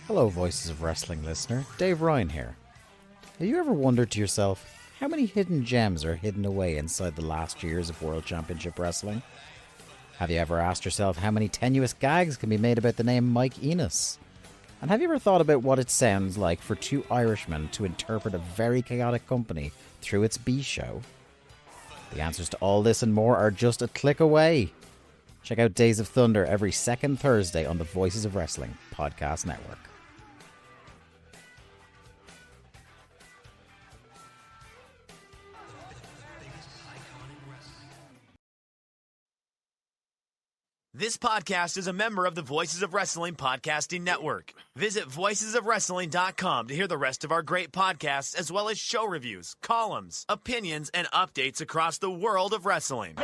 Hello, Voices of Wrestling listener. Dave Ryan here. Have you ever wondered to yourself how many hidden gems are hidden away inside the last years of World Championship Wrestling? Have you ever asked yourself how many tenuous gags can be made about the name Mike Enos? And have you ever thought about what it sounds like for two Irishmen to interpret a very chaotic company through its B show? The answers to all this and more are just a click away. Check out Days of Thunder every second Thursday on the Voices of Wrestling Podcast Network. This podcast is a member of the Voices of Wrestling Podcasting Network. Visit voicesofwrestling.com to hear the rest of our great podcasts, as well as show reviews, columns, opinions, and updates across the world of wrestling.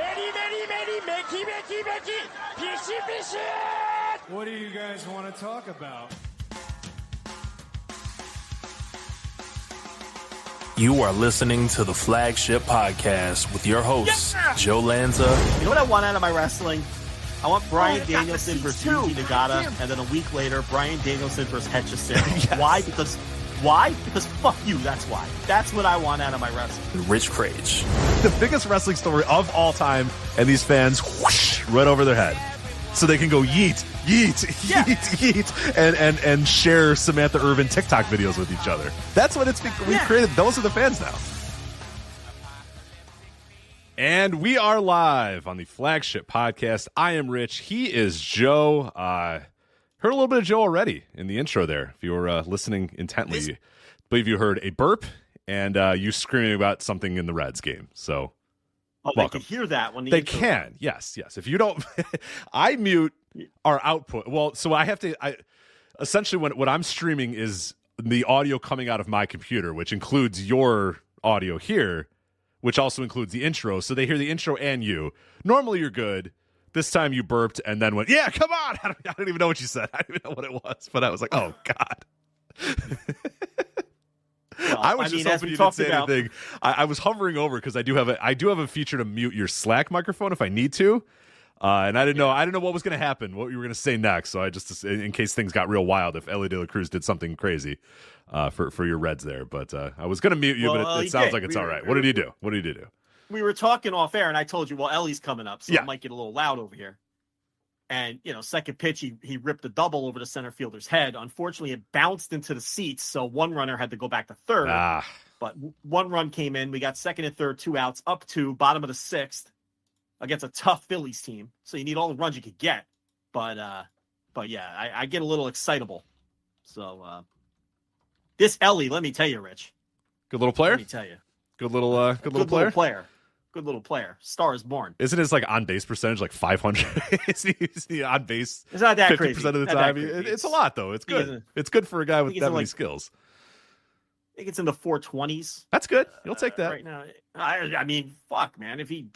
What do you guys want to talk about? You are listening to the Flagship Podcast with your hosts, Joe Lanza. You know what I want out of my wrestling? I want Bryan Danielson versus Yuji Nagata, and then a week later, Bryan Danielson versus Hechicero. Yes. Why? Because fuck you, that's why. That's what I want out of my wrestling. Rich Crage. The biggest wrestling story of all time, and these fans whoosh, right over their head. So they can go yeet, yeet, yeet, yeet, and share Samantha Irvin TikTok videos with each other. That's what we've created. Those are the fans now. And we are live on the Flagship Podcast. I am Rich. He is Joe. Heard a little bit of Joe already in the intro there. If you were listening intently, I believe you heard a burp and you screaming about something in the Reds game. So, welcome. They can hear that when they can. Yes. If you don't, I mute our output. Well, so I have to. Essentially, what I'm streaming is the audio coming out of my computer, which includes your audio here, which also includes the intro. So they hear the intro and you. Normally you're good. This time you burped and then went, yeah, come on. I don't even know what you said. I don't even know what it was. But I was like, oh, God. Well, I was just hoping you didn't say anything. I was hovering over because I do have a feature to mute your Slack microphone if I need to. And I didn't know what was going to happen, what you were going to say next. So I just, in case things got real wild, if Ellie De La Cruz did something crazy for your Reds there. But I was going to mute you, but it sounds like it's all right. What did you do? We were talking off air, and I told you, well, Ellie's coming up, so it might get a little loud over here. And, second pitch, he ripped a double over the center fielder's head. Unfortunately, it bounced into the seats, so one runner had to go back to third. But one run came in. We got second and third, 2 outs, up to bottom of the 6th. Against a tough Phillies team, so you need all the runs you could get. But yeah, I get a little excitable. So this Ellie, let me tell you, Rich, good little player. Let me tell you, good little player. Good little player. Star is born. Isn't his on base percentage like 500? is he on base? It's not that 50% crazy. of the time. It's a lot though. It's good. It's good for a guy with that many skills. I think it's in the 420s. That's good. You'll take that right now. I mean, fuck, man. If he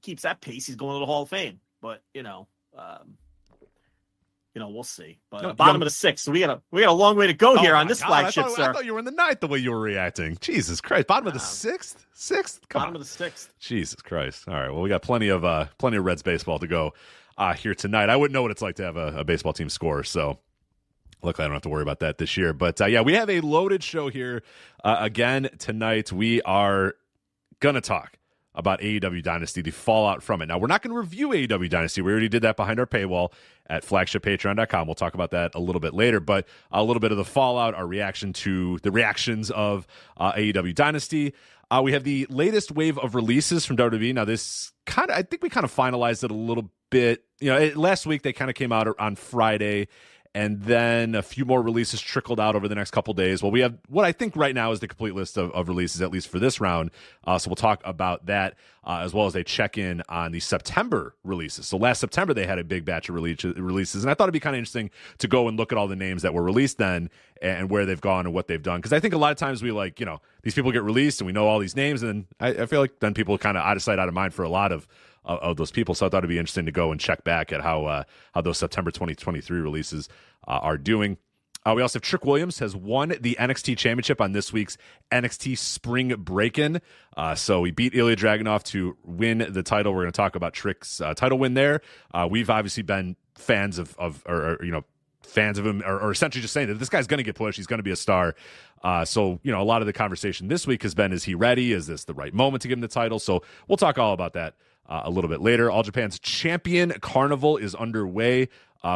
keeps that pace, he's going to the Hall of Fame. But we'll see. But bottom of the 6th, so we got a long way to go here on this flagship. I thought you were in the 9th the way you were reacting. Jesus Christ! Bottom of the 6th. Bottom of the 6th. Jesus Christ! All right. Well, we got plenty of Reds baseball to go here tonight. I wouldn't know what it's like to have a baseball team score. So. Luckily, I don't have to worry about that this year. But, we have a loaded show here again tonight. We are going to talk about AEW Dynasty, the fallout from it. Now, we're not going to review AEW Dynasty. We already did that behind our paywall at flagshippatreon.com. We'll talk about that a little bit later. But a little bit of the fallout, our reaction to the reactions of AEW Dynasty. We have the latest wave of releases from WWE. Now, this I think we kind of finalized it a little bit. Last week they kind of came out on Friday. And then a few more releases trickled out over the next couple days. Well, we have what I think right now is the complete list of releases, at least for this round. So we'll talk about that as well as a check-in on the September releases. So last September, they had a big batch of releases. And I thought it'd be kind of interesting to go and look at all the names that were released then and where they've gone and what they've done. Because I think a lot of times we these people get released and we know all these names. And then I feel like then people kind of out of sight, out of mind for a lot of those people. So I thought it'd be interesting to go and check back at how those September 2023 releases are doing. We also have Trick Williams has won the NXT Championship on this week's NXT Spring Break-In. So he beat Ilya Dragunov to win the title. We're going to talk about Trick's title win there. We've obviously been fans of fans of him are essentially just saying that this guy's going to get pushed. He's going to be a star. So, a lot of the conversation this week has been, is he ready? Is this the right moment to give him the title? So we'll talk all about that a little bit later. All Japan's Champion Carnival is underway.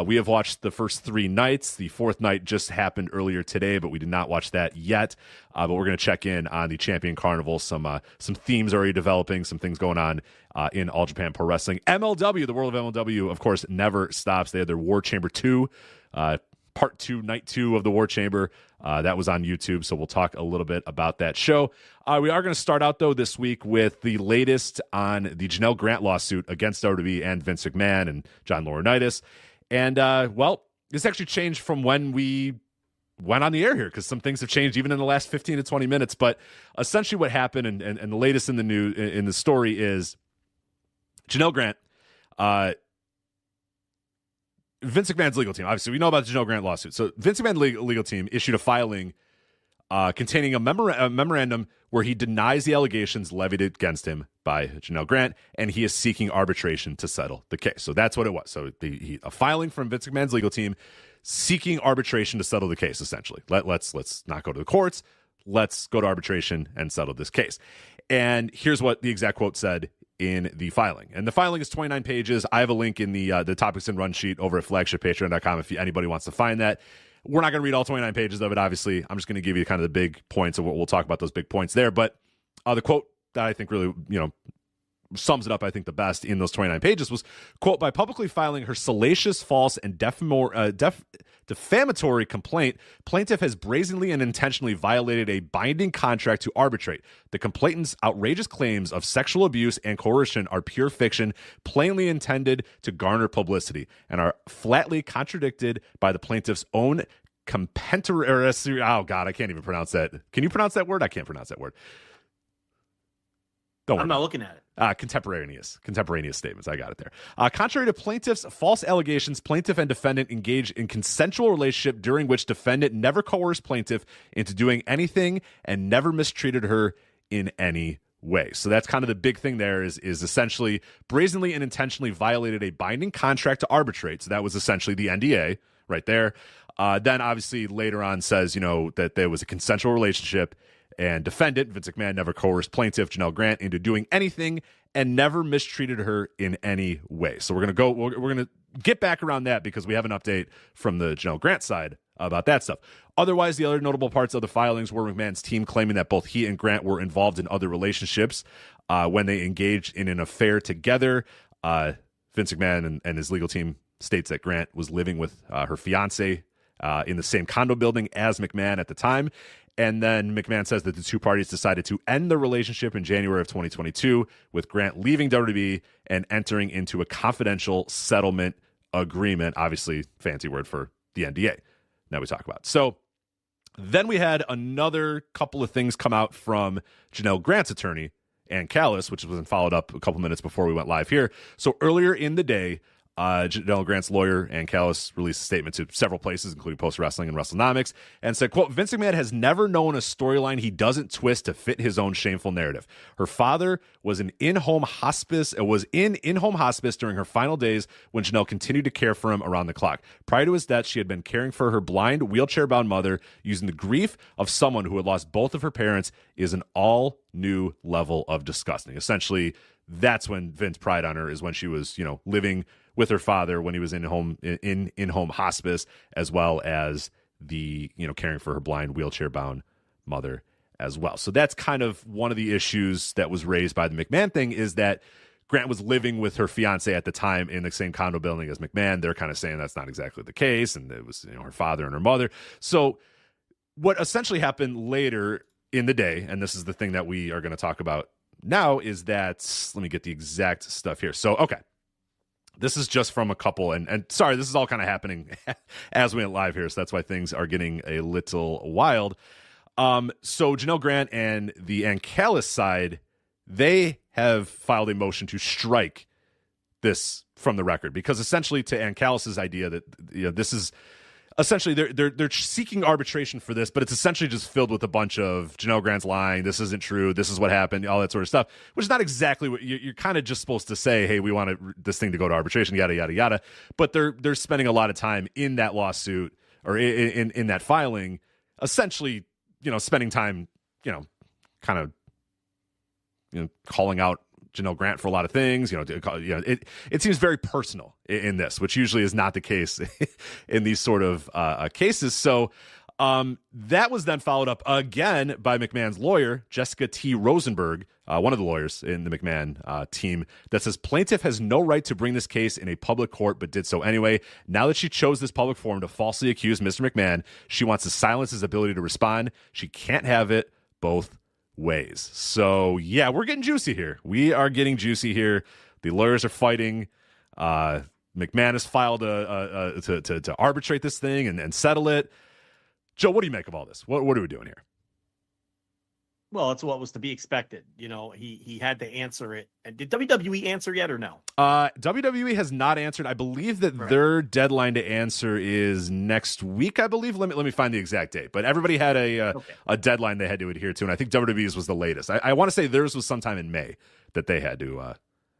We have watched the first 3 nights. The 4th night just happened earlier today, but we did not watch that yet. But we're going to check in on the Champion Carnival. Some themes already developing, some things going on in All Japan Pro Wrestling. MLW, the world of MLW, of course, never stops. They had their War Chamber 2, Part 2, Night 2 of the War Chamber. That was on YouTube, so we'll talk a little bit about that show. We are going to start out, though, this week with the latest on the Janelle Grant lawsuit against WWE and Vince McMahon and John Laurinaitis. And, this actually changed from when we went on the air here, because some things have changed even in the last 15 to 20 minutes. But essentially what happened and the latest in the news in the story is Janelle Grant, Vince McMahon's legal team. Obviously, we know about the Janelle Grant lawsuit. So Vince McMahon's legal team issued a filing containing a memorandum where he denies the allegations levied against him by Janelle Grant, and he is seeking arbitration to settle the case. So that's what it was. So a filing from Vince McMahon's legal team seeking arbitration to settle the case, essentially. Let's not go to the courts. Let's go to arbitration and settle this case. And here's what the exact quote said in the filing. And the filing is 29 pages. I have a link in the topics and run sheet over at flagshippatreon.com if anybody wants to find that. We're not going to read all 29 pages of it, obviously. I'm just going to give you kind of the big points of what we'll talk about, those big points there. But the quote that I think really, sums it up, I think, the best in those 29 pages was, quote, by publicly filing her salacious, false, and defamatory complaint, plaintiff has brazenly and intentionally violated a binding contract to arbitrate. The complainant's outrageous claims of sexual abuse and coercion are pure fiction, plainly intended to garner publicity, and are flatly contradicted by the plaintiff's own compentory. Oh, God, I can't even pronounce that. Can you pronounce that word? I can't pronounce that word. I'm not looking at it. Contemporaneous statements. I got it there. Contrary to plaintiff's false allegations, plaintiff and defendant engaged in consensual relationship during which defendant never coerced plaintiff into doing anything and never mistreated her in any way. So that's kind of the big thing there is essentially brazenly and intentionally violated a binding contract to arbitrate. So that was essentially the NDA right there. Then obviously later on says, that there was a consensual relationship, and defendant, Vince McMahon, never coerced plaintiff, Janelle Grant, into doing anything and never mistreated her in any way. So we're going to get back around that because we have an update from the Janelle Grant side about that stuff. Otherwise, the other notable parts of the filings were McMahon's team claiming that both he and Grant were involved in other relationships when they engaged in an affair together. Vince McMahon and his legal team states that Grant was living with her fiance in the same condo building as McMahon at the time. And then McMahon says that the two parties decided to end the relationship in January of 2022, with Grant leaving WWE and entering into a confidential settlement agreement, obviously fancy word for the NDA that we talk about. So then we had another couple of things come out from Janelle Grant's attorney, Ann Callis, which was followed up a couple minutes before we went live here. So earlier in the day, Janelle Grant's lawyer, Ann Callis, released a statement to several places, including Post Wrestling and WrestleNomics, and said, quote, Vince McMahon has never known a storyline he doesn't twist to fit his own shameful narrative. Her father was in in-home hospice during her final days when Janelle continued to care for him around the clock. Prior to his death, she had been caring for her blind, wheelchair-bound mother. Using the grief of someone who had lost both of her parents is an all-new level of disgusting. Essentially, that's when Vince pried on her, is when she was, living with her father when he was in-home hospice, as well as the, caring for her blind, wheelchair-bound mother as well. So that's kind of one of the issues that was raised by the McMahon thing, is that Grant was living with her fiance at the time in the same condo building as McMahon. They're kind of saying that's not exactly the case, and it was, her father and her mother. So what essentially happened later in the day, and this is the thing that we are going to talk about now, is that, let me get the exact stuff here. So, okay. This is just from a couple, and sorry, this is all kind of happening as we went live here, so that's why things are getting a little wild. So Janelle Grant and the Ann Callis side, they have filed a motion to strike this from the record, because essentially, to Ann Callis's idea that this is essentially they're seeking arbitration for this, but it's essentially just filled with a bunch of Janelle Grant's lying. This isn't true. This is what happened. All that sort of stuff, which is not exactly what you're kind of just supposed to say. Hey, we want this thing to go to arbitration, yada yada yada. But they're spending a lot of time in that lawsuit or in that filing, essentially, spending time, kind of, calling out Janelle Grant for a lot of things. It seems very personal in this, which usually is not the case in these sort of cases. So that was then followed up again by McMahon's lawyer, Jessica T. Rosenberg, one of the lawyers in the McMahon team, that says plaintiff has no right to bring this case in a public court, but did so anyway. Now that she chose this public forum to falsely accuse Mr. McMahon, she wants to silence his ability to respond. She can't have it both ways. So yeah, we're getting juicy here. We are getting juicy here. The lawyers are fighting. McMahon has filed to arbitrate this thing and settle it. Joe, what do you make of all this? What are we doing here? Well, it's what was to be expected. He had to answer it. And did WWE answer yet or no? WWE has not answered. I believe that their deadline to answer is next week, I believe. Let me find the exact date. But everybody had a deadline they had to adhere to, and I think WWE's was the latest. I want to say theirs was sometime in May that they had to.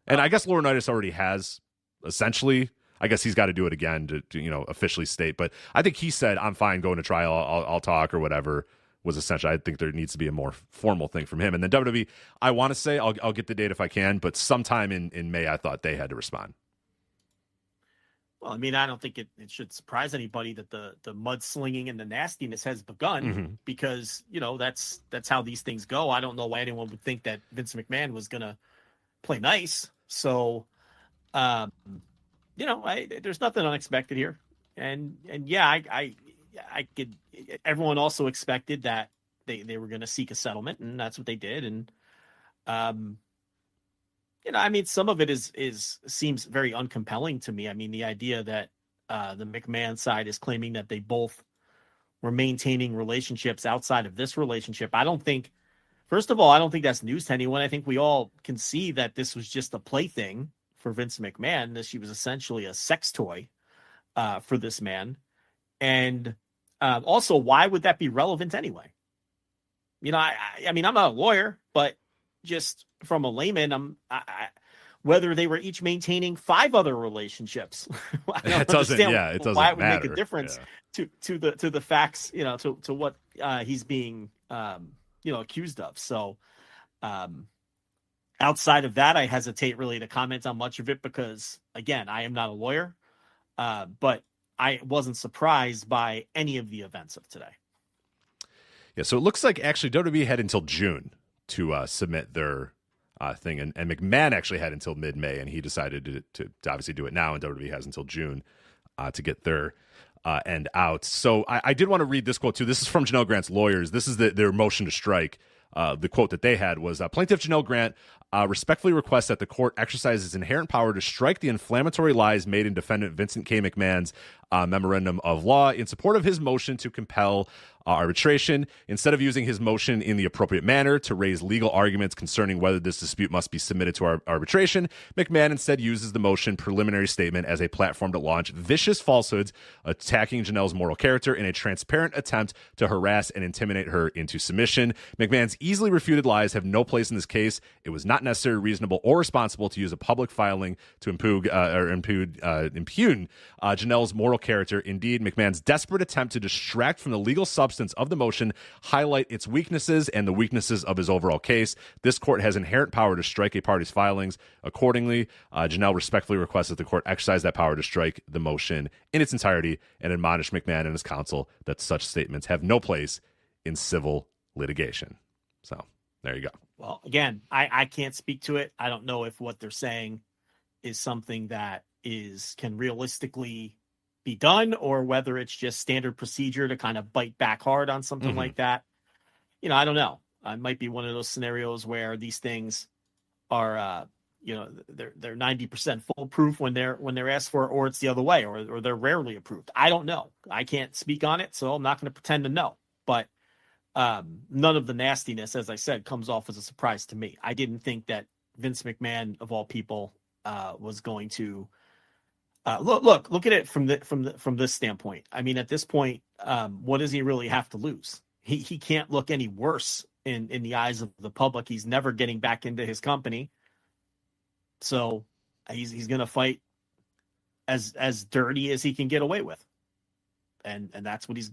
And I guess Laurinaitis already has, essentially. I guess he's got to do it again to officially state. But I think he said, I'm fine going to trial. I'll talk or whatever. Was essentially, I think there needs to be a more formal thing from him. And then WWE, I want to say, I'll get the date if I can, but sometime in May, I thought they had to respond. Well, I mean, I don't think it should surprise anybody that the mudslinging and the nastiness has begun because, that's how these things go. I don't know why anyone would think that Vince McMahon was going to play nice. So, there's nothing unexpected here. And yeah, I could. Everyone also expected that they were going to seek a settlement, and that's what they did. And some of it seems very uncompelling to me. I mean, the idea that the McMahon side is claiming that they both were maintaining relationships outside of this relationship. First of all, I don't think that's news to anyone. I think we all can see that this was just a plaything for Vince McMahon. That she was essentially a sex toy for this man, and. Also, why would that be relevant anyway? I mean, I'm not a lawyer, but just from a layman, whether they were each maintaining 5 other relachieves, it doesn't why it would matter. make a difference to the facts, to what he's being accused of. So, outside of that, I hesitate really to comment on much of it because, again, I am not a lawyer, but. I wasn't surprised by any of the events of today. Yeah, so it looks like actually WWE had until June to submit their thing, and McMahon actually had until mid-May, and he decided to obviously do it now, and WWE has until June to get their end out. So I did want to read this quote too. This is from Janelle Grant's lawyers. This is their motion to strike. The quote that they had was, Plaintiff Janelle Grant respectfully requests that the court exercise its inherent power to strike the inflammatory lies made in defendant Vincent K. McMahon's memorandum of law in support of his motion to compel arbitration. Instead of using his motion in the appropriate manner to raise legal arguments concerning whether this dispute must be submitted to arbitration, McMahon instead uses the motion preliminary statement as a platform to launch vicious falsehoods attacking Janelle's moral character in a transparent attempt to harass and intimidate her into submission. McMahon's easily refuted lies have no place in this case. It was not necessary, reasonable, or responsible to use a public filing to impugn Janelle's moral character. Indeed, McMahon's desperate attempt to distract from the legal substance of the motion highlight its weaknesses and the weaknesses of his overall case. This court has inherent power to strike a party's filings. Accordingly, Janelle respectfully requests that the court exercise that power to strike the motion in its entirety and admonish McMahon and his counsel that such statements have no place in civil litigation. So there you go. Well, again, I can't speak to it. I don't know if what they're saying is something that can realistically be done or whether it's just standard procedure to kind of bite back hard on something like that. I don't know. It might be one of those scenarios where these things are, they're 90% foolproof when they're asked for, or it's the other way, or they're rarely approved. I don't know. I can't speak on it, so I'm not going to pretend to know. But none of the nastiness, as I said, comes off as a surprise to me. I didn't think that Vince McMahon, of all people, was going to Look at it from this standpoint. I mean, at this point, what does he really have to lose? He can't look any worse in the eyes of the public. He's never getting back into his company, so he's going to fight as dirty as he can get away with, and that's what he's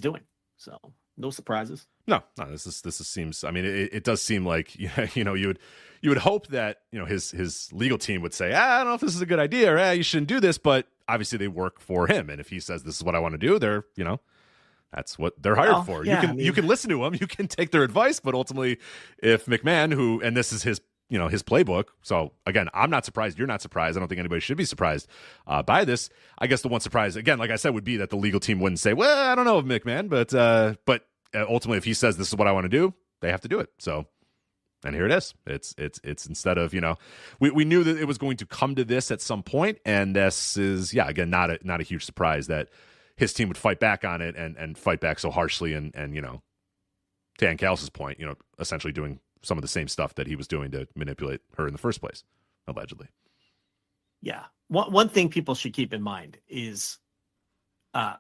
doing. So no surprises. No. This seems. I mean, it does seem like you would hope that his legal team would say, I don't know if this is a good idea, or you shouldn't do this, but obviously they work for him, and if he says this is what I want to do, they're that's what they're hired for. Yeah, you can listen to them, you can take their advice, but ultimately, if McMahon, and this is his his playbook. So again, I'm not surprised. You're not surprised. I don't think anybody should be surprised by this. I guess the one surprise, again, like I said, would be that the legal team wouldn't say, well, I don't know, McMahon, but ultimately, if he says this is what I want to do, they have to do it. So, and here it is. It's instead of, we knew that it was going to come to this at some point, and this is, again, not a huge surprise that his team would fight back on it and fight back so harshly and to Ann Callis' point, essentially doing some of the same stuff that he was doing to manipulate her in the first place, allegedly. Yeah. One thing people should keep in mind is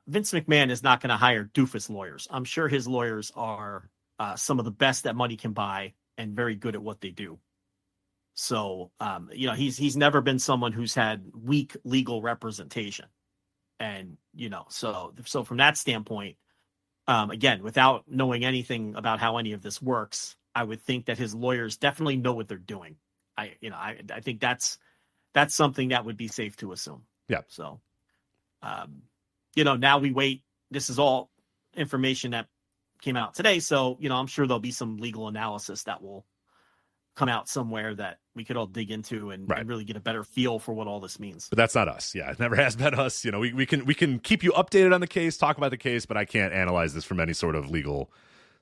Vince McMahon is not going to hire doofus lawyers. I'm sure his lawyers are some of the best that money can buy and very good at what they do. So, he's never been someone who's had weak legal representation. And, so from that standpoint, again, without knowing anything about how any of this works, I would think that his lawyers definitely know what they're doing. I think that's something that would be safe to assume. Yeah. So, now we wait. This is all information that came out today. So, I'm sure there'll be some legal analysis that will come out somewhere that we could all dig into and really get a better feel for what all this means. But that's not us. Yeah, it never has been us. We can keep you updated on the case, talk about the case, but I can't analyze this from any sort of legal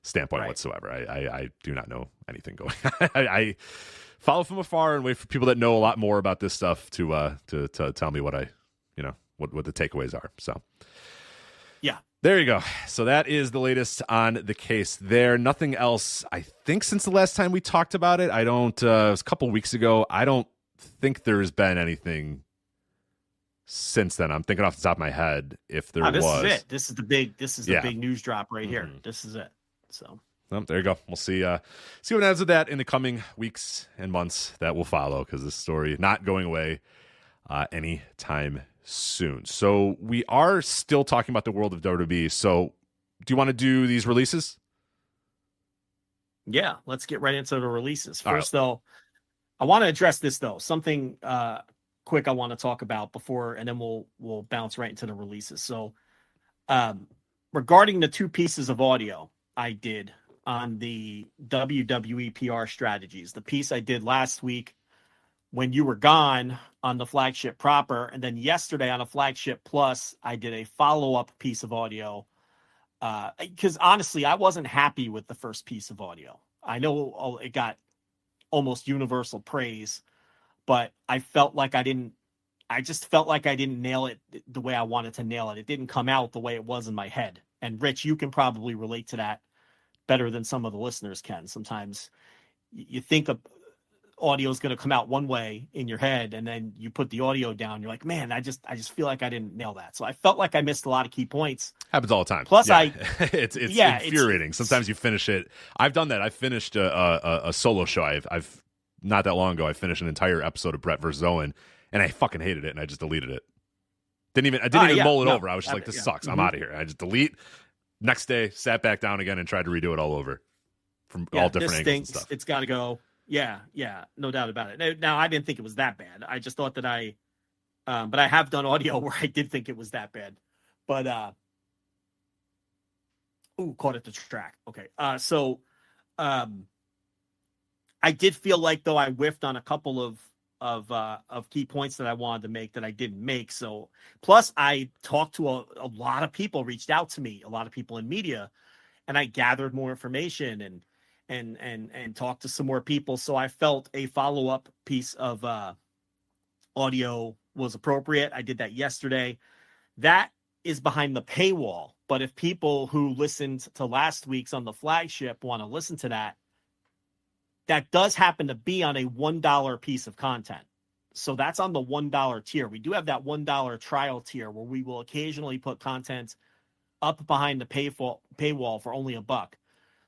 standpoint whatsoever. I do not know anything going on. I follow from afar and wait for people that know a lot more about this stuff to tell me what what the takeaways are. So yeah, there you go. So that is the latest on the case there. Nothing else, I think, since the last time we talked about it. It was a couple weeks ago. I don't think there's been anything since then. I'm thinking off the top of my head if there was. This is it. This is the big news drop right here. This is it. So there you go. We'll see what happens with that in the coming weeks and months that will follow, because this story not going away anytime soon. So we are still talking about the world of WWE. So do you want to do these releases? Yeah, let's get right into the releases. First, though, I want to address this, though. Something quick I want to talk about before, and then we'll bounce right into the releases. So regarding the two pieces of audio I did on the WWE PR strategies, the piece I did last week when you were gone on the Flagship proper, and then yesterday on a Flagship Plus, I did a follow-up piece of audio because honestly, I wasn't happy with the first piece of audio. I know it got almost universal praise, but I just felt like I didn't nail it the way I wanted to nail it. It didn't come out the way it was in my head. And Rich, you can probably relate to that better than some of the listeners can. Sometimes you think audio is going to come out one way in your head, and then you put the audio down. You're like, man, I just feel like I didn't nail that. So I felt like I missed a lot of key points. Happens all the time. Plus, it's infuriating. Sometimes you finish it. I've done that. I finished a solo show. I've not that long ago. I finished an entire episode of Brett vs. Owen, and I fucking hated it, and I just deleted it. I didn't even mull it over. I was just like, this sucks. I'm out of here. And I just delete. Next day, sat back down again and tried to redo it all over from all different angles and stuff. It's got to go. Yeah, no doubt about it. Now, I didn't think it was that bad. I just thought that but I have done audio where I did think it was that bad. But, caught at the track. Okay. So, I did feel like, though, I whiffed on a couple of key points that I wanted to make that I didn't make. So, plus I talked to a lot of people, reached out to me, a lot of people in media, and I gathered more information and talk to some more people. So I felt a follow-up piece of audio was appropriate. I did that yesterday. That is behind the paywall. But if people who listened to last week's on the Flagship want to listen to that, that does happen to be on a $1 piece of content. So that's on the $1 tier. We do have that $1 trial tier where we will occasionally put content up behind the paywall for only $1.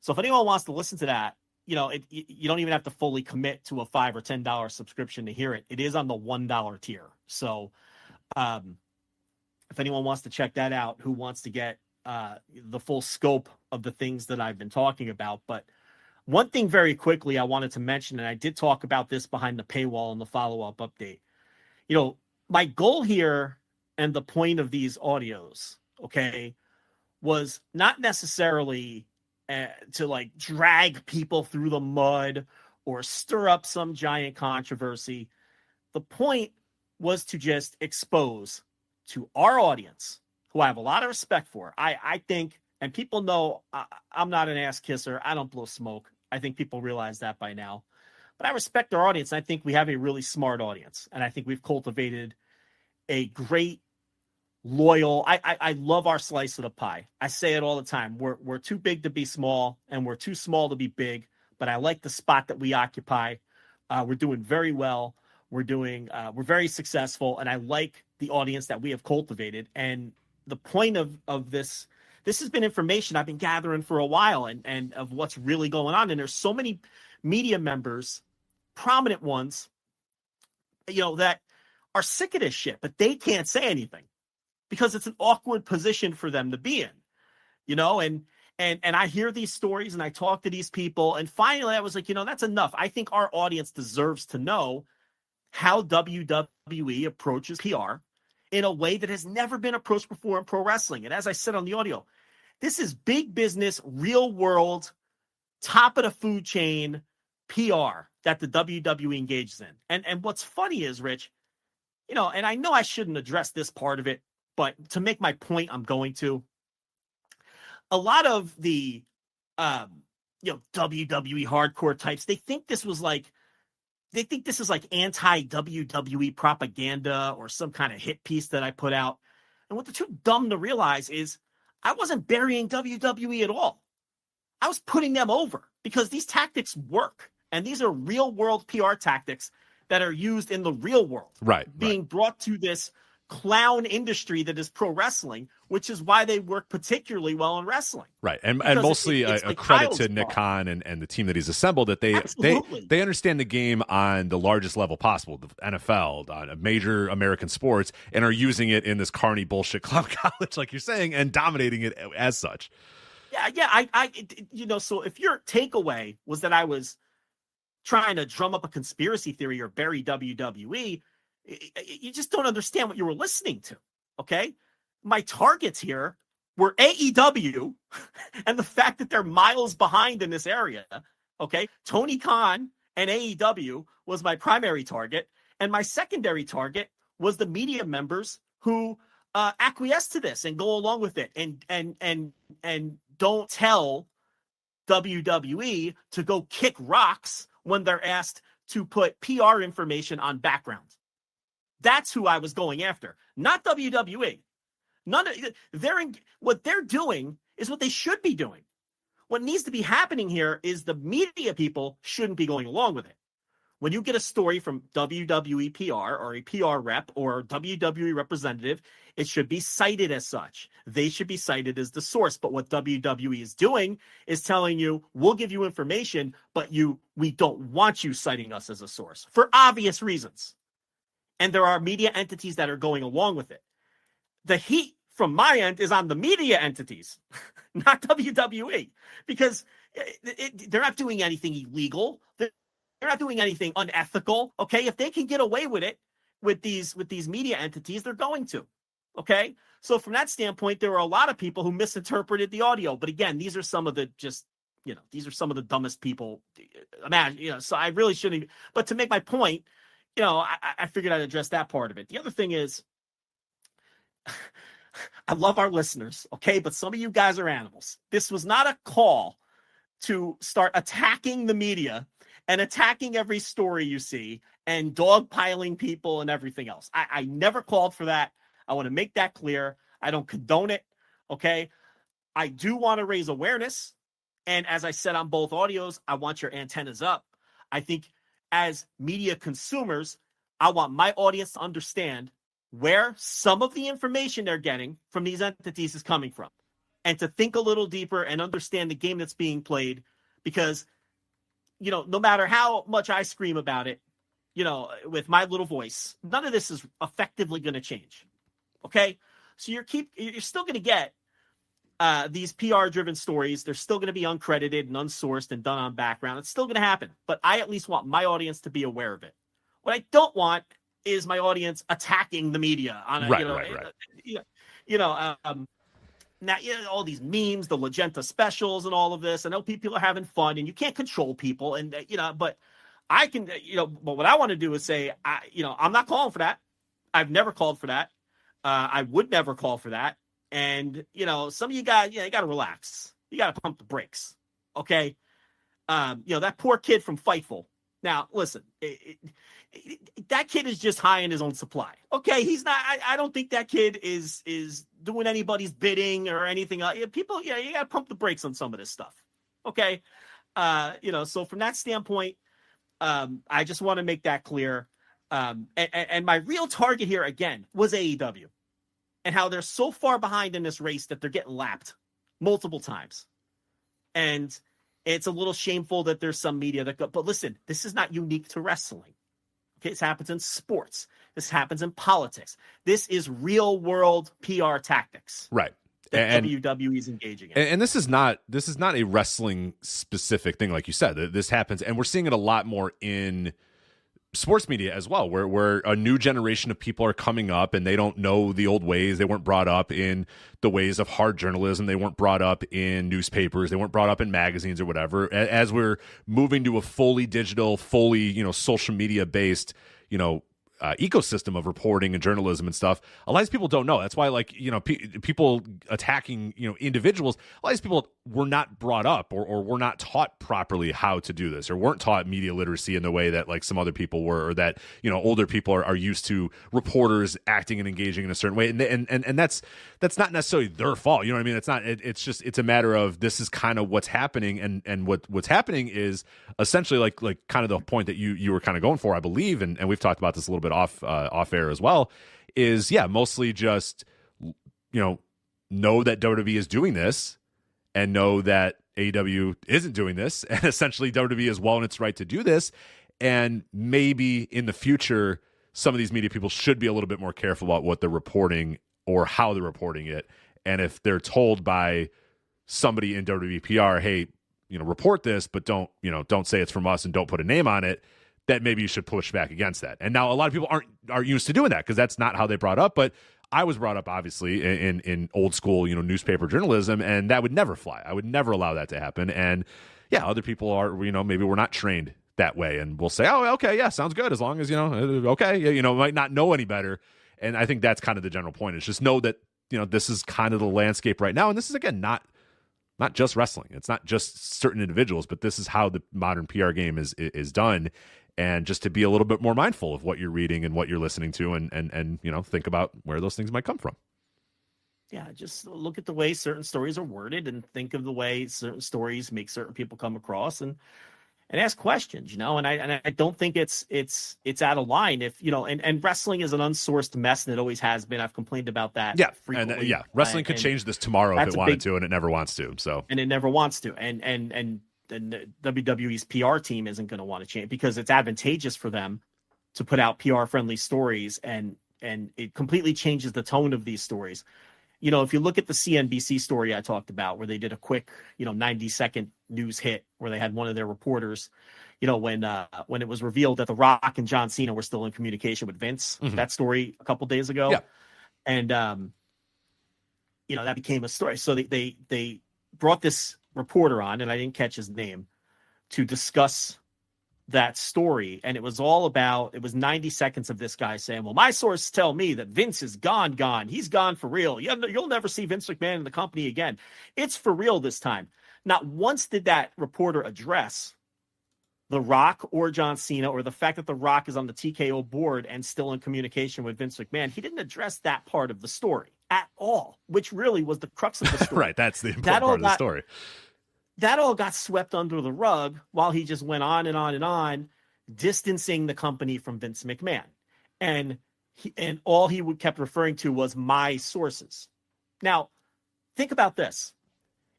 So if anyone wants to listen to that, you don't even have to fully commit to a $5 or $10 subscription to hear it. It is on the $1 tier. So if anyone wants to check that out, who wants to get the full scope of the things that I've been talking about. But one thing very quickly I wanted to mention, and I did talk about this behind the paywall in the follow-up update. My goal here and the point of these audios, okay, was not necessarily to like drag people through the mud or stir up some giant controversy. The point was to just expose to our audience, who I have a lot of respect for. I think, and people know I'm not an ass kisser. I don't blow smoke. I think people realize that by now. But I respect our audience. I think we have a really smart audience. And I think we've cultivated a great, loyal, I love our slice of the pie. I say it all the time. We're too big to be small, and we're too small to be big. But I like the spot that we occupy. We're doing very well. We're very successful. And I like the audience that we have cultivated. And the point of this has been information I've been gathering for a while and of what's really going on. And there's so many media members, prominent ones, that are sick of this shit, but they can't say anything because it's an awkward position for them to be in, and I hear these stories and I talk to these people. And finally I was like, that's enough. I think our audience deserves to know how WWE approaches PR in a way that has never been approached before in pro wrestling. And as I said on the audio, this is big business, real world, top of the food chain PR that the WWE engages in. And what's funny is, Rich, and I know I shouldn't address this part of it, but to make my point, I'm going to. A lot of the, WWE hardcore types, they think this is like anti-WWE propaganda or some kind of hit piece that I put out. And what they're too dumb to realize is I wasn't burying WWE at all. I was putting them over because these tactics work. And these are real world PR tactics that are used in the real world. Being brought to this clown industry that is pro wrestling, which is why they work particularly well in wrestling. Right. And mostly a credit to Nick Khan and the team that he's assembled, that they understand the game on the largest level possible, the NFL, on major American sports, and are using it in this carny bullshit clown college, like you're saying, and dominating it as such. Yeah. So if your takeaway was that I was trying to drum up a conspiracy theory or bury WWE, you just don't understand what you were listening to, okay? My targets here were AEW and the fact that they're miles behind in this area, okay? Tony Khan and AEW was my primary target, and my secondary target was the media members who acquiesce to this and go along with it and don't tell WWE to go kick rocks when they're asked to put PR information on background. That's who I was going after, not WWE. What they're doing is what they should be doing. What needs to be happening here is the media people shouldn't be going along with it. When you get a story from WWE PR or a PR rep or WWE representative, it should be cited as such. They should be cited as the source. But what WWE is doing is telling you, we'll give you information, but we don't want you citing us as a source for obvious reasons. And there are media entities that are going along with it. The heat from my end is on the media entities, not WWE, because they're not doing anything illegal. They're not doing anything unethical. Okay. If they can get away with it with these media entities, they're going to. Okay. So from that standpoint, there were a lot of people who misinterpreted the audio. But again, these are some of the these are some of the dumbest people. Imagine, so I really shouldn't even, but to make my point, I figured I'd address that part of it. The other thing is, I love our listeners, okay? But some of you guys are animals. This was not a call to start attacking the media and attacking every story you see and dogpiling people and everything else. I never called for that. I want to make that clear. I don't condone it, okay? I do want to raise awareness. And as I said on both audios, I want your antennas up. I think as media consumers, I want my audience to understand where some of the information they're getting from these entities is coming from, and to think a little deeper and understand the game that's being played, because, no matter how much I scream about it, with my little voice, none of this is effectively going to change. Okay. So you're still going to get these PR driven stories. They're still going to be uncredited and unsourced and done on background. It's still going to happen, but I at least want my audience to be aware of it. What I don't want is my audience attacking the media on a, right. Now, all these memes, the Legenda specials and all of this. I know people are having fun and you can't control people, and, but I can, but what I want to do is say, I'm not calling for that. I've never called for that. I would never call for that. And, some of you guys, you got to relax. You got to pump the brakes. Okay. That poor kid from Fightful. Now, listen, that kid is just high in his own supply. Okay. He's not, I don't think that kid is doing anybody's bidding or anything. People, you got to pump the brakes on some of this stuff. Okay. So from that standpoint, I just want to make that clear. And my real target here, again, was AEW, and how they're so far behind in this race that they're getting lapped multiple times. And it's a little shameful that there's some media that go, but listen, this is not unique to wrestling. Okay. This happens in sports. This happens in politics. This is real world PR tactics. Right. That WWE is engaging in. And this is not a wrestling specific thing, like you said. This happens, and we're seeing it a lot more in sports media as well, where a new generation of people are coming up and they don't know the old ways. They weren't brought up in the ways of hard journalism. They weren't brought up in newspapers. They weren't brought up in magazines or whatever. As we're moving to a fully digital, fully, social media based, ecosystem of reporting and journalism and stuff, a lot of people don't know. That's why, people attacking, individuals, a lot of these people were not brought up or were not taught properly how to do this, or weren't taught media literacy in the way that some other people were, or that, older people are used to reporters acting and engaging in a certain way. And that's not necessarily their fault. You know what I mean? It's not, it's a matter of, this is kind of what's happening. And what's happening is essentially like kind of the point that you were kind of going for, I believe. And we've talked about this a little bit off air as well, is mostly just know that WWE is doing this and know that AEW isn't doing this, and essentially WWE is well in its right to do this, and maybe in the future some of these media people should be a little bit more careful about what they're reporting or how they're reporting it. And if they're told by somebody in WWE PR, hey, report this, but don't say it's from us and don't put a name on it, that maybe you should push back against that. And now a lot of people aren't used to doing that because that's not how they brought up. But I was brought up, obviously, in old school, newspaper journalism, and that would never fly. I would never allow that to happen. And other people are, maybe we're not trained that way, and we'll say, oh, okay, yeah, sounds good, as long as okay, might not know any better. And I think that's kind of the general point. Is just know that this is kind of the landscape right now, and this is again not just wrestling. It's not just certain individuals, but this is how the modern PR game is done. And just to be a little bit more mindful of what you're reading and what you're listening to, and think about where those things might come from. Yeah, just look at the way certain stories are worded and think of the way certain stories make certain people come across, and ask questions, and I don't think it's out of line if, and wrestling is an unsourced mess, and it always has been. I've complained about that. Yeah. Frequently. And wrestling could change this tomorrow if it wanted to, and it never wants to. So, and it never wants to. And the WWE's PR team isn't going to want to change, because it's advantageous for them to put out PR friendly stories, and it completely changes the tone of these stories. If you look at the CNBC story I talked about, where they did a quick, 90-second news hit where they had one of their reporters, when it was revealed that The Rock and John Cena were still in communication with Vince, that story a couple days ago. Yeah. And, that became a story. So they brought this reporter on, and I didn't catch his name, to discuss that story. And it was 90 seconds of this guy saying, well, my sources tell me that Vince is gone. He's gone for real. You'll never see Vince McMahon in the company again. It's for real this time. Not once did that reporter address The Rock or John Cena, or the fact that The Rock is on the TKO board and still in communication with Vince McMahon. He didn't address that part of the story at all, which really was the crux of the story. Right. That's the important part of the story. That all got swept under the rug while he just went on and on and on, distancing the company from Vince McMahon. and all he kept referring to was my sources. Now, think about this.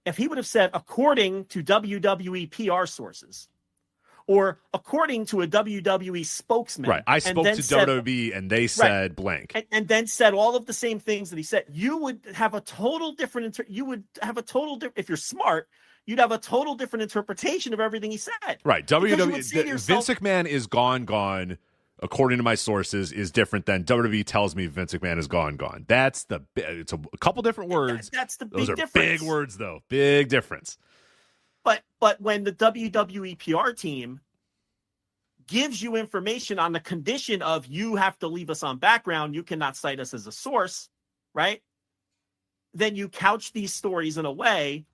If he would have said, according to WWE PR sources, or according to a WWE spokesman. Right. I spoke to WWE and they said blank. And then said all of the same things that he said. You would have a total different, if you're smart, you'd have a total different interpretation of everything he said. Right. WWE, Vince McMahon is gone. According to my sources, is different than WWE tells me Vince McMahon is gone. It's a couple different words. That's the big Those are difference. big words, though. Big difference. But when the WWE PR team gives you information on the condition of you have to leave us on background, you cannot cite us as a source, right? Then you couch these stories in a way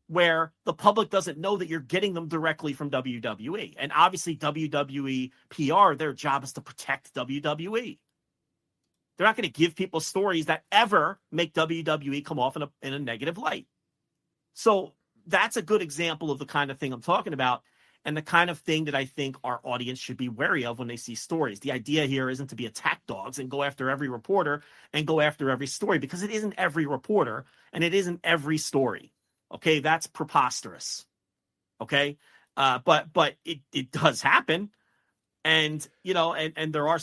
where the public doesn't know that you're getting them directly from WWE. And obviously WWE PR, their job is to protect WWE. They're not going to give people stories that ever make WWE come off in a negative light. So that's a good example of the kind of thing I'm talking about, and the kind of thing that I think our audience should be wary of when they see stories. The idea here isn't to be attack dogs and go after every reporter and go after every story, because it isn't every reporter and it isn't every story. Okay, that's preposterous. Okay, but it does happen, and there are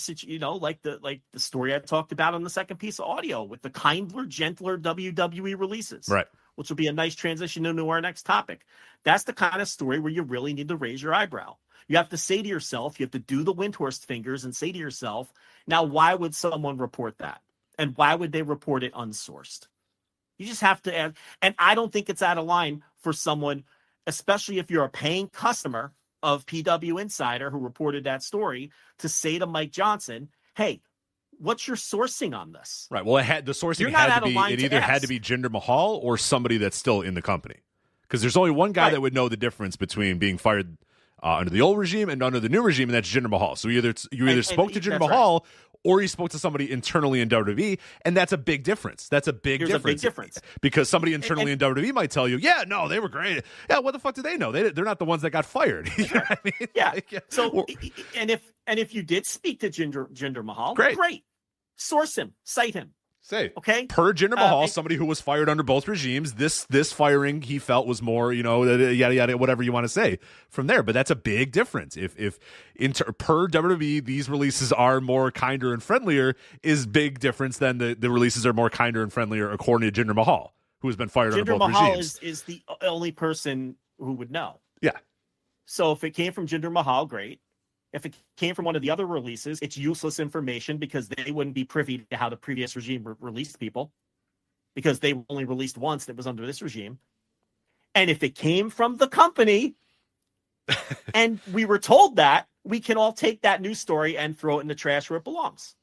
like the story I talked about on the second piece of audio with the kinder, gentler WWE releases, right? Which will be a nice transition into our next topic. That's the kind of story where you really need to raise your eyebrow. You have to say to yourself, you have to do the Windhorst fingers and say to yourself, now, why would someone report that? And why would they report it unsourced? You just have to add, and I don't think it's out of line for someone, especially if you're a paying customer of PW Insider who reported that story, to say to Mike Johnson, hey, what's your sourcing on this? Right. Well, the sourcing had to be, it either had to be Jinder Mahal or somebody that's still in the company. Because there's only one guy that would know the difference between being fired under the old regime and under the new regime, and that's Jinder Mahal. So you either spoke to Jinder Mahal or you spoke to somebody internally in WWE, and that's a big difference. That's a big difference. Because somebody internally in WWE might tell you, yeah, no, they were great. Yeah, what the fuck do they know? They're not the ones that got fired. You know what I mean? Yeah. So, and if you did speak to Jinder Mahal, great. Source him, cite him. Say, okay. Per Jinder Mahal, somebody who was fired under both regimes, this firing he felt was more, yada yada, whatever you want to say from there. But that's a big difference. If per WWE, these releases are more kinder and friendlier, is big difference than the releases are more kinder and friendlier according to Jinder Mahal, who has been fired under both regimes. Is the only person who would know. Yeah. So if it came from Jinder Mahal, great. If it came from one of the other releases, it's useless information because they wouldn't be privy to how the previous regime released people, because they only released once that was under this regime. And if it came from the company and we were told that, we can all take that news story and throw it in the trash where it belongs.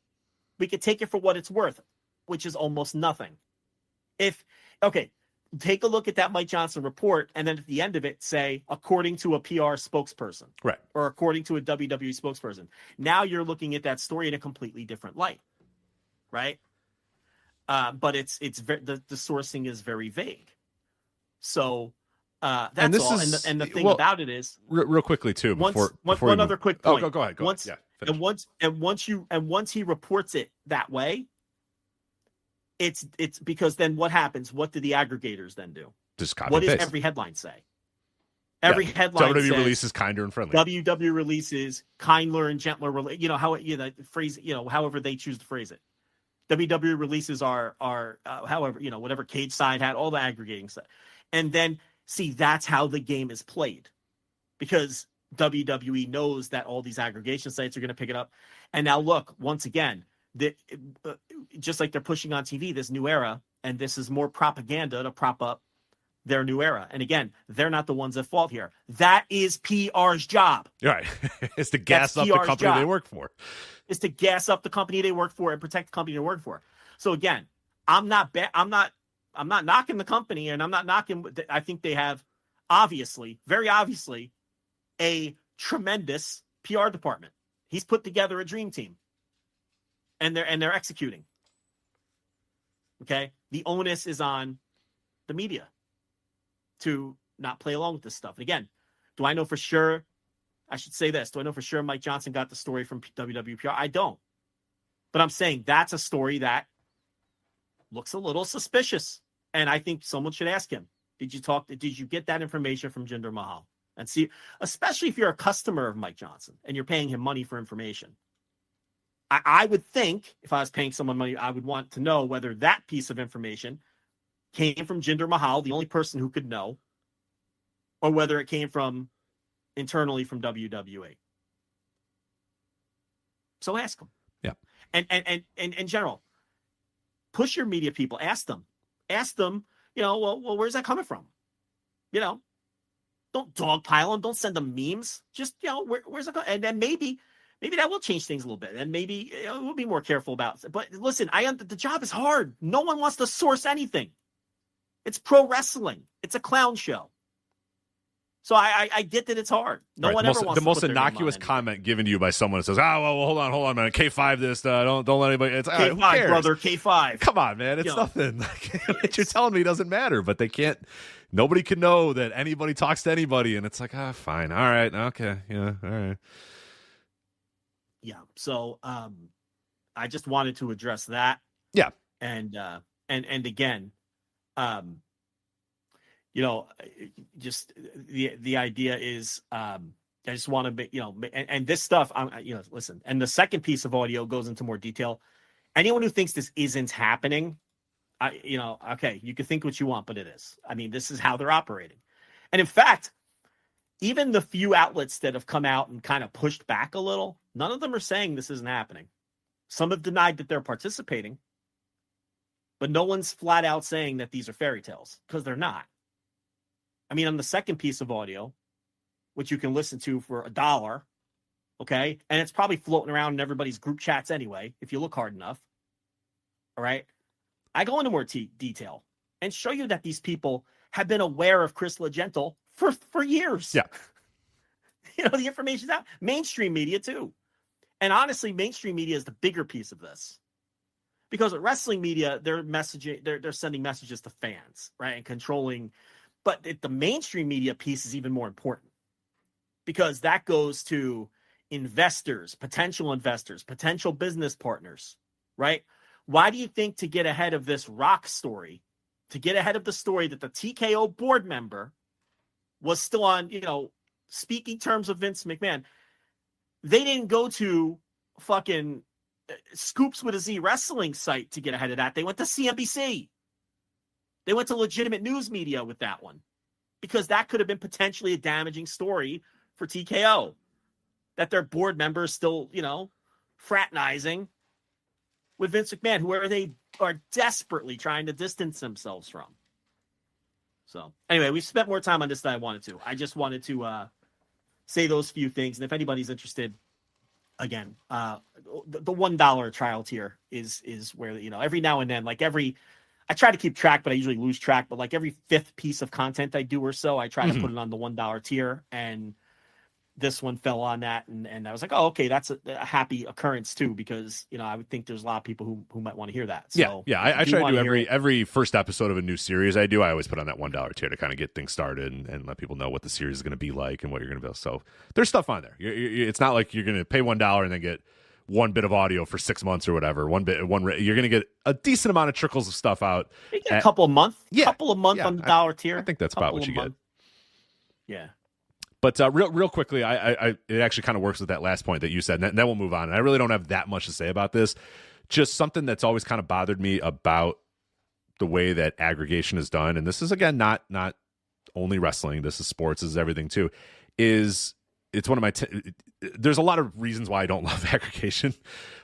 We could take it for what it's worth, which is almost nothing. Take a look at that Mike Johnson report, and then at the end of it, say, according to a PR spokesperson, right, or according to a WWE spokesperson. Now you're looking at that story in a completely different light, right? But the sourcing is very vague. So that's all. And the thing about it is, real quickly too. One other quick point. Oh, go ahead. Once he reports it that way, it's because then what happens? What do the aggregators then do? Just copy what does every headline say? Every headline WWE says releases kinder and friendly. WWE releases kinder and gentler. Phrase. However they choose to phrase it. WWE releases are however whatever Cage Side had, all the aggregating stuff, and then see that's how the game is played, because WWE knows that all these aggregation sites are going to pick it up, and now look once again. Just like they're pushing on TV, this new era, and this is more propaganda to prop up their new era. And again, they're not the ones at fault here. That is PR's job. Right. It's to gas up the company they work for. It's to gas up the company they work for and protect the company they work for. So again, I'm not knocking the company, and I'm not knocking. I think they have very obviously, a tremendous PR department. He's put together a dream team. And they're executing. Okay, the onus is on the media to not play along with this stuff. And again, do I know for sure? I should say this: do I know for sure Mike Johnson got the story from WWE PR? I don't. But I'm saying that's a story that looks a little suspicious. And I think someone should ask him, did you get that information from Jinder Mahal? And see, especially if you're a customer of Mike Johnson and you're paying him money for information. I would think if I was paying someone money, I would want to know whether that piece of information came from Jinder Mahal, the only person who could know, or whether it came from internally from WWE. So ask them. Yeah. And in general, push your media people. Ask them, well, where's that coming from? Don't dogpile them. Don't send them memes. Just, where's it going? And then maybe that will change things a little bit. And maybe we'll be more careful about it. But listen, the job is hard. No one wants to source anything. It's pro wrestling. It's a clown show. So I get that it's hard. No one ever wants the most innocuous comment given to you by someone that says, hold on, man. K5 this, don't let anybody. It's K5, brother, K5. Come on, man. It's nothing. What you're telling me doesn't matter, but they can't. Nobody can know that anybody talks to anybody, and it's like, fine. All right. Okay. Yeah. All right. Yeah. So I just wanted to address that. Yeah. And again, just the idea is, I just want to be, and this stuff, listen, and the second piece of audio goes into more detail. Anyone who thinks this isn't happening, okay, you can think what you want, but it is. I mean, this is how they're operating. And in fact, even the few outlets that have come out and kind of pushed back a little, none of them are saying this isn't happening. Some have denied that they're participating, but no one's flat out saying that these are fairy tales, because they're not. I mean, on the second piece of audio, which you can listen to for $1, okay? And it's probably floating around in everybody's group chats anyway, if you look hard enough. All right? I go into more detail and show you that these people have been aware of Chris LeGentle for years. Yeah. The information's out. Mainstream media, too. And honestly, mainstream media is the bigger piece of this. Because with wrestling media, they're sending messages to fans, right? And controlling. But the mainstream media piece is even more important. Because that goes to investors, potential business partners, right? Why do you think, to get ahead of this Rock story, to get ahead of the story that the TKO board member was still on, speaking terms of Vince McMahon, they didn't go to fucking Scoops with a Z wrestling site to get ahead of that. They went to CNBC. They went to legitimate news media with that one, because that could have been potentially a damaging story for TKO, that their board members still, fraternizing with Vince McMahon, whoever they are desperately trying to distance themselves from. So anyway, we spent more time on this than I wanted to. I just wanted to say those few things. And if anybody's interested, again, the $1 trial tier is where, every now and then, I try to keep track, but I usually lose track. But like every fifth piece of content I do or so, I try to put it on the $1 tier. And this one fell on that. And I was like, oh, okay, that's a happy occurrence too, because, I would think there's a lot of people who might want to hear that. So yeah. I try to do every first episode of a new series I always put on that $1 tier to kind of get things started and let people know what the series is going to be like and what you're going to build. So there's stuff on there. It's not like you're going to pay $1 and then get one bit of audio for 6 months or whatever. You're going to get a decent amount of trickles of stuff out. You get a couple a month. Couple a month on the $1 tier. I think that's about what you get. Yeah. But real quickly, it actually kind of works with that last point that you said, and then we'll move on. And I really don't have that much to say about this. Just something that's always kind of bothered me about the way that aggregation is done, and this is, again, not only wrestling, this is sports, this is everything too, is it's one of my there's a lot of reasons why I don't love aggregation,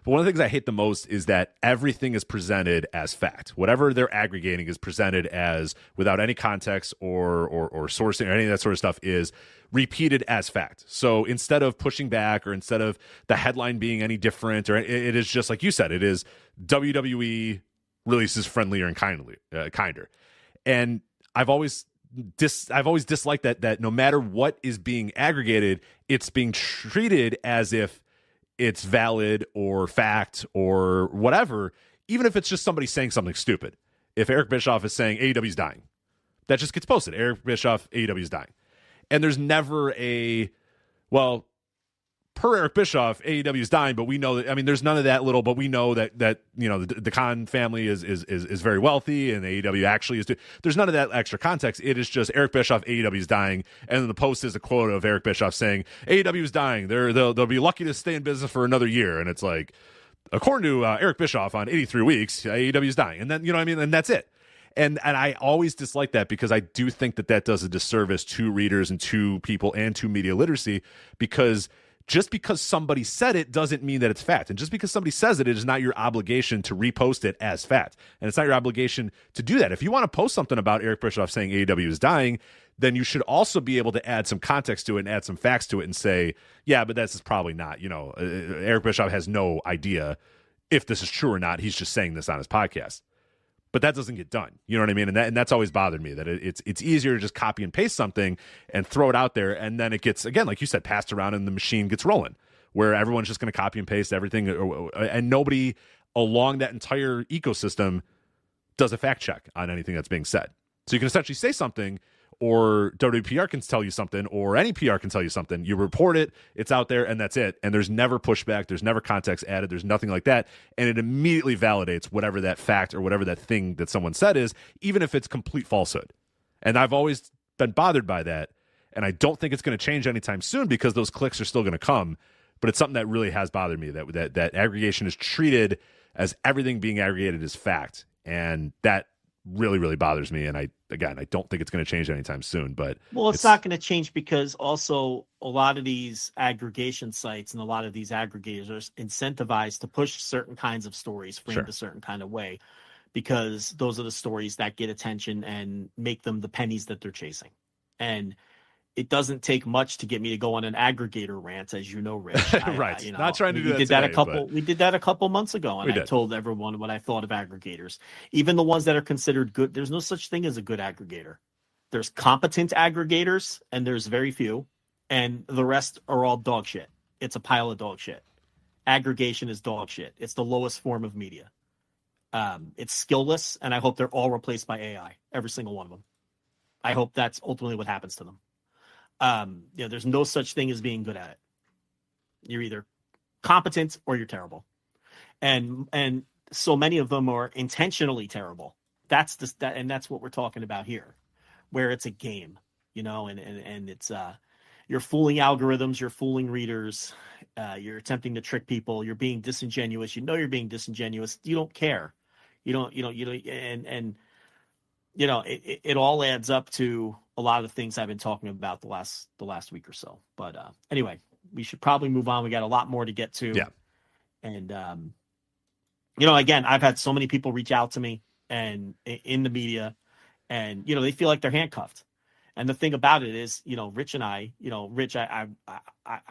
but one of the things I hate the most is that everything is presented as fact. Whatever they're aggregating is presented as, without any context or sourcing or any of that sort of stuff, is repeated as fact. So instead of pushing back, or instead of the headline being any different, or it is just like you said, it is WWE releases friendlier and kinder. And I've always disliked that no matter what is being aggregated, it's being treated as if it's valid or fact or whatever, even if it's just somebody saying something stupid. If Eric Bischoff is saying AEW's dying, that just gets posted. Eric Bischoff, AEW's dying. And there's never per Eric Bischoff, AEW is dying, but we know that, I mean, there's none of that little, but we know that the Khan family is very wealthy, and AEW actually is. There's none of that extra context. It is just Eric Bischoff, AEW is dying, and then the post is a quote of Eric Bischoff saying AEW is dying. They'll be lucky to stay in business for another year, and it's like, according to Eric Bischoff on 83 weeks, AEW is dying, and then you know what I mean, and that's it. And I always dislike that, because I do think that does a disservice to readers and to people and to media literacy, because just because somebody said it doesn't mean that it's fact. And just because somebody says it, it is not your obligation to repost it as fact. And it's not your obligation to do that. If you want to post something about Eric Bischoff saying AEW is dying, then you should also be able to add some context to it and add some facts to it and say, yeah, but that's probably not, Eric Bischoff has no idea if this is true or not. He's just saying this on his podcast. But that doesn't get done. You know what I mean? And that's always bothered me, that it's easier to just copy and paste something and throw it out there, and then it gets, again, like you said, passed around and the machine gets rolling, where everyone's just going to copy and paste everything, and nobody along that entire ecosystem does a fact check on anything that's being said. So you can essentially say something, or WWE PR can tell you something, or any PR can tell you something. You report it, it's out there, and that's it. And there's never pushback, there's never context added, there's nothing like that. And it immediately validates whatever that fact or whatever that thing that someone said is, even if it's complete falsehood. And I've always been bothered by that. And I don't think it's going to change anytime soon, because those clicks are still going to come. But it's something that really has bothered me, that aggregation is treated as everything being aggregated is fact. And that really, really bothers me. And I don't think it's going to change anytime soon. But it's not going to change, because also a lot of these aggregation sites and a lot of these aggregators are incentivized to push certain kinds of stories framed a certain kind of way, because those are the stories that get attention and make them the pennies that they're chasing. And it doesn't take much to get me to go on an aggregator rant, as you know, Rich. Right. Not trying to do that today, we did that a couple months ago, and I told everyone what I thought of aggregators. Even the ones that are considered good, there's no such thing as a good aggregator. There's competent aggregators, and there's very few, and the rest are all dog shit. It's a pile of dog shit. Aggregation is dog shit. It's the lowest form of media. It's skillless, and I hope they're all replaced by AI, every single one of them. I hope that's ultimately what happens to them. There's no such thing as being good at it. You're either competent or you're terrible. And so many of them are intentionally terrible. That's what we're talking about here, where it's a game, and it's, you're fooling algorithms, you're fooling readers, you're attempting to trick people, you're being disingenuous, you're being disingenuous, you don't care. It all adds up to a lot of the things I've been talking about the last week or so. But anyway, we should probably move on. We got a lot more to get to. Yeah. And again, I've had so many people reach out to me and in the media, and they feel like they're handcuffed. And the thing about it is, Rich and I, Rich, I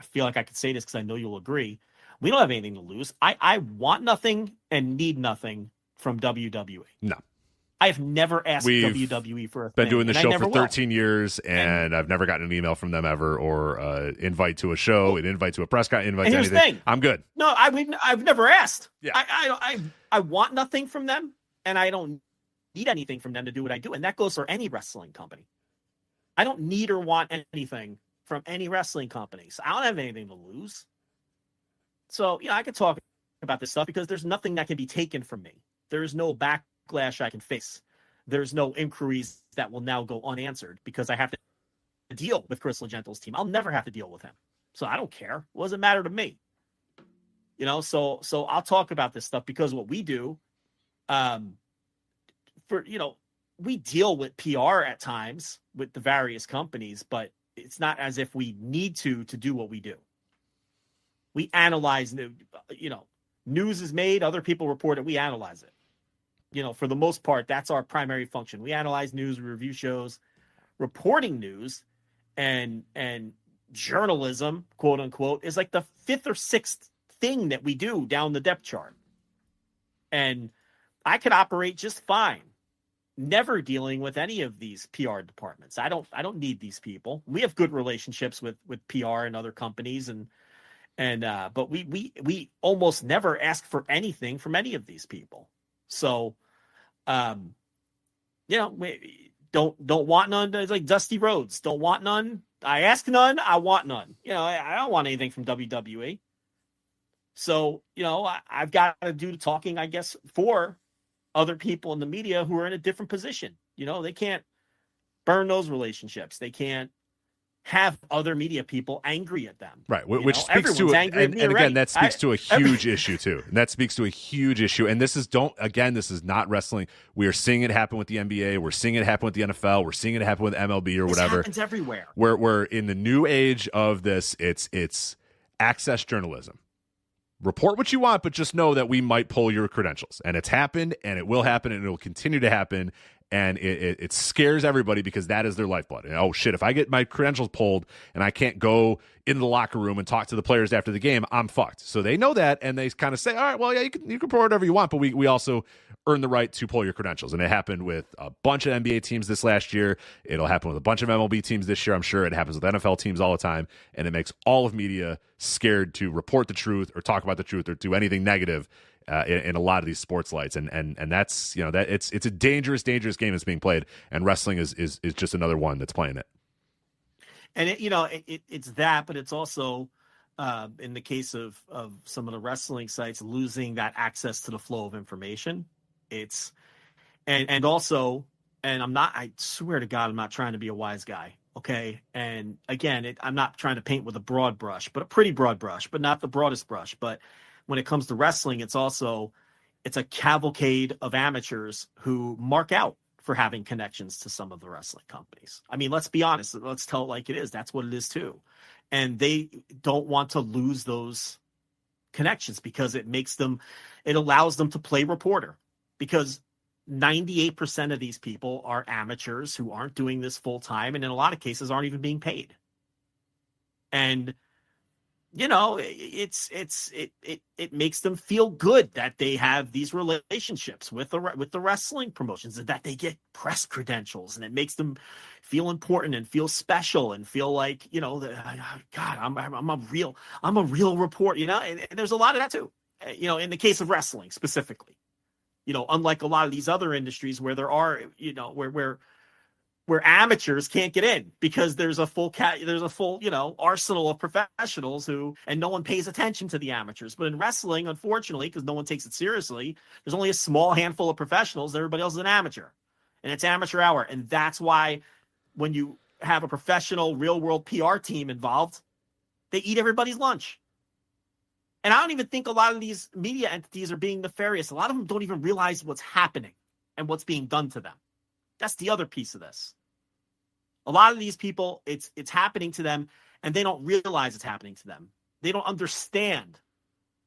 feel like I could say this because I know you'll agree. We don't have anything to lose. I want nothing and need nothing from WWE. No. I've never asked WWE for a thing. Been doing the show for 13 years, and I've never gotten an email from them ever, or invite to a show, an invite to a press conference, invite to anything. The thing. I'm good. No, I've never asked. Yeah. I want nothing from them, and I don't need anything from them to do what I do, and that goes for any wrestling company. I don't need or want anything from any wrestling company, so I don't have anything to lose. So, I could talk about this stuff because there's nothing that can be taken from me. There is no backlash I can face. There's no inquiries that will now go unanswered because I have to deal with Chris Legentle's team. I'll never have to deal with him. So I don't care. What does it matter to me? So I'll talk about this stuff because what we do, we deal with PR at times with the various companies, but it's not as if we need to do what we do. We analyze, news is made, other people report it, we analyze it. For the most part, that's our primary function. We analyze news, we review shows. Reporting news and journalism, quote unquote, is like the fifth or sixth thing that we do down the depth chart. And I could operate just fine, never dealing with any of these PR departments. I don't need these people. We have good relationships with PR and other companies, but we almost never ask for anything from any of these people. So, we don't want none. It's like Dusty Rhodes. Don't want none. I ask none, I want none. I don't want anything from WWE. So, I've got to do the talking, I guess, for other people in the media who are in a different position. They can't burn those relationships. They can't have other media people angry at them. Right, which speaks to, and again, that speaks to a huge issue too. And that speaks to a huge issue. And this is not wrestling. We are seeing it happen with the NBA. We're seeing it happen with the NFL. We're seeing it happen with MLB or whatever. It happens everywhere. We're in the new age of this. It's access journalism. Report what you want, but just know that we might pull your credentials. And it's happened, and it will happen, and it will continue to happen. And it scares everybody because that is their lifeblood. And, oh, shit, if I get my credentials pulled and I can't go into the locker room and talk to the players after the game, I'm fucked. So they know that, and they kind of say, all right, well, yeah, you can report whatever you want, but we also earn the right to pull your credentials. And it happened with a bunch of NBA teams this last year. It'll happen with a bunch of MLB teams this year, I'm sure. It happens with NFL teams all the time, and it makes all of media scared to report the truth or talk about the truth or do anything negative in a lot of these sports lights, and that's that it's a dangerous game that's being played, and wrestling is just another one that's playing it. And it's that, but it's also in the case of some of the wrestling sites losing that access to the flow of information. It's and also, and I swear to God, I'm not trying to be a wise guy. Okay. And again, I'm not trying to paint with a broad brush, but a pretty broad brush, but not the broadest brush. But when it comes to wrestling, it's a cavalcade of amateurs who mark out for having connections to some of the wrestling companies. I mean, let's be honest. Let's tell it like it is. That's what it is too. And they don't want to lose those connections because it allows them to play reporter, because 98% of these people are amateurs who aren't doing this full time. And in a lot of cases aren't even being paid. And it makes them feel good that they have these relationships with the wrestling promotions and that they get press credentials, and it makes them feel important and feel special and feel like, God, I'm a real reporter, and there's a lot of that too, in the case of wrestling specifically, unlike a lot of these other industries where there are, where amateurs can't get in because there's a full arsenal of professionals and no one pays attention to the amateurs. But in wrestling, unfortunately, because no one takes it seriously, there's only a small handful of professionals. Everybody else is an amateur, and it's amateur hour. And that's why when you have a professional real world PR team involved, they eat everybody's lunch. And I don't even think a lot of these media entities are being nefarious. A lot of them don't even realize what's happening and what's being done to them. That's the other piece of this. A lot of these people, it's happening to them, and they don't realize it's happening to them. They don't understand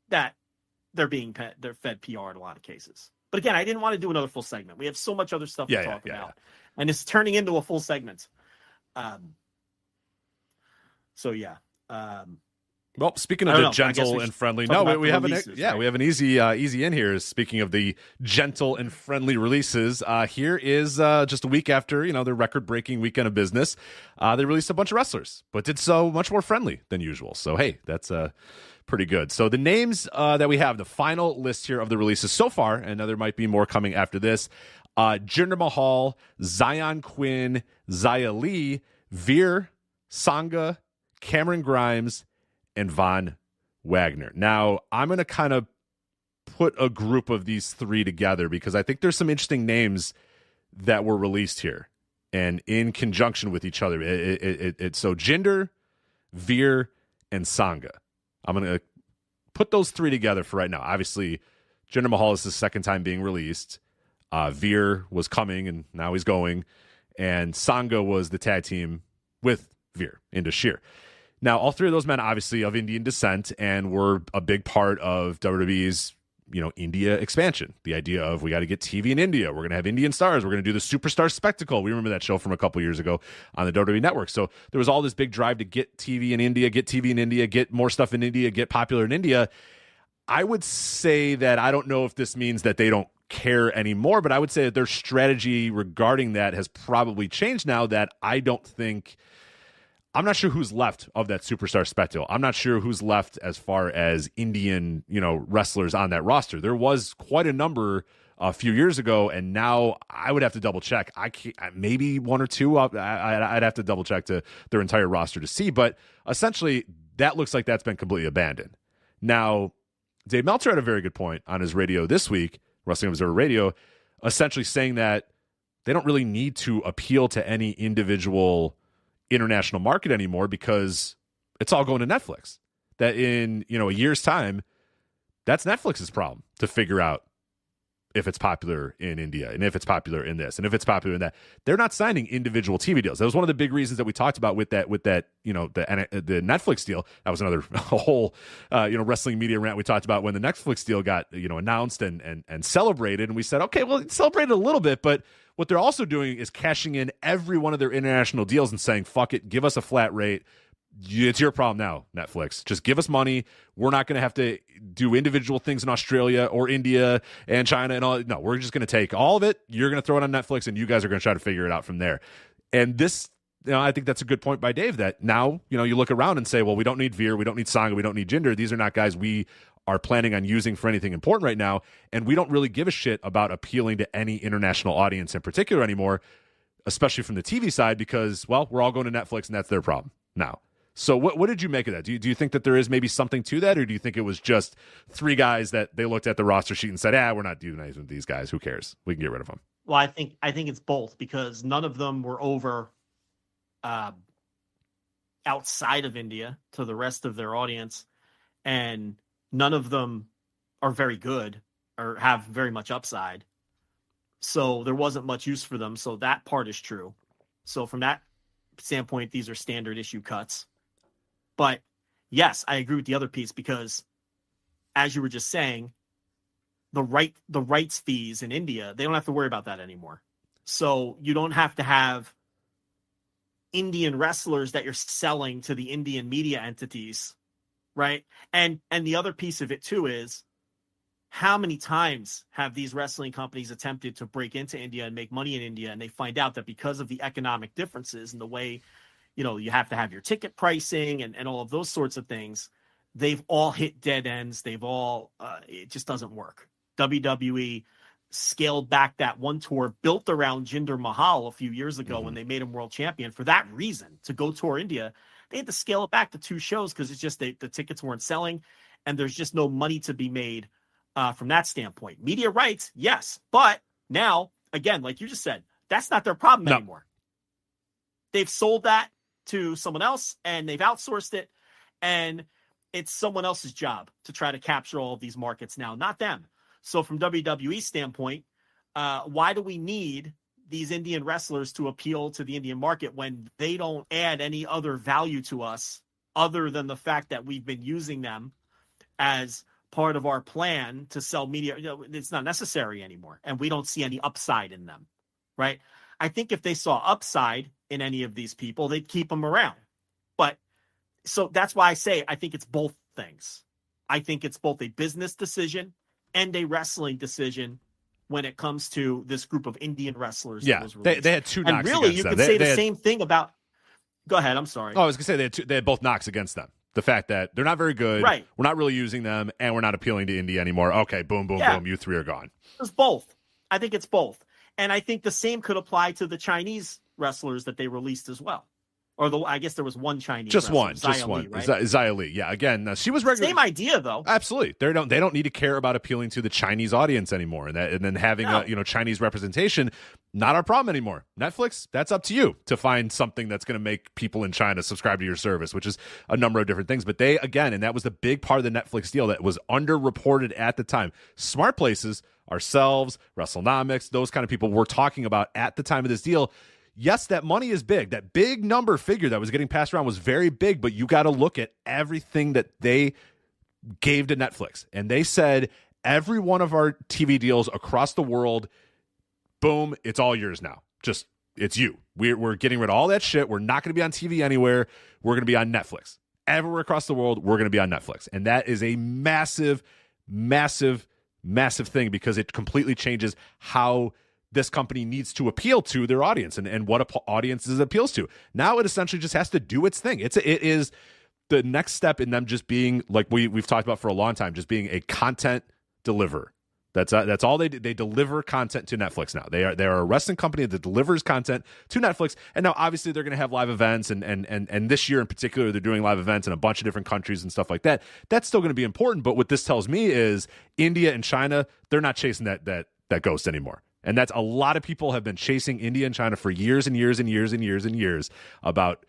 that they're fed PR in a lot of cases. But again, I didn't want to do another full segment. We have so much other stuff to talk about, and it's turning into a full segment. Well, speaking of the gentle and friendly, we have an easy in here. Speaking of the gentle and friendly releases, here is just a week after their record-breaking weekend of business, they released a bunch of wrestlers, but did so much more friendly than usual. So hey, that's pretty good. So the names that we have, the final list here of the releases so far, and there might be more coming after this: Jinder Mahal, Zion Quinn, Xia Li, Veer, Sangha, Cameron Grimes, and Von Wagner. Now, I'm going to kind of put a group of these three together because I think there's some interesting names that were released here and in conjunction with each other. So Jinder, Veer, and Sangha. I'm going to put those three together for right now. Obviously, Jinder Mahal is the second time being released. Veer was coming, and now he's going. And Sangha was the tag team with Veer into Sheer. Now, all three of those men, obviously, of Indian descent, and were a big part of WWE's, India expansion. The idea of we got to get TV in India. We're going to have Indian stars. We're going to do the Superstar Spectacle. We remember that show from a couple years ago on the WWE Network. So there was all this big drive to get TV in India, get more stuff in India, get popular in India. I would say that I don't know if this means that they don't care anymore, but I would say that their strategy regarding that has probably changed now that I'm not sure who's left of that Superstar Spectacle. I'm not sure who's left as far as Indian, wrestlers on that roster. There was quite a number a few years ago, and now I would have to double check. I can't, maybe one or two. I'd have to double check to their entire roster to see, but essentially that looks like that's been completely abandoned. Now, Dave Meltzer had a very good point on his radio this week, Wrestling Observer Radio, essentially saying that they don't really need to appeal to any individual international market anymore because it's all going to Netflix. That in a year's time, that's Netflix's problem to figure out if it's popular in India and if it's popular in this and if it's popular in that. They're not signing individual TV deals. That was one of the big reasons that we talked about with that the Netflix deal. That was another whole wrestling media rant we talked about when the Netflix deal got announced and celebrated, and we said, okay, well, it celebrated a little bit, but what they're also doing is cashing in every one of their international deals and saying, fuck it, give us a flat rate. It's your problem now, Netflix. Just give us money. We're not going to have to do individual things in Australia or India and China and all. No, we're just going to take all of it. You're going to throw it on Netflix, and you guys are going to try to figure it out from there. And this, I think that's a good point by Dave, that now, you look around and say, well, we don't need Veer, we don't need Sangha, we don't need Jinder. These are not guys we are planning on using for anything important right now, and we don't really give a shit about appealing to any international audience in particular anymore, especially from the TV side, because, well, we're all going to Netflix, and that's their problem now. So what did you make of that? Do you think that there is maybe something to that, or do you think it was just three guys that they looked at the roster sheet and said, we're not doing anything with these guys. Who cares? We can get rid of them. Well, I think it's both, because none of them were over outside of India to the rest of their audience, and none of them are very good or have very much upside. So there wasn't much use for them. So that part is true. So from that standpoint, these are standard issue cuts. But yes, I agree with the other piece, because as you were just saying, the rights fees in India, they don't have to worry about that anymore. So you don't have to have Indian wrestlers that you're selling to the Indian media entities, right? And the other piece of it too is, how many times have these wrestling companies attempted to break into India and make money in India, and they find out that because of the economic differences and the way, you have to have your ticket pricing and all of those sorts of things, they've all hit dead ends. They've all, it just doesn't work. WWE scaled back that one tour built around Jinder Mahal a few years ago when they made him world champion for that reason, to go tour India. They had to scale it back to 2 shows because it's just the tickets weren't selling, and there's just no money to be made from that standpoint. Media rights, yes. But now, again, like you just said, that's not their problem anymore. They've sold that to someone else, and they've outsourced it, and it's someone else's job to try to capture all of these markets now, not them. So from WWE's standpoint, why do we need these Indian wrestlers to appeal to the Indian market when they don't add any other value to us other than the fact that we've been using them as part of our plan to sell media? It's not necessary anymore, and we don't see any upside in them, right? I think if they saw upside in any of these people, they'd keep them around. But so that's why I say I think it's both things. I think it's both a business decision and a wrestling decision when it comes to this group of Indian wrestlers. Yeah, they had 2 knocks. And really, you could say the same thing about. Go ahead. I'm sorry. Oh, I was going to say they had both knocks against them. The fact that they're not very good, right? We're not really using them, and we're not appealing to India anymore. Okay, boom, boom, boom. You 3 are gone. It's both. I think it's both. And I think the same could apply to the Chinese wrestlers that they released as well. Or I guess there was one Chinese just wrestler, one. Right? Xia Li. Yeah, again, she was regular. Same idea, though. Absolutely. They don't need to care about appealing to the Chinese audience anymore, and then having Chinese representation, not our problem anymore. Netflix, that's up to you to find something that's going to make people in China subscribe to your service, which is a number of different things. But they, again, and that was the big part of the Netflix deal that was underreported at the time. Smart places, ourselves, WrestleNomics, those kind of people were talking about at the time of this deal. Yes, that money is big. That big number figure that was getting passed around was very big, but you got to look at everything that they gave to Netflix. And they said, every one of our TV deals across the world, boom, it's all yours now. Just, it's you. We're getting rid of all that shit. We're not going to be on TV anywhere. We're going to be on Netflix. Everywhere across the world, we're going to be on Netflix. And that is a massive, massive, massive thing, because it completely changes how this company needs to appeal to their audience and what audiences it appeals to. Now it essentially just has to do its thing. It is the next step in them just being, like we've talked about for a long time, just being a content deliverer. That's all they do. They deliver content to Netflix now. They are a wrestling company that delivers content to Netflix. And now obviously they're going to have live events, and this year in particular they're doing live events in a bunch of different countries and stuff like that. That's still going to be important. But what this tells me is India and China, they're not chasing that ghost anymore. And that's a lot of people have been chasing India and China for years and years and years and years and years about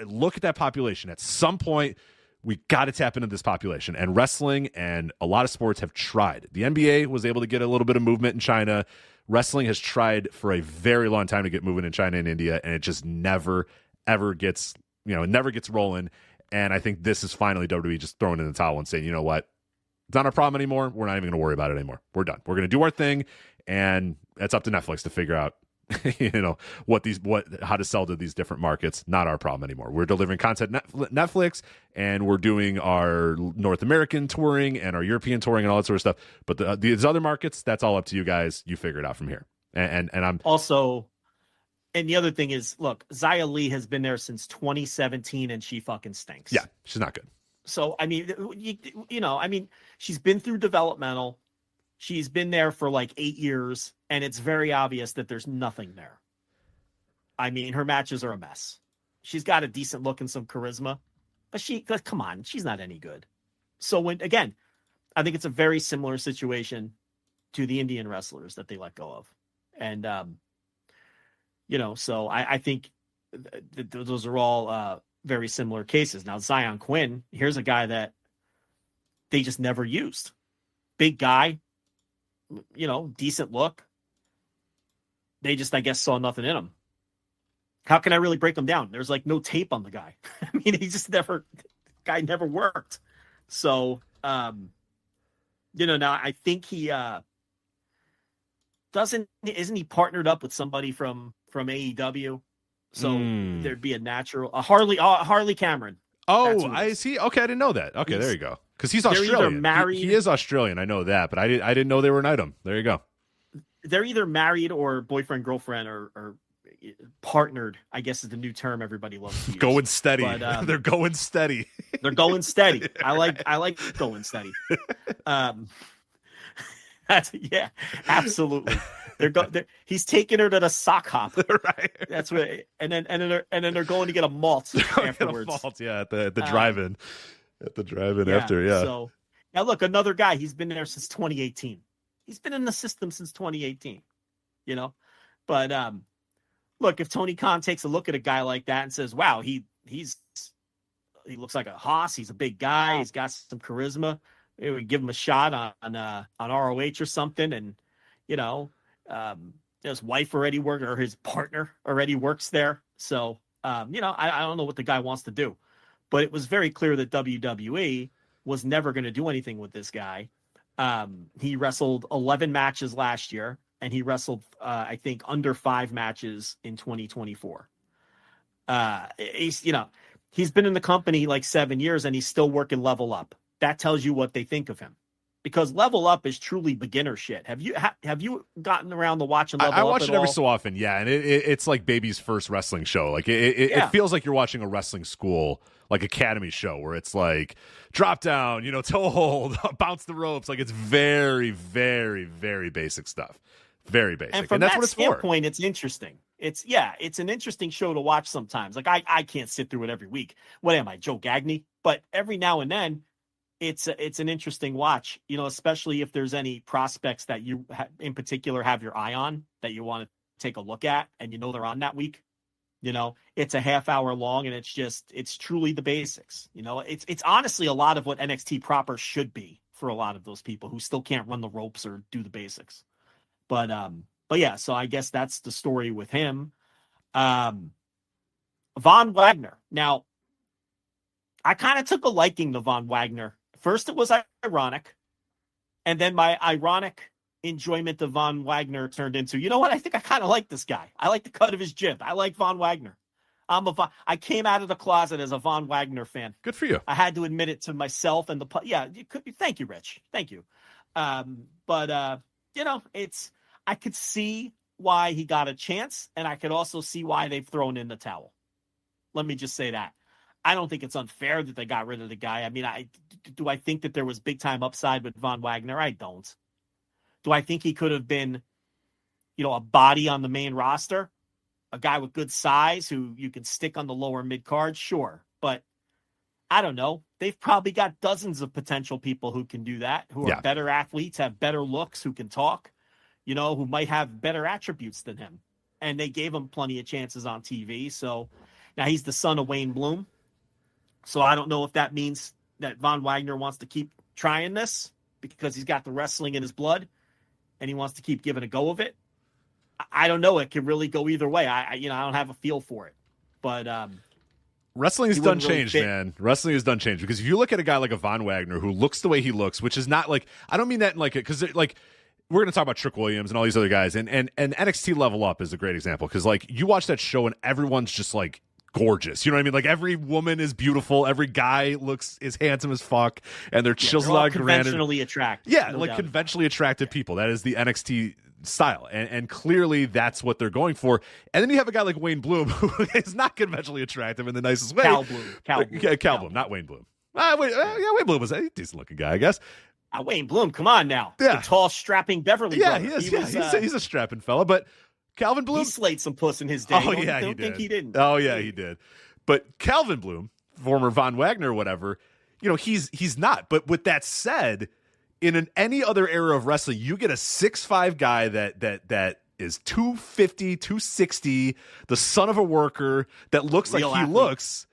look at that population. At some point, we got to tap into this population, and wrestling and a lot of sports have tried. The NBA was able to get a little bit of movement in China. Wrestling has tried for a very long time to get movement in China and India, and it just never, ever gets, it never gets rolling. And I think this is finally WWE just throwing in the towel and saying, you know what? It's not our problem anymore. We're not even going to worry about it anymore. We're done. We're going to do our thing, and it's up to Netflix to figure out how to sell to these different markets. Not our problem anymore. We're delivering content Netflix, and we're doing our North American touring and our European touring and all that sort of stuff. But these other markets, that's all up to you guys. You figure it out from here. And I'm also, and the other thing is, look, Xia Li has been there since 2017, and she fucking stinks. Yeah, she's not good. So I mean, she's been through developmental. She's been there for like 8 years, and it's very obvious that there's nothing there. I mean, her matches are a mess. She's got a decent look and some charisma, but come on, she's not any good. So I think it's a very similar situation to the Indian wrestlers that they let go of. And, so I think those are all very similar cases. Now, Zion Quinn, here's a guy that they just never used. Big guy, decent look. They just, I guess, saw nothing in him. How can I really break him down? There's like no tape on the guy. I mean, guy never worked. So, now I think he isn't he partnered up with somebody from AEW? So there'd be a Harley Cameron. Oh, I see. Okay, I didn't know that. Okay, there you go. Because he's Australian. Married. He is Australian. I know that, but I didn't know they were an item. There you go. They're either married or boyfriend, girlfriend, or partnered, I guess is the new term everybody loves to use. Going steady. But, they're going steady. They're going steady. I like going steady. Yeah, absolutely. He's taking her to the sock hop. Right. That's what. And then they're going to get a malt afterwards. Get a malt, yeah, at the drive-in. At the drive-in after, yeah. So now look, another guy. He's been there since 2018. He's been in the system since 2018. But look, if Tony Khan takes a look at a guy like that and says, "Wow, he looks like a hoss. He's a big guy. He's got some charisma. Maybe we give him a shot on ROH or something." And his wife already worked, or his partner already works there. So I don't know what the guy wants to do. But it was very clear that WWE was never going to do anything with this guy. He wrestled 11 matches last year, and he wrestled, I think, under 5 matches in 2024. He's been in the company like 7 years, and he's still working Level Up. That tells you what they think of him. Because Level Up is truly beginner shit. Have you gotten around to watching Level Up? I watch it every so often, yeah, and it's like baby's first wrestling show. Like it feels like you're watching a wrestling school, like academy show, where it's like drop down, toe hold, bounce the ropes. Like it's very, very, very basic stuff, very basic. And from that's that what it's standpoint, for. It's interesting. It's an interesting show to watch sometimes. Like I can't sit through it every week. What am I, Joe Gagney? But every now and then, it's an interesting watch, especially if there's any prospects that you in particular have your eye on that you want to take a look at, and they're on that week. It's a half hour long, and it's truly the basics. It's honestly a lot of what NXT proper should be for a lot of those people who still can't run the ropes or do the basics. But yeah, so I guess that's the story with him. Von Wagner. Now, I kind of took a liking to Von Wagner. First, it was ironic, and then my ironic enjoyment of Von Wagner turned into, I think I kind of like this guy. I like the cut of his jib. I like Von Wagner. I came out of the closet as a Von Wagner fan. Good for you. I had to admit it to myself and it could be. Thank you, Rich. Thank you. But I could see why he got a chance, and I could also see why they've thrown in the towel. Let me just say that. I don't think it's unfair that they got rid of the guy. I mean, do I think that there was big time upside with Von Wagner? I don't. Do I think he could have been, a body on the main roster? A guy with good size who you can stick on the lower mid card? Sure. But I don't know. They've probably got dozens of potential people who can do that, who are better athletes, have better looks, who can talk, who might have better attributes than him. And they gave him plenty of chances on TV. So now he's the son of Wayne Bloom. So I don't know if that means that Von Wagner wants to keep trying this because he's got the wrestling in his blood and he wants to keep giving a go of it. I don't know. It could really go either way. I don't have a feel for it, but wrestling has done change, man. Wrestling has done change because if you look at a guy like a Von Wagner who looks the way he looks, which is not like, I don't mean that in like it, because like we're going to talk about Trick Williams and all these other guys, and NXT Level Up is a great example because like you watch that show and everyone's just like gorgeous. You know what I mean? Like every woman is beautiful. Every guy is handsome as fuck, and they're chiseled out, conventionally attractive. Yeah, no doubt. Conventionally attractive people. That is the NXT style, and clearly that's what they're going for. And then you have a guy like Wayne Bloom who is not conventionally attractive in the nicest way. Cal Bloom, not Wayne Bloom. Wayne Bloom was a decent looking guy, I guess. Wayne Bloom, come on now. Yeah. The tall, strapping Beverly brother. He is. He's a strapping fella, but Calvin Bloom, he slayed some puss in his day. Don't think he didn't. Oh yeah, he did. But Calvin Bloom, former Von Wagner, or whatever, he's not. But with that said, in any other era of wrestling, you get a 6'5" guy that is 250, 260, the son of a worker that looks real like he athlete. Looks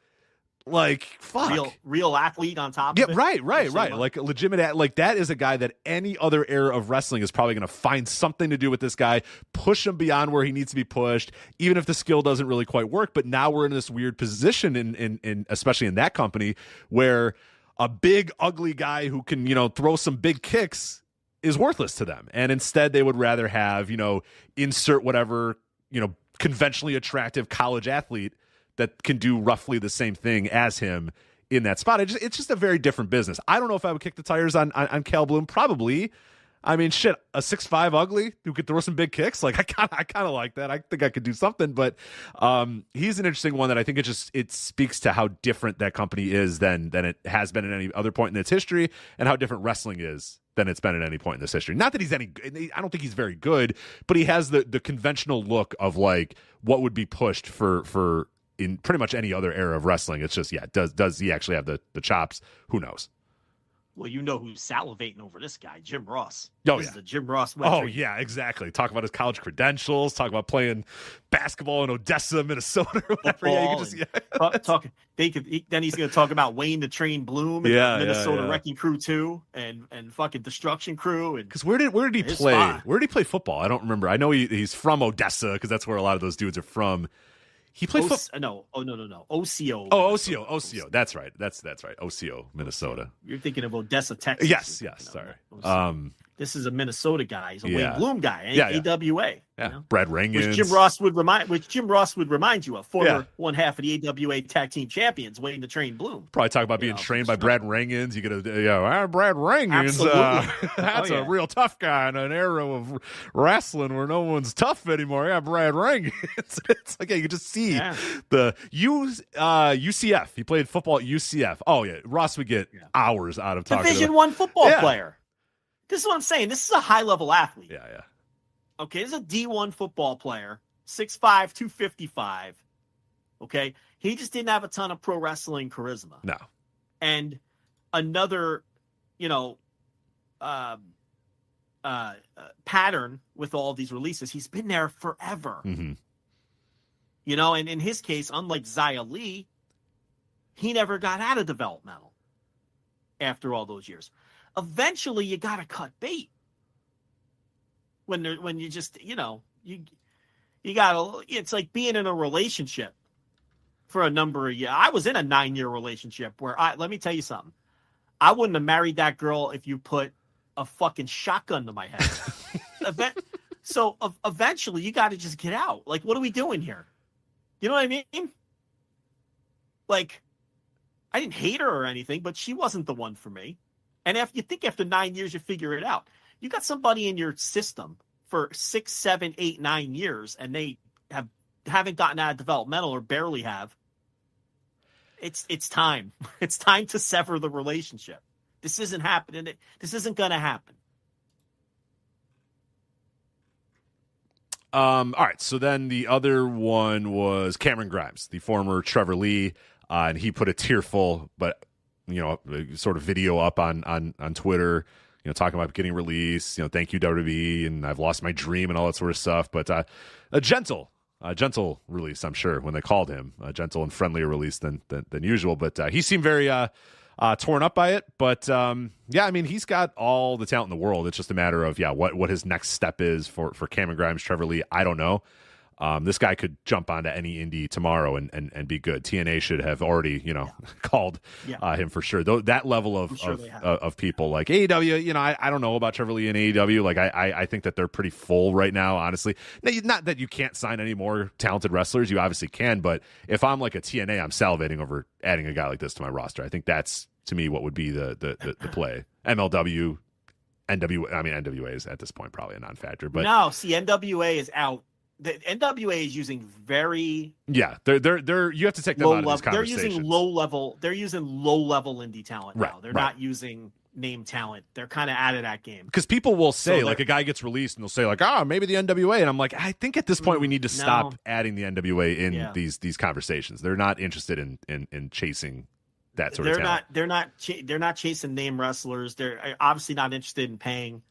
like fuck. Real athlete on top of it. Right. Like a legitimate, like that is a guy that any other era of wrestling is probably going to find something to do with this guy, push him beyond where he needs to be pushed, even if the skill doesn't really quite work. But now we're in this weird position in especially in that company where a big, ugly guy who can, throw some big kicks is worthless to them. And instead they would rather have, insert whatever, conventionally attractive college athlete that can do roughly the same thing as him in that spot. It's just a very different business. I don't know if I would kick the tires on Cal Bloom. Probably. I mean, shit, a 6'5" ugly who could throw some big kicks. Like I kind of like that. I think I could do something, but he's an interesting one that I think it speaks to how different that company is than it has been at any other point in its history, and how different wrestling is than it's been at any point in this history. Not that he's I don't think he's very good, but he has the conventional look of like what would be pushed for in pretty much any other era of wrestling. It's just, does he actually have the chops? Who knows? Well, who's salivating over this guy, Jim Ross. This is the Jim Ross. Yeah, exactly. Talk about his college credentials. Talk about playing basketball in Odessa, Minnesota, or whatever. Then he's going to talk about Wayne the Train Bloom and Minnesota Wrecking Crew 2 and fucking Destruction Crew. And because where did he play? Spot. Where did he play football? I don't remember. I know he's from Odessa because that's where a lot of those dudes are from. He played football. No. OCO. Oh, OCO. That's right. That's right. OCO, Minnesota. You're thinking of Odessa, Texas. Yes. Sorry. This is a Minnesota guy. He's a Wayne Bloom guy. AWA. Yeah. Brad Rangens. Which Jim Ross would remind you of. Former one half of the AWA Tag Team Champions, Wayne the Train Bloom. Probably talk about being trained by Brad Rangens. You get Brad Rangens. That's a real tough guy in an era of wrestling where no one's tough anymore. Yeah, Brad Rangens. It's like you can just see the UCF. He played football at UCF. Oh yeah, Ross would get hours out of talking. Division I football player. This is what I'm saying. This is a high-level athlete. Yeah. Okay, this is a D1 football player, 6'5", 255. Okay, he just didn't have a ton of pro wrestling charisma. No. And another, pattern with all these releases, he's been there forever. Mm-hmm. And in his case, unlike Xia Li, he never got out of developmental after all those years. Eventually you got to cut bait when you just, you got to, it's like being in a relationship for a number of years. I was in a 9-year relationship where let me tell you something. I wouldn't have married that girl if you put a fucking shotgun to my head. So eventually you got to just get out. Like, what are we doing here? You know what I mean? Like, I didn't hate her or anything, but she wasn't the one for me. And after 9 years, you figure it out. You got somebody in your system for 6, 7, 8, 9 years, and they haven't gotten out of developmental or barely have. It's time. It's time to sever the relationship. This isn't happening. This isn't going to happen. All right. So then the other one was Cameron Grimes, the former Trevor Lee, and he put a tearful, but sort of video up on Twitter, talking about getting released. Thank you WWE, and I've lost my dream and all that sort of stuff. But a gentle release, I'm sure, when they called him, a gentle and friendlier release than usual. But he seemed very torn up by it. But he's got all the talent in the world. It's just a matter of what his next step is for Cameron Grimes, Trevor Lee. I don't know. This guy could jump onto any indie tomorrow and be good. TNA should have already, called him for sure. Though that level of people like AEW, I don't know about Trevor Lee and AEW. Like I think that they're pretty full right now, honestly. Not that you can't sign any more talented wrestlers. You obviously can, but if I'm like a TNA, I'm salivating over adding a guy like this to my roster. I think that's, to me, what would be the play. MLW, NWA is at this point probably a non-factor. But no, see, NWA is out. The NWA is using very they're you have to take them out of these conversations. They're using low level indie talent now. They're not using name talent. They're kind of out of that game. Because people will say, like, a guy gets released and they'll say, like, maybe the NWA. And I'm like, I think at this point we need to stop adding the NWA in these conversations. They're not interested in chasing that sort of talent. They're not chasing name wrestlers. They're obviously not interested in paying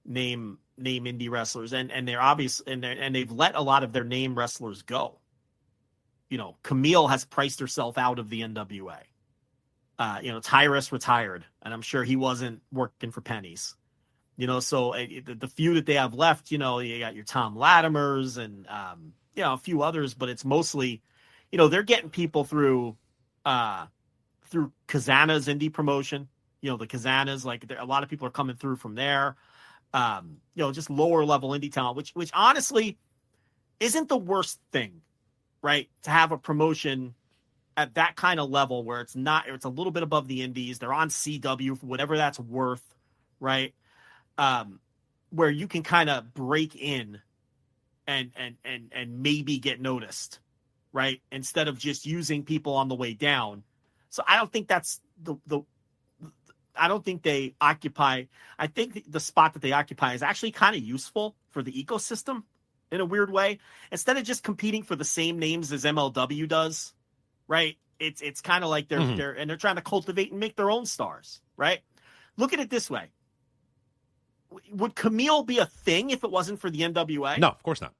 name indie wrestlers, and they're obvious, and they've let a lot of their name wrestlers go. Camille has priced herself out of the NWA. Tyrus retired, and I'm sure he wasn't working for pennies. So the few that they have left, you got your Tom Latimers and a few others, but it's mostly, they're getting people through Kazana's indie promotion. The Kazanas, like, a lot of people are coming through from there. Just lower level indie talent, which honestly isn't the worst thing, right? To have a promotion at that kind of level where it's a little bit above the indies. They're on CW for whatever that's worth, right? Where you can kind of break in and maybe get noticed, right? Instead of just using people on the way down. So I don't think that's I don't think they occupy. I think the spot that they occupy is actually kind of useful for the ecosystem in a weird way. Instead of just competing for the same names as MLW does, right? It's kind of like they're trying to cultivate and make their own stars, right? Look at it this way: would Camille be a thing if it wasn't for the NWA? No, of course not.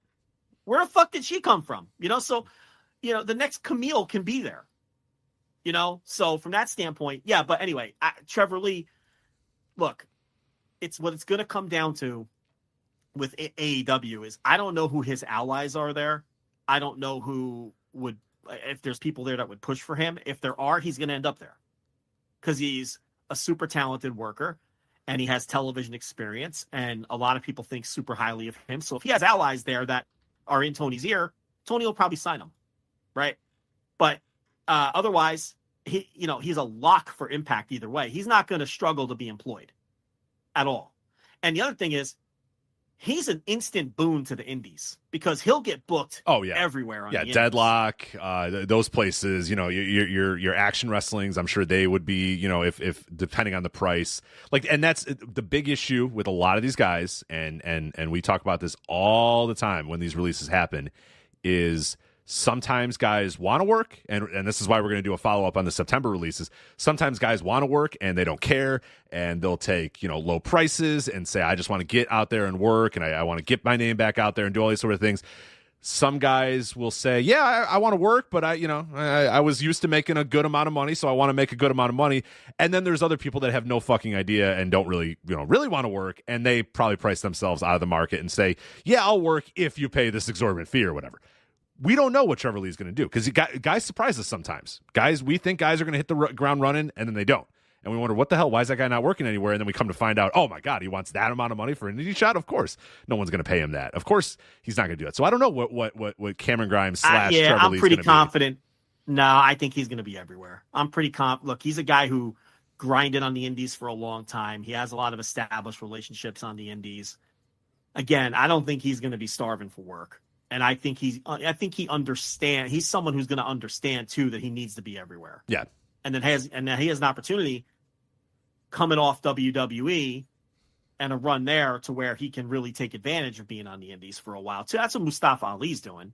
Where the fuck did she come from? So the next Camille can be there. So from that standpoint, but anyway, Trevor Lee, look, it's what it's going to come down to with AEW is I don't know who his allies are there. I don't know if there's people there that would push for him. If there are, he's going to end up there because he's a super talented worker and he has television experience and a lot of people think super highly of him. So if he has allies there that are in Tony's ear, Tony will probably sign him. Right. But otherwise, he's a lock for Impact either way. He's not going to struggle to be employed at all. And the other thing is, he's an instant boon to the indies because he'll get booked everywhere. On the Deadlock, those places, your action wrestlings, I'm sure they would be, if depending on the price, like, and that's the big issue with a lot of these guys. And we talk about this all the time when these releases happen is sometimes guys want to work, and this is why we're going to do a follow-up on the September releases. Sometimes guys want to work and they don't care, and they'll take low prices and say, I just want to get out there and work, and I want to get my name back out there and do all these sort of things. Some guys will say, I want to work, but I was used to making a good amount of money, so I want to make a good amount of money. And then there's other people that have no fucking idea and don't really want to work, and they probably price themselves out of the market and say, I'll work if you pay this exorbitant fee or whatever. We don't know what Trevor Lee is going to do because guys surprise us sometimes. We think guys are going to hit the ground running, and then they don't. And we wonder, what the hell? Why is that guy not working anywhere? And then we come to find out, oh, my God, he wants that amount of money for an indie shot? Of course. No one's going to pay him that. Of course, he's not going to do it. So I don't know what Cameron Grimes / Trevor Lee is going to be. I'm pretty confident. No, I think he's going to be everywhere. I'm pretty confident. Look, he's a guy who grinded on the indies for a long time. He has a lot of established relationships on the indies. Again, I don't think he's going to be starving for work. And I think he understands. He's someone who's going to understand too that he needs to be everywhere. Yeah. And then he has an opportunity coming off WWE and a run there to where he can really take advantage of being on the indies for a while too. That's what Mustafa Ali's doing.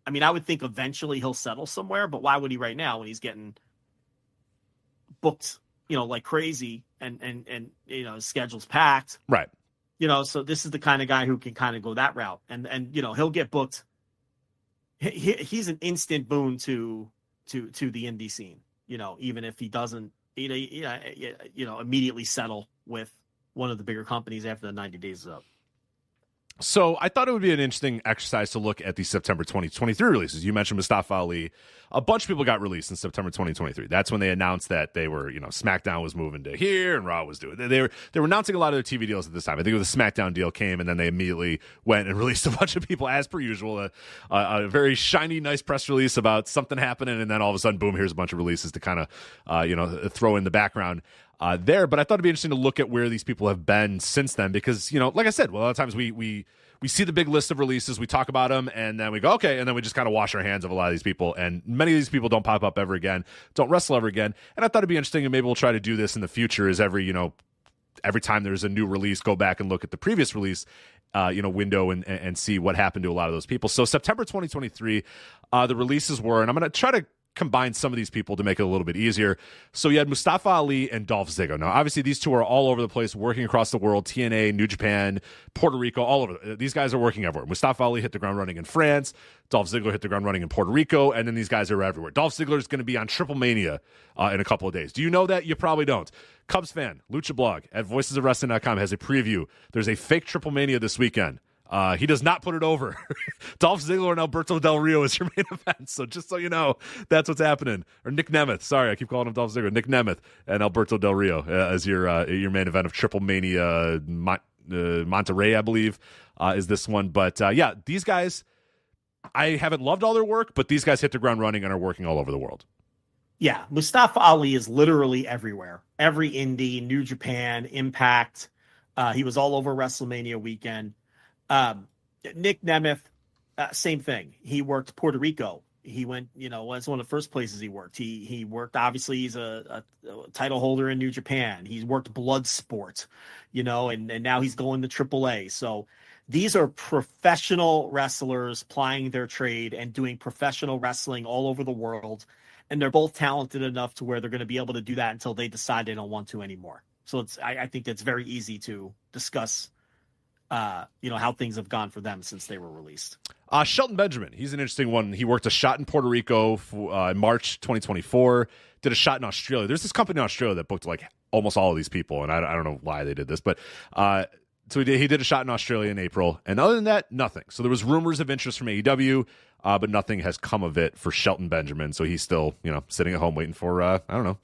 I mean, I would think eventually he'll settle somewhere, but why would he right now when he's getting booked, like crazy and his schedule's packed. Right. So this is the kind of guy who can kind of go that route and he'll get booked. He's an instant boon to the indie scene, even if he doesn't, immediately settle with one of the bigger companies after the 90 days is up. So I thought it would be an interesting exercise to look at the September 2023 releases. You mentioned Mustafa Ali. A bunch of people got released in September 2023. That's when they announced that they were, SmackDown was moving to here and Raw was doing. They were announcing a lot of their TV deals at this time. I think the SmackDown deal came, and then they immediately went and released a bunch of people as per usual. A very shiny, nice press release about something happening, and then all of a sudden, boom! Here's a bunch of releases to kind of, throw in the background. There, but I thought it'd be interesting to look at where these people have been since then, because like I said, a lot of times we see the big list of releases, we talk about them, and then we go okay, and then we just kind of wash our hands of a lot of these people, and many of these people don't pop up ever again, don't wrestle ever again. And I thought it'd be interesting, and maybe we'll try to do this in the future. Is every time there's a new release, go back and look at the previous release, window and see what happened to a lot of those people. So September 2023, the releases were, and I'm going to try to combine some of these people to make it a little bit easier. So you had Mustafa Ali and Dolph Ziggler. Now, obviously, these two are all over the place, working across the world, TNA, New Japan, Puerto Rico, all over. These guys are working everywhere. Mustafa Ali hit the ground running in France. Dolph Ziggler hit the ground running in Puerto Rico, and then these guys are everywhere. Dolph Ziggler is going to be on Triple Mania in a couple of days. Do you know that? You probably don't. Cubs fan, Lucha Blog at voicesofwrestling.com has a preview. There's a fake Triple Mania this weekend. He does not put it over. Dolph Ziggler and Alberto Del Rio is your main event. So just so you know, that's what's happening. Or Nick Nemeth. Sorry, I keep calling him Dolph Ziggler. Nick Nemeth and Alberto Del Rio as your main event of Triple Mania. Monterrey, I believe, is this one. But these guys, I haven't loved all their work, but these guys hit the ground running and are working all over the world. Yeah, Mustafa Ali is literally everywhere. Every indie, New Japan, Impact. He was all over WrestleMania weekend. Nick Nemeth, same thing. He worked Puerto Rico. He went, was one of the first places he worked. He worked, obviously, he's a title holder in New Japan. He's worked Bloodsport, and now he's going to AAA. So these are professional wrestlers plying their trade and doing professional wrestling all over the world. And they're both talented enough to where they're going to be able to do that until they decide they don't want to anymore. So I think that's very easy to discuss how things have gone for them since they were released. Shelton Benjamin, he's an interesting one. He worked a shot in Puerto Rico in March 2024, did a shot in Australia. There's this company in Australia that booked like almost all of these people, and I don't know why they did this, but so he did a shot in Australia in April, and other than that, nothing. So there was rumors of interest from AEW, but nothing has come of it for Shelton Benjamin. So he's still, sitting at home waiting for I don't know,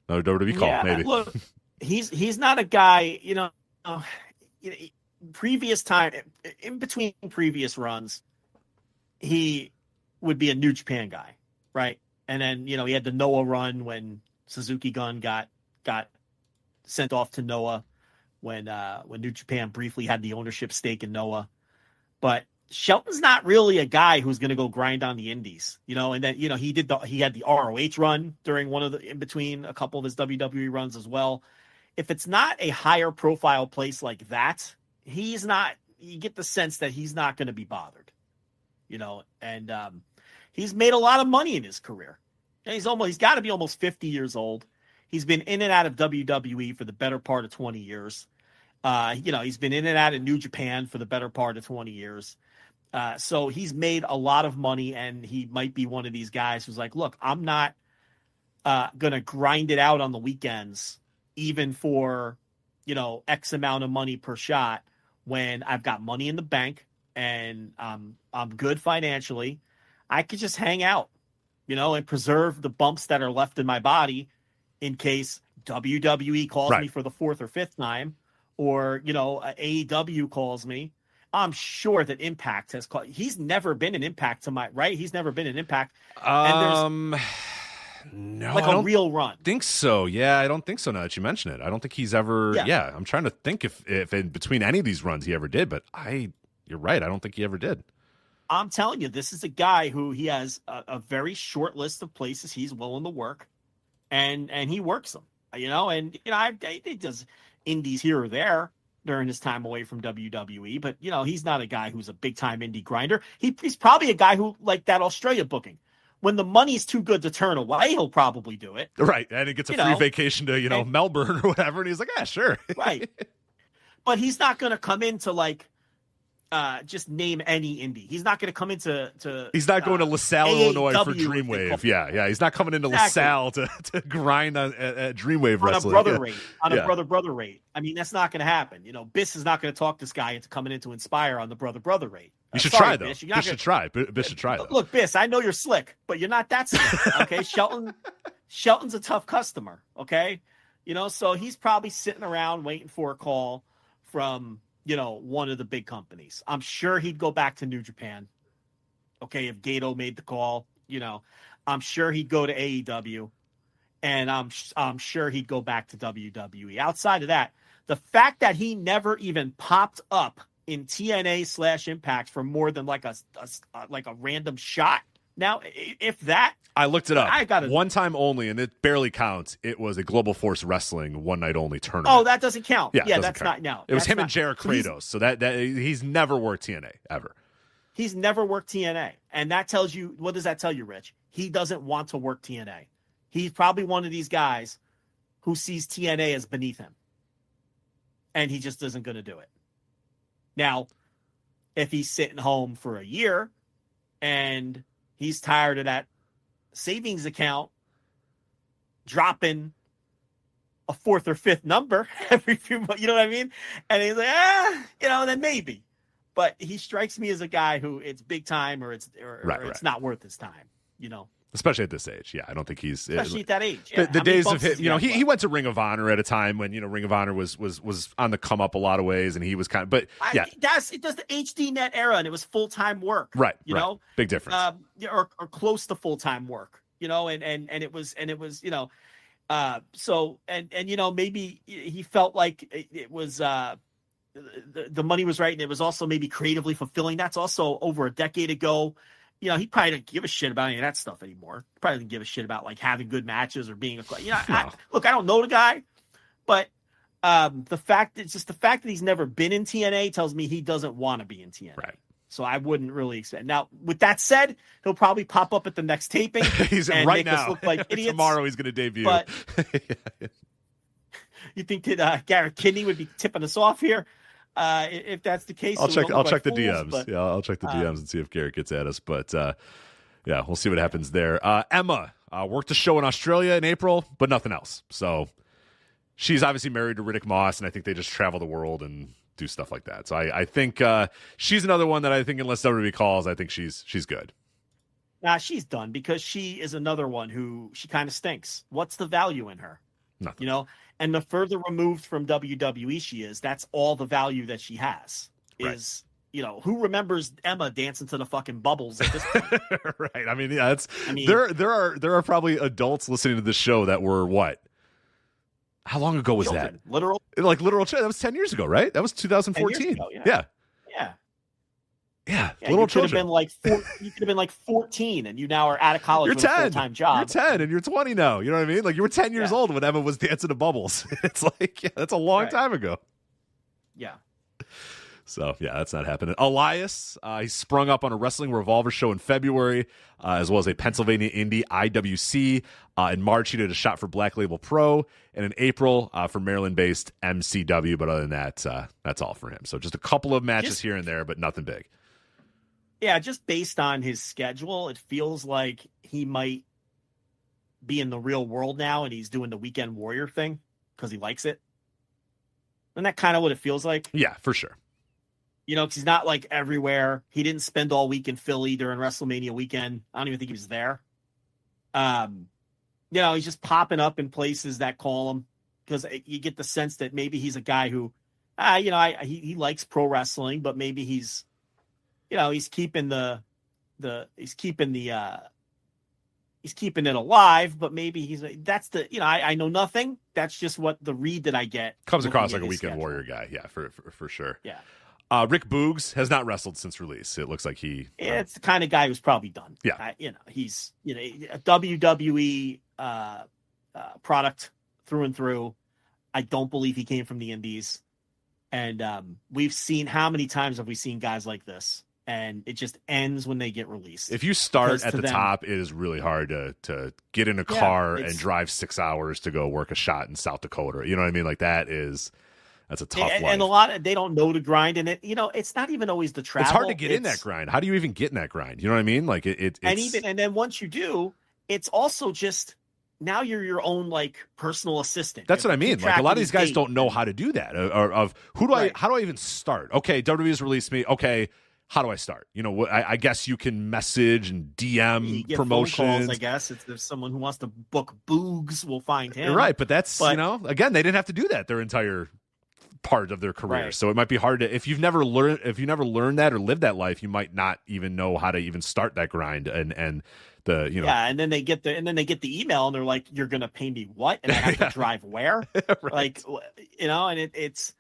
another WWE call maybe. Look, he's not a guy, previous time, in between previous runs, he would be a New Japan guy, right? And then, he had the Noah run when Suzuki Gun got sent off to Noah when New Japan briefly had the ownership stake in Noah. But Shelton's not really a guy who's going to go grind on the indies, and then, he had the ROH run during one of the, in between a couple of his WWE runs as well. If it's not a higher profile place like that, he's not, you get the sense that he's not going to be bothered, and he's made a lot of money in his career. And he's got to be almost 50 years old. He's been in and out of WWE for the better part of 20 years. He's been in and out of New Japan for the better part of 20 years. So he's made a lot of money, and he might be one of these guys who's like, look, I'm not going to grind it out on the weekends, even for, X amount of money per shot, when I've got money in the bank and I'm good financially. I could just hang out, and preserve the bumps that are left in my body in case WWE calls me for the fourth or fifth time, or, AEW calls me. I'm sure that Impact has called. He's never been an Impact to my right. He's never been an Impact. And no, like a real run. Think so. Yeah, I don't think so. Now that you mention it, I don't think he's ever. Yeah, I'm trying to think if in between any of these runs he ever did, but you're right. I don't think he ever did. I'm telling you, this is a guy who he has a very short list of places he's willing to work, and he works them. He does indies here or there, during his time away from WWE, but he's not a guy who's a big time indie grinder. He's probably a guy who, like that Australia booking, when the money's too good to turn away, he'll probably do it. Right. And he gets a free vacation to, Melbourne or whatever. And he's like, yeah, sure. Right. But he's not going to come into just name any indie. He's not going to come into he's not going to LaSalle, Illinois for Dreamwave. Yeah. He's not coming into LaSalle to grind on at Dreamwave wrestling. On a brother rate. I mean, that's not going to happen. Biss is not going to talk this guy into coming into Inspire on the brother rate. You should try, though. Biss should try. Biss should try, though. Look, Biss, I know you're slick, but you're not that slick, okay? Shelton's a tough customer, okay? So he's probably sitting around waiting for a call from, one of the big companies. I'm sure he'd go back to New Japan, okay, if Gato made the call. I'm sure he'd go to AEW, and I'm sure he'd go back to WWE. Outside of that, the fact that he never even popped up in TNA/Impact for more than like a random shot. Now, if that, I looked it up. I got one time only, and it barely counts. It was a Global Force Wrestling one night only tournament. Oh, that doesn't count. Yeah, that's count. Not now. It was him and Jared Kratos. So that he's never worked TNA ever. He's never worked TNA, and that tells you, what does that tell you, Rich? He doesn't want to work TNA. He's probably one of these guys who sees TNA as beneath him, and he just isn't going to do it. Now, if he's sitting home for a year and he's tired of that savings account dropping a fourth or fifth number every few months, you know what I mean? And he's like, then maybe. But he strikes me as a guy who it's big time or it's not worth his time, Especially at this age. Yeah, I don't think he's... Especially at that age. Yeah. The days of him, he went to Ring of Honor at a time when, Ring of Honor was on the come up a lot of ways, and he was kind of... But, yeah. It does the HD net era, and it was full-time work. Right, know? Big difference. Or close to full-time work, and it was, so, maybe he felt like it was... the money was right, and it was also maybe creatively fulfilling. That's also over a decade ago. He probably didn't give a shit about any of that stuff anymore. Probably didn't give a shit about having good matches or being I don't know the guy, but the fact that he's never been in TNA tells me he doesn't want to be in TNA. Right. So I wouldn't really expect. Now, with that said, he'll probably pop up at the next taping. He's and right make now. Us look like idiots. Tomorrow he's going to debut. But you think that Garrett Kidney would be tipping us off here? If that's the case, I'll check the DMs. But, I'll check the DMs and see if Garrett gets at us. But we'll see what happens there. Emma worked a show in Australia in April, but nothing else. So she's obviously married to Riddick Moss, and I think they just travel the world and do stuff like that. So I think she's another one that I think, unless WWE calls, I think she's good. Nah, she's done, because she is another one who she kind of stinks. What's the value in her? Nothing. And the further removed from WWE she is, that's all the value that she has. Is, who remembers Emma dancing to the fucking bubbles at this point? Right. I mean, yeah, there are probably adults listening to this show that were what? How long ago was children. that? Literal. That was 10 years ago, right? That was 2014. Yeah. Little children. You could have been like 14, and you now are out of college with a full-time job. You're 10, and you're 20 now. You know what I mean? Like, you were 10 years old when Emma was dancing to bubbles. It's like, that's a long time ago. Yeah. So, that's not happening. Elias, he sprung up on a Wrestling Revolver show in February, as well as a Pennsylvania Indie IWC. In March, he did a shot for Black Label Pro, and in April, for Maryland-based MCW. But other than that, that's all for him. So just a couple of matches here and there, but nothing big. Yeah, just based on his schedule, it feels like he might be in the real world now, and he's doing the Weekend Warrior thing because he likes it. Isn't that kind of what it feels like? Yeah, for sure. Because he's not like everywhere. He didn't spend all week in Philly during WrestleMania weekend. I don't even think he was there. He's just popping up in places that call him, because you get the sense that maybe he's a guy who, he likes pro wrestling, but maybe he's keeping he's keeping it alive, but maybe I know nothing. That's just what the read that I get. Comes across like a Weekend Warrior guy. Yeah, for sure. Yeah. Rick Boogs has not wrestled since release. It looks like he... it's the kind of guy who's probably done. Yeah. He's a WWE product through and through. I don't believe he came from the Indies. And we've seen, how many times have we seen guys like this? And it just ends when they get released. If you start Because at to the them- top, it is really hard to get in a car and drive 6 hours to go work a shot in South Dakota. You know what I mean? Like that's a tough life. And a lot they don't know the grind, and it's not even always the travel. It's hard to get in that grind. How do you even get in that grind? You know what I mean? Like it's and then once you do, it's also just, now you're your own like personal assistant. That's what I mean. Like a lot of these guys don't know date. how to do that. Of how do I even start? Okay, WWE's released me. Okay, how do I start? I guess you can message and DM You get promotions. phone calls, I guess if there's someone who wants to book Boogs, we'll find him. You're right, but that's again, they didn't have to do that their entire part of their career. Right. So it might be hard to, if you never learned that or lived that life, you might not even know how to even start that grind and the and then they get the email and they're like, you're gonna pay me what, and I have to drive where? Right. Like, and it's,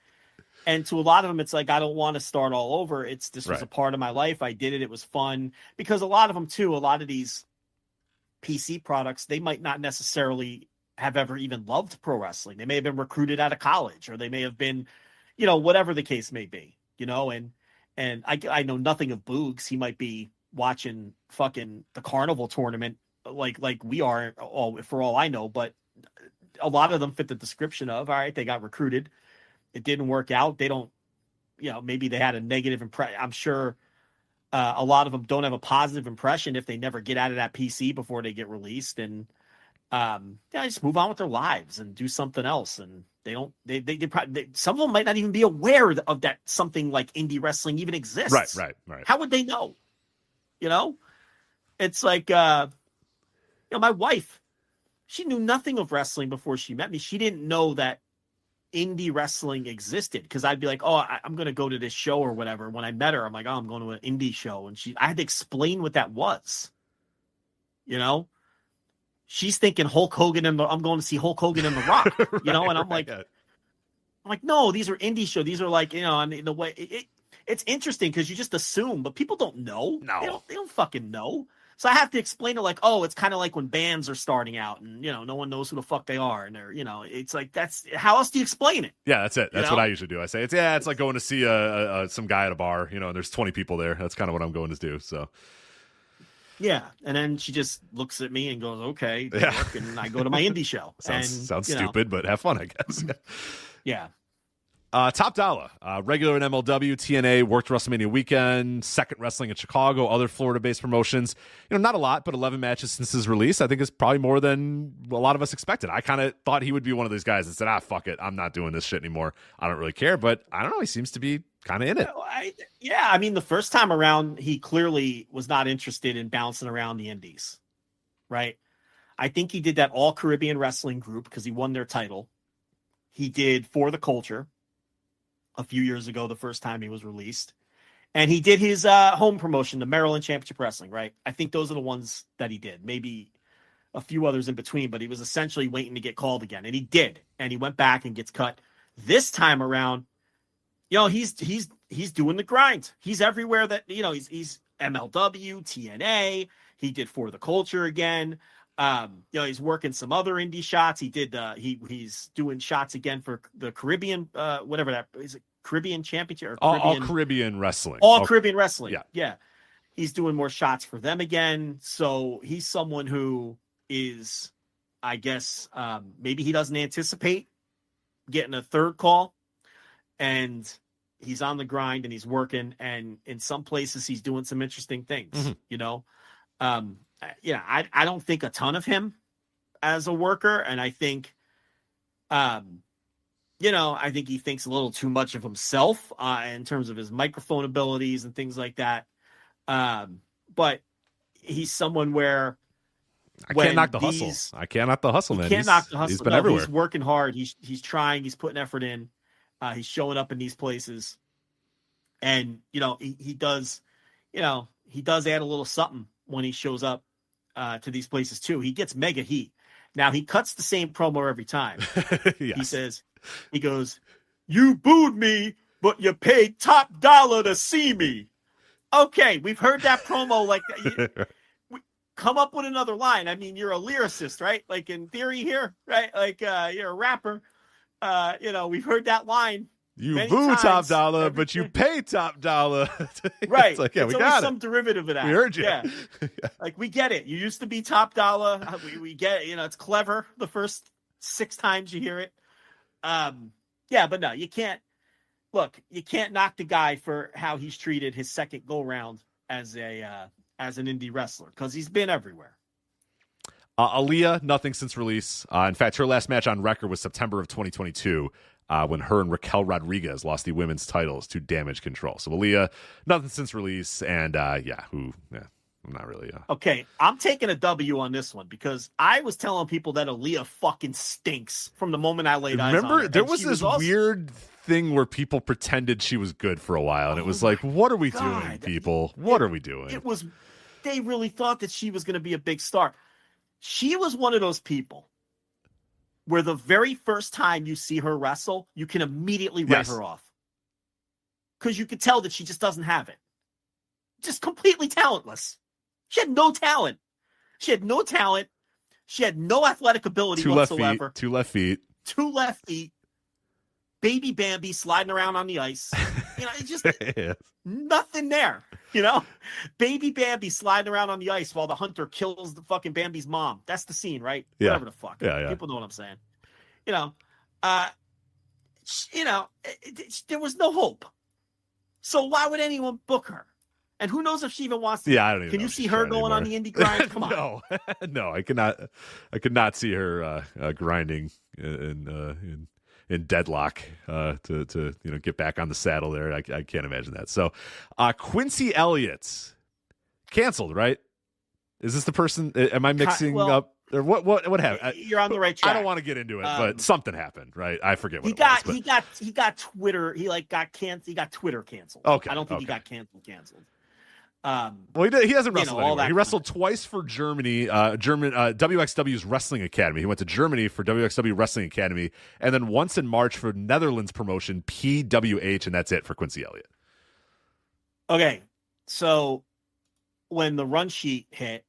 and to a lot of them it's like, I don't want to start all over. This was a part of my life. I did it was fun. Because a lot of them too, a lot of these PC products, they might not necessarily have ever even loved pro wrestling. They may have been recruited out of college, or they may have been, whatever the case may be, and I know nothing of Boogs. He might be watching fucking the Carnival tournament like we are, for all I know, but a lot of them fit the description of, all right, they got recruited, it didn't work out, they don't, maybe they had a negative impression. I'm sure a lot of them don't have a positive impression if they never get out of that PC before they get released, and just move on with their lives and do something else. And they don't, they probably, some of them might not even be aware of that something like indie wrestling even exists. Right. How would they know? It's like, my wife, she knew nothing of wrestling before she met me. She didn't know that indie wrestling existed, because I'd be like, oh, I'm going to go to this show or whatever. When I met her, I'm like, oh, I'm going to an indie show. And I had to explain what that was. She's thinking Hulk Hogan and I'm going to see Hulk Hogan and The Rock, and I'm like, no, these are indie shows. These are like, in the way it's interesting because you just assume, but people don't know. No, they don't fucking know. So I have to explain it like, oh, it's kind of like when bands are starting out and, no one knows who the fuck they are. And they're, it's like, that's how else do you explain it? Yeah, that's it. That's what I usually do. I say it's like going to see some guy at a bar, and there's 20 people there. That's kind of what I'm going to do. So. Yeah, and then she just looks at me and goes, okay, work, and I go to my indie show. Sounds stupid, but have fun, I guess. Yeah. Top Dollar, regular in MLW, TNA, worked WrestleMania weekend, second wrestling in Chicago, other Florida-based promotions. Not a lot, but 11 matches since his release. I think is probably more than a lot of us expected. I kind of thought he would be one of those guys that said, fuck it, I'm not doing this shit anymore. I don't really care, but I don't know. He seems to be kind of in it. I mean, the first time around, he clearly was not interested in bouncing around the indies, right? I think he did that All Caribbean Wrestling group because he won their title. He did For the Culture a few years ago, the first time he was released. And he did his home promotion, the Maryland Championship Wrestling, right? I think those are the ones that he did. Maybe a few others in between, but he was essentially waiting to get called again. And he did. And he went back and gets cut. This time around, he's doing the grind. He's everywhere that, he's MLW, TNA. He did For the Culture again. He's working some other indie shots. He did he's doing shots again for the Caribbean, whatever that is, it Caribbean Championship or All Caribbean Wrestling. All Caribbean Wrestling. Yeah. He's doing more shots for them again. So he's someone who is, I guess, maybe he doesn't anticipate getting a third call, and he's on the grind and he's working, and in some places he's doing some interesting things, I don't think a ton of him as a worker. And I think, I think he thinks a little too much of himself in terms of his microphone abilities and things like that. But he's someone where I can't knock the hustle. I can't knock the hustle, man. Can't knock the hustle. He's been everywhere. He's working hard. He's trying. He's putting effort in. He's showing up in these places, and he does. He does add a little something when he shows up to these places too. He gets mega heat. Now he cuts the same promo every time. Yes. He goes, "You booed me, but you paid top dollar to see me." Okay, we've heard that promo like that. Come up with another line. I mean, you're a lyricist, right? Like in theory here, right? Like you're a rapper. We've heard that line You many boo times, Top Dollar, but you pay Top Dollar. Right. It's like, yeah, it's we got some derivative of that. We heard you. Yeah. Like, we get it. You used to be Top Dollar. We get it. You know, it's clever the first 6 times you hear it. Yeah, but no, you can't. Look, you can't knock the guy for how he's treated his second go-round as an indie wrestler, because he's been everywhere. Aaliyah, nothing since release. In fact, her last match on record was September of 2022 when her and Raquel Rodriguez lost the women's titles to Damage Control. So Aaliyah, nothing since release. And I'm not really. Okay, I'm taking a W on this one because I was telling people that Aaliyah fucking stinks from the moment I laid eyes on her. Remember, there was this weird thing where people pretended she was good for a while, and it was like, what are we doing, people? What are we doing? They really thought that she was going to be a big star. She was one of those people where the very first time you see her wrestle, you can immediately write her off. Because you could tell that she just doesn't have it. Just completely talentless. She had no talent. She had no athletic ability whatsoever. 2 left feet. 2 left feet. Baby Bambi sliding around on the ice. You know, it's just nothing there. You know, Baby Bambi sliding around on the ice while the hunter kills the fucking Bambi's mom. That's the scene, right? Yeah. Whatever the fuck. Yeah. People know what I'm saying. There was no hope. So why would anyone book her? And who knows if she even wants to? Yeah, I don't even Can know you see her going on the indie grind? Come on. No, I could not see her grinding in deadlock to get back on the saddle there. I can't imagine that. So Quincy Elliott canceled, right? Is this the person? Am I mixing up? Or what happened? You're on the right track. I don't want to get into it, but something happened, right? I forget what he got Twitter. He got canceled. He got Twitter canceled. Okay. I don't think he got canceled. Well, he hasn't wrestled anywhere. He wrestled twice for Germany, WXW's Wrestling Academy. He went to Germany for WXW Wrestling Academy, and then once in March for Netherlands promotion PWH, and that's it for Quincy Elliott. Okay, so when the run sheet hit,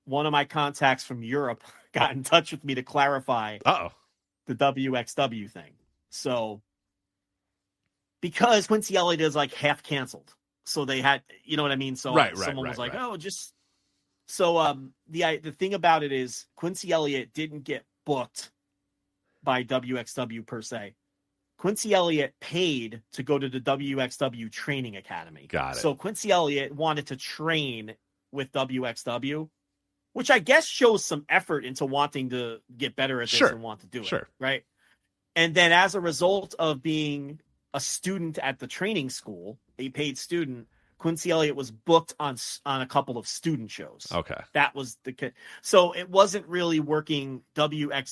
one of my contacts from Europe got in touch with me to clarify the WXW thing. So because Quincy Elliott is like half canceled. So they had, you know what I mean? So someone was like, oh, just so the thing about it is Quincy Elliott didn't get booked by WXW per se. Quincy Elliott paid to go to the WXW training academy. Got it. So Quincy Elliott wanted to train with WXW, which I guess shows some effort into wanting to get better at this and want to do it. Right. And then as a result of being a student at the training school, a paid student, Quincy Elliott was booked on a couple of student shows. Okay. That was so it wasn't really working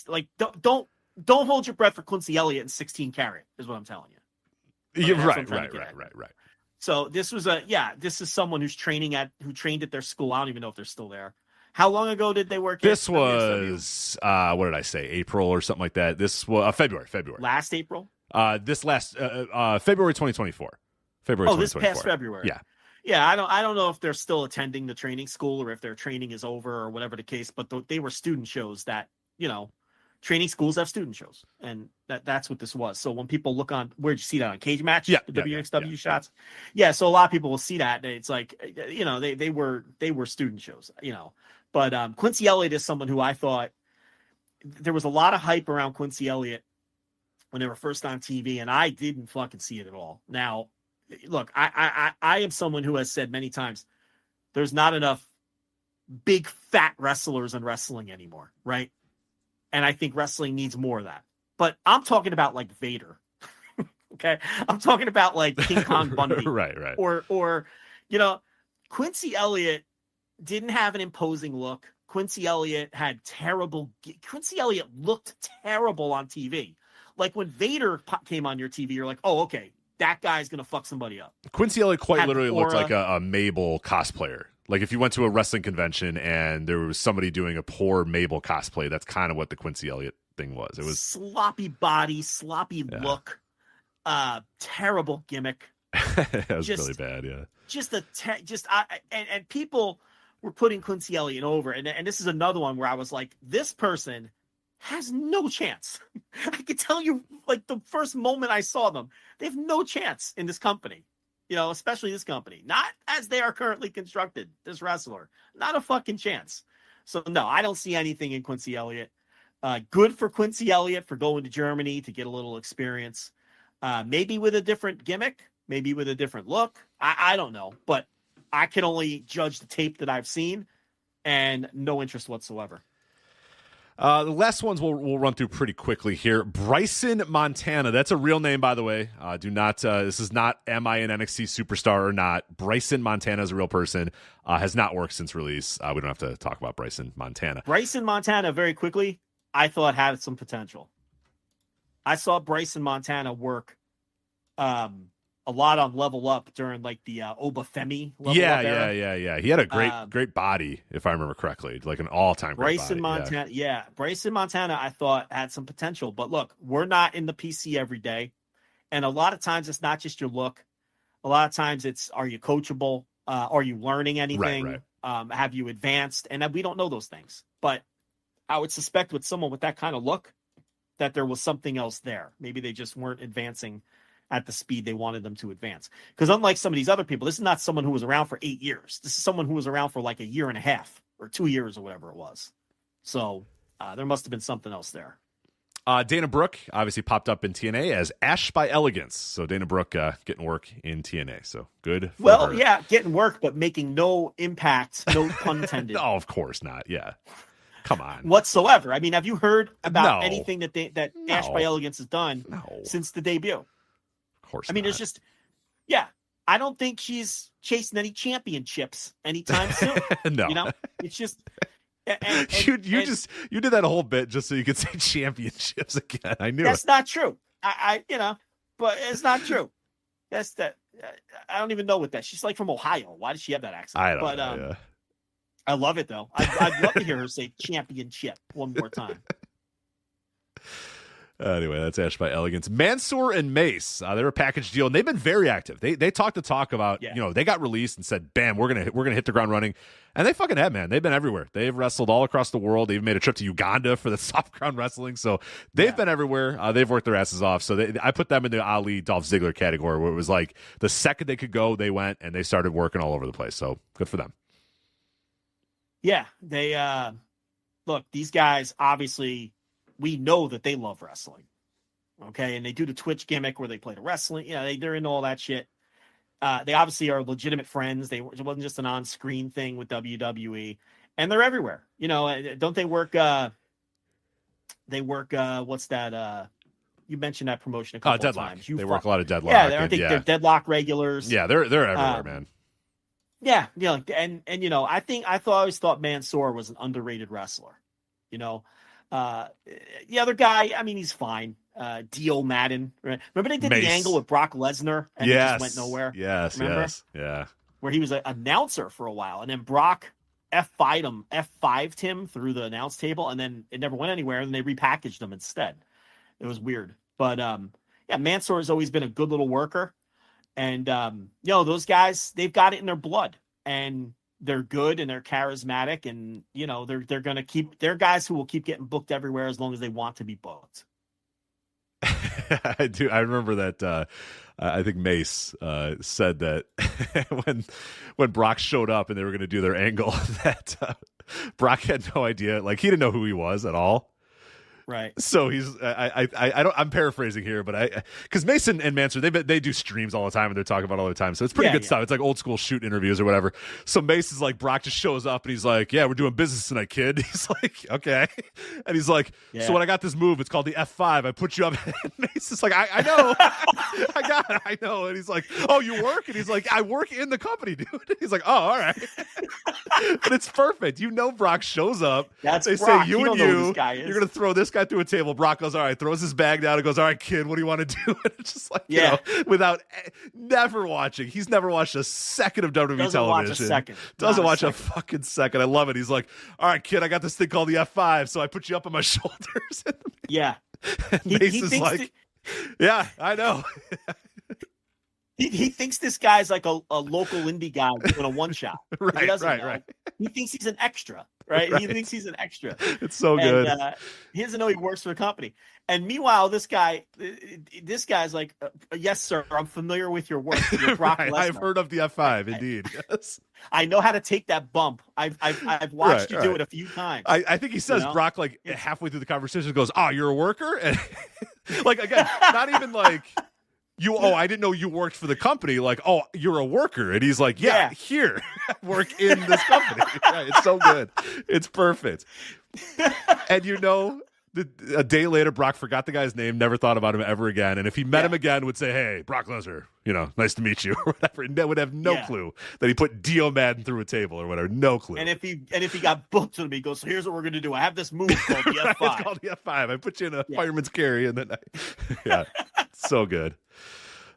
like don't hold your breath for Quincy Elliott in 16 karat is what I'm telling you. You're right. So this is someone who trained at their school. I don't even know if they're still there. How long ago did they work? This was what did I say? April or something like that. This was February. Last April. This last February 2024. This past February. Yeah. I don't know if they're still attending the training school or if their training is over or whatever the case. But they were student shows that training schools have student shows, and that's what this was. So when people look on, where'd you see that on Cage Match? Yeah, the WXW shots. Yeah, so a lot of people will see that. And it's like they were student shows. But Quincy Elliott is someone who I thought there was a lot of hype around Quincy Elliott when they were first on TV, and I didn't fucking see it at all. Now, look, I am someone who has said many times, there's not enough big fat wrestlers in wrestling anymore, right? And I think wrestling needs more of that. But I'm talking about like Vader. Okay? I'm talking about like King Kong Bundy. Right. Or Quincy Elliott didn't have an imposing look. Quincy Elliott looked terrible on TV. Like when Vader came on your TV, you're like, oh, okay, that guy's going to fuck somebody up. Quincy Elliott quite literally looked like a Mabel cosplayer. Like if you went to a wrestling convention and there was somebody doing a poor Mabel cosplay, that's kind of what the Quincy Elliott thing was. It was sloppy body, sloppy look, terrible gimmick. That was really bad. Yeah. And people were putting Quincy Elliott over. And this is another one where I was like, this person has no chance. I can tell you, like, the first moment I saw them, they have no chance in this company, especially this company, not as they are currently constructed, this wrestler, not a fucking chance. So no, I don't see anything in Quincy Elliott. Good for Quincy Elliott for going to Germany to get a little experience, maybe with a different gimmick, maybe with a different look. I don't know, but I can only judge the tape that I've seen, and no interest whatsoever. The last ones we'll run through pretty quickly here. Bryson Montana. That's a real name, by the way. This is not am I an NXT superstar or not. Bryson Montana is a real person. Has not worked since release. We don't have to talk about Bryson Montana. Bryson Montana, very quickly, I thought had some potential. I saw Bryson Montana work a lot on Level Up during like the Obafemi Level Up era. Yeah. He had a great body, if I remember correctly, like an all-time great Bryson body. Montana. Yeah. Bryson Montana, I thought had some potential, but look, we're not in the PC every day. And a lot of times it's not just your look. A lot of times it's, are you coachable? Are you learning anything? Right. Have you advanced? And we don't know those things, but I would suspect with someone with that kind of look that there was something else there. Maybe they just weren't advancing at the speed they wanted them to advance. Because unlike some of these other people, this is not someone who was around for 8 years. This is someone who was around for like a year and a half or 2 years or whatever it was. So there must have been something else there. Dana Brooke obviously popped up in TNA as Ash by Elegance. So Dana Brooke getting work in TNA. So good for her. Yeah, getting work, but making no impact, no pun intended. No, of course not. Yeah. Come on. Whatsoever. I mean, have you heard about anything that Ash by Elegance has done since the debut? Of course I mean, not. there's just, I don't think she's chasing any championships anytime soon. No. It's just... You did that whole bit just so you could say championships again. I knew that's not true. But it's not true. That's that. I don't even know what that. She's like from Ohio. Why does she have that accent? I don't know. Yeah. I love it though. I'd love to hear her say championship one more time. Anyway, that's Ash by Elegance. Mansoor and Mace, they're a package deal, and they've been very active. They talk about, they got released and said, bam, we're gonna hit the ground running, and they fucking have, man. They've been everywhere. They've wrestled all across the world. They've made a trip to Uganda for the soft ground wrestling, so they've been everywhere. They've worked their asses off. So I put them in the Ali Dolph Ziggler category, where it was like the second they could go, they went and they started working all over the place. So good for them. Yeah, they look. These guys obviously. We know that they love wrestling, okay? And they do the Twitch gimmick where they play the wrestling. They're into all that shit. They obviously are legitimate friends. It wasn't just an on-screen thing with WWE. And they're everywhere. Don't they work? What's that? You mentioned that promotion a couple of times. They work a lot of Deadlock. Yeah, I think they're Deadlock regulars. Yeah, they're everywhere, man. Yeah, and I always thought Mansoor was an underrated wrestler. The other guy, I mean, he's fine. Dio Madden. Right? Remember they did Mace. the angle with Brock Lesnar and it just went nowhere? Yes, remember? Yes, yeah. Where he was an announcer for a while, and then Brock F5'd him through the announce table, and then it never went anywhere, and they repackaged him instead. It was weird. But, Mansoor has always been a good little worker. And, those guys, they've got it in their blood. And they're good and they're charismatic, and they're going to keep. They're guys who will keep getting booked everywhere as long as they want to be booked. I do. I remember that. I think Mace said that when Brock showed up and they were going to do their angle, that Brock had no idea. Like, he didn't know who he was at all. Right. So I'm paraphrasing here, but because Mason and Mansoor, they do streams all the time and they're talking about it all the time. So it's pretty good stuff. It's like old school shoot interviews or whatever. So Mason's like, Brock just shows up and he's like, yeah, we're doing business tonight, kid. He's like, okay. And he's like, so when I got this move, it's called the F5. I put you up. And Mason's like, I know. I know. And he's like, oh, you work? And he's like, I work in the company, dude. And he's like, oh, all right. But it's perfect. Brock shows up. They Brock. Say you and you're going to throw this guy through a table. Brock goes, all right, throws his bag down and goes, all right, kid, what do you want to do? And it's just like, without never watching. He's never watched a second of WWE television. Doesn't watch a fucking second. I love it. He's like, all right, kid, I got this thing called the F5, so I put you up on my shoulders. Yeah. Mace is like, yeah, I know. He thinks this guy's like a local indie guy doing a one-shot. Right. He thinks he's an extra. right? Right. He thinks he's an extra. It's so good. He doesn't know he works for the company. And meanwhile, this guy's like, yes, sir, I'm familiar with your work. You're Brock Lesnar. I've heard of the F5, indeed. Yes. I know how to take that bump. I've watched you do it a few times. I think he says Brock like halfway through the conversation goes, "Oh, you're a worker," and like again, not even like you. Oh, I didn't know you worked for the company. Like, oh, you're a worker, and he's like, "Yeah. Here, work in this company." Right, it's so good. It's perfect. And a day later, Brock forgot the guy's name, never thought about him ever again. And if he met him again, would say, "Hey, Brock Lesnar, nice to meet you," or whatever. And would have no clue that he put Dio Madden through a table or whatever. No clue. And if he got booked with him, he goes, "So here's what we're gonna do. I have this move called the F5. It's called the F5. I put you in a fireman's carry, and then so good."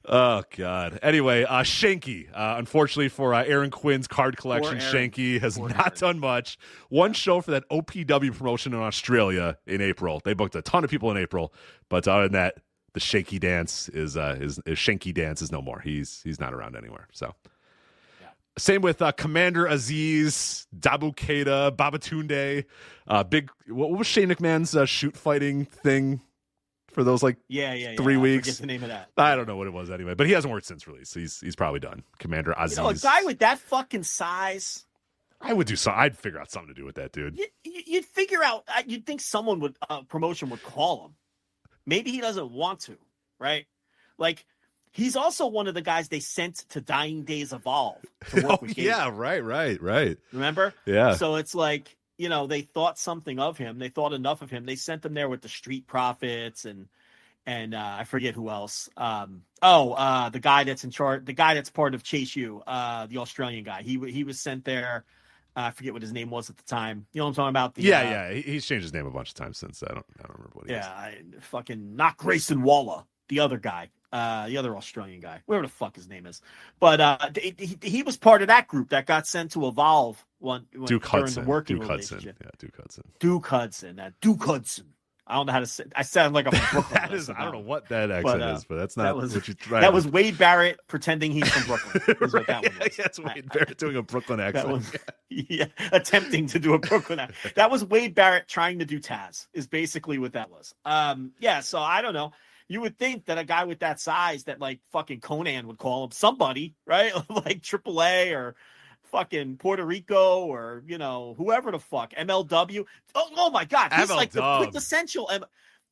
Oh, God. Anyway, Shanky. Unfortunately for Aaron Quinn's card collection, Shanky has not done much. One show for that OPW promotion in Australia in April. They booked a ton of people in April, but other than that, the Shanky dance is Shanky dance is no more. He's not around anywhere. So, same with Commander Aziz, Dabu Keita, Babatunde. What was Shane McMahon's shoot fighting thing? For those 3 weeks. I forget the name of that. I don't know what it was anyway, but he hasn't worked since release. So he's probably done. Commander Aziz. A guy with that fucking size. I would do something. I'd figure out something to do with that dude. You'd figure out. You'd think someone would promotion would call him. Maybe he doesn't want to, right? Like he's also one of the guys they sent to Dying Days Evolve to work with. Yeah, right. Remember? Yeah. So it's like. They thought something of him. They thought enough of him. They sent him there with the Street Profits and I forget who else. The guy that's in charge, the guy that's part of Chase U, the Australian guy. He was sent there. I forget what his name was at the time. You know what I'm talking about? He's changed his name a bunch of times since. I don't remember what he is. Fucking not Grayson Waller, the other guy. The other Australian guy, whatever the fuck his name is, but he was part of that group that got sent to Evolve Duke Hudson. The working Duke relationship. Hudson. Duke Hudson. Duke Hudson. I don't know how to say. I sound like I'm from Brooklyn. I don't know what that accent is, but that's not what you try. That was Wade Barrett pretending he's from Brooklyn. Is what that one was. That's Wade Barrett doing a Brooklyn accent. Attempting to do a Brooklyn accent. That was Wade Barrett trying to do Taz. Is basically what that was. So I don't know. You would think that a guy with that size, that like fucking Conan would call him somebody, right? Like AAA or fucking Puerto Rico or, whoever the fuck, MLW. Oh my God. He's like the quintessential.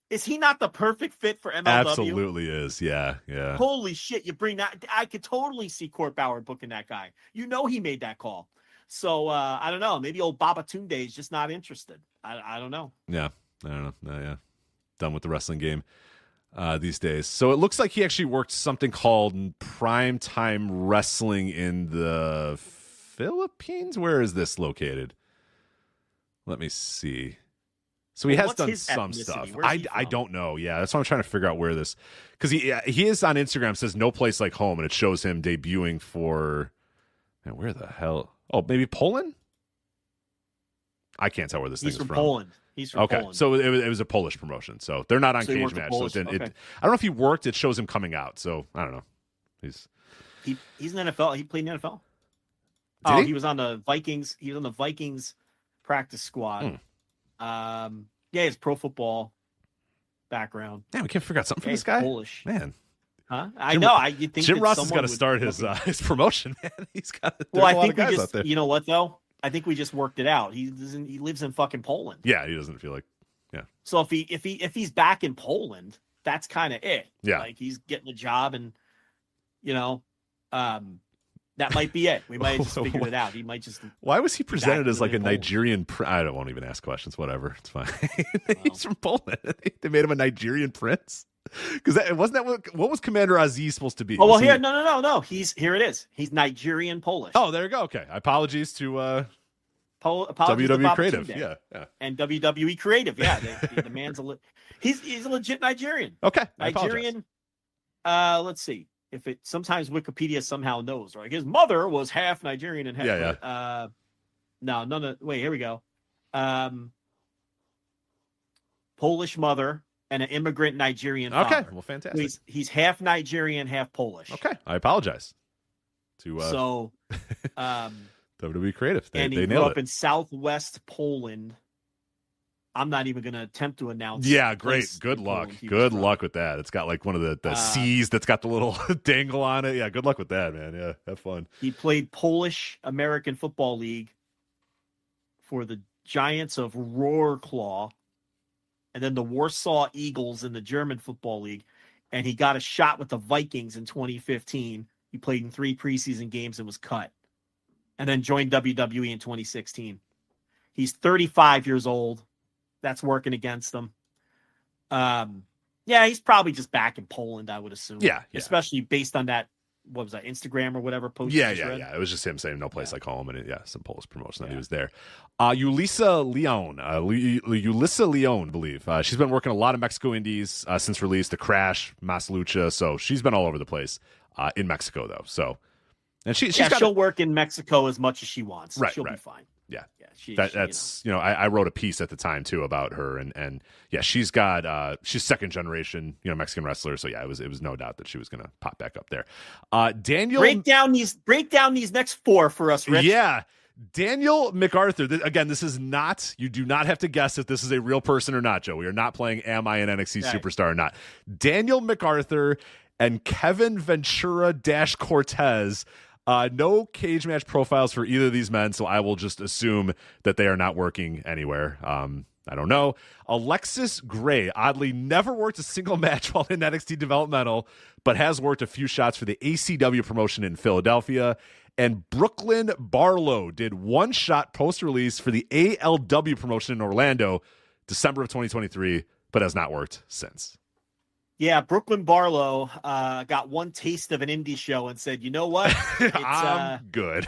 Is he not the perfect fit for MLW? Absolutely is. Yeah. Holy shit. You bring that. I could totally see Court Bauer booking that guy. He made that call. So I don't know. Maybe old Babatunde is just not interested. I don't know. Yeah. I don't know. No, yeah. Done with the wrestling game. These days. So it looks like he actually worked something called Primetime Wrestling in the Philippines. Where is this located? Let me see. So he has done some stuff. I don't know. Yeah, that's why I'm trying to figure out where this, because he is on Instagram, says no place like home, and it shows him debuting for, man, where the hell? Oh, maybe Poland? I can't tell where this thing is from. Poland. He's from Poland. So it was a Polish promotion. So they're not on Cage Match. So I don't know if he worked. It shows him coming out. So I don't know. He's in the NFL. He played in the NFL. He was on the Vikings. He was on the Vikings practice squad. His pro football background. Damn, we can't figure out something for this guy. Polish, man. Huh? I know. You think Jim Ross has got to start his promotion, man. He's got. I think we just. You know what though? I think we just worked it out. He lives in fucking Poland. Yeah, he doesn't feel like. Yeah. So if he's back in Poland, that's kind of it. Yeah. Like he's getting a job, and that might be it. We might have just figured it out. He might just. Why was he presented as like a Nigerian? I won't even ask questions. Whatever, it's fine. He's from Poland. They made him a Nigerian prince. Because what was Commander Aziz supposed to be? Oh well, no. Here it is. He's Nigerian Polish. Oh, there you go. Okay, apologies to apologies WWE to Creative. Tunde. Yeah, and WWE Creative. Yeah, the man's he's a legit Nigerian. Okay, Nigerian. Let's see if sometimes Wikipedia somehow knows, right? His mother was half Nigerian and half. Yeah. No. Wait, here we go. Polish mother. And an immigrant Nigerian father. Okay, well, fantastic. So he's half Nigerian, half Polish. Okay, I apologize. To WWE creative. And he they grew nailed up it. in Southwest Poland. I'm not even going to attempt to announce. Yeah, great. Good luck. Good luck with that. It's got like one of the C's that's got the little dangle on it. Yeah, good luck with that, man. Yeah, have fun. He played Polish American Football League for the Giants of Wrocław, and then the Warsaw Eagles in the German Football League. And he got a shot with the Vikings in 2015. He played in 3 preseason games and was cut. And then joined WWE in 2016. He's 35 years old. That's working against him. Yeah, he's probably just back in Poland, I would assume. Yeah. Especially based on that, what was that, Instagram or whatever post? Yeah. It was just him saying no place like home, and some Polish promotion that he was there. Ulissa Leon, I believe. She's been working a lot of Mexico indies since release, The Crash, Mas Lucha, so she's been all over the place in Mexico, though. So, and she'll work in Mexico as much as she wants. Right, she'll be fine. Yeah. That's I wrote a piece at the time too about her, and she's second generation Mexican wrestler, so it was no doubt that she was gonna pop back up there. Daniel, break down these next 4 for us, Rich. Yeah, Daniel MacArthur. Again, this is not, you do not have to guess if this is a real person or not, Joe. We are not playing Am I an NXT superstar or not. Daniel MacArthur and Kevin Ventura Cortez. No cage match profiles for either of these men, so I will just assume that they are not working anywhere. I don't know. Alexis Gray, oddly, never worked a single match while in NXT developmental, but has worked a few shots for the ACW promotion in Philadelphia. And Brooklyn Barlow did 1 shot post-release for the ALW promotion in Orlando, December of 2023, but has not worked since. Yeah, Brooklyn Barlow got 1 taste of an indie show and said, you know what? I'm good.